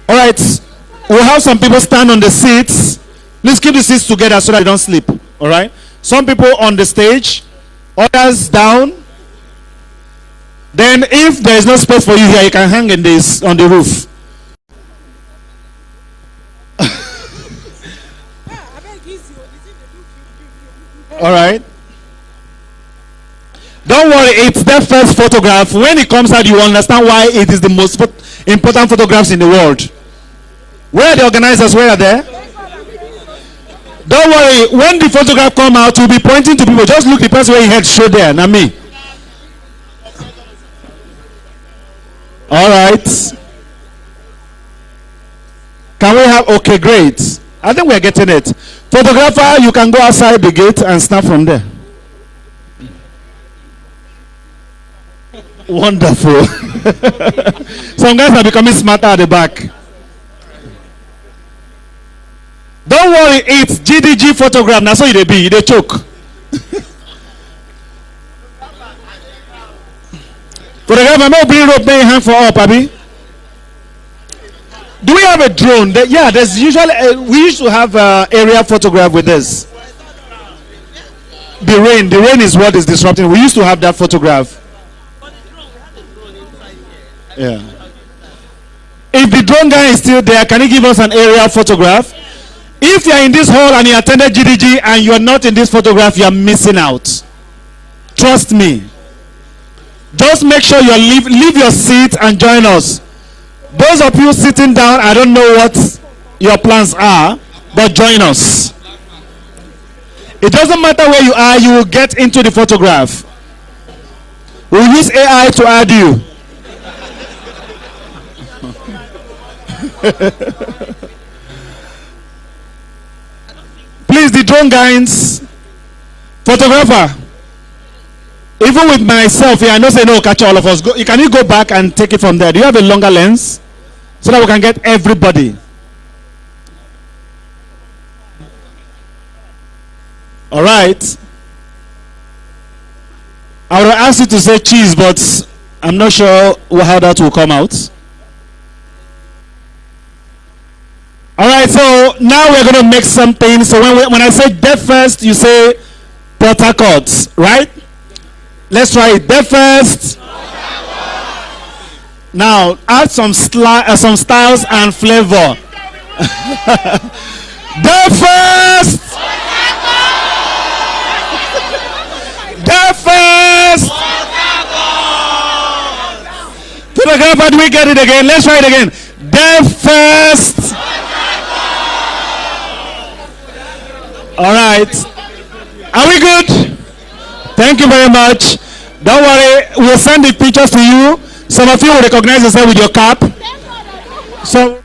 All right, we'll have some people stand on the seats. Please keep the seats together so that they don't sleep. All right, some people on the stage, others down. Then if there is no space for you here, you can hang in this on the roof. All right, don't worry, it's their first photograph. When it comes out, you understand why it is the most important photographs in the world. Where are the organizers? Where are they? Don't worry, when the photograph come out, we'll be pointing to people. Just look the person where your head show there, not me. All right. Can we have, okay, great. I think we're getting it. Photographer, you can go outside the gate and snap from there. Wonderful. Some guys are becoming smarter at the back. Don't worry, it's GDG photograph. That's how they choke. Photographer, may bring rope, may hang for up, Abby. Do we have a drone? Yeah, there's usually we used to have area photograph with this. The rain is what is disrupting. We used to have that photograph. Yeah. If the drone guy is still there, can he give us an aerial photograph? If you are in this hall and you attended GDG and you are not in this photograph, you are missing out. Trust me. Just make sure you leave your seat and join us. Those of you sitting down, I don't know what your plans are, but join us. It doesn't matter where you are, you will get into the photograph. We'll use AI to add you. Please, the drone guys, photographer. Even with myself here, I know say no, catch all of us. Can you go back and take it from there? Do you have a longer lens so that we can get everybody? All right. I would ask you to say cheese, but I'm not sure how that will come out. All right, so now we're going to make something. So when I say DevFest, you say Port Harcourt, right? Let's try it. DevFest. Now add some styles and flavor. DevFest. DevFest. Photographer, do we get it again? Let's try it again. DevFest. All right. Are we good? Thank you very much. Don't worry, we'll send the pictures to you. Some of you will recognize yourself with your cap. So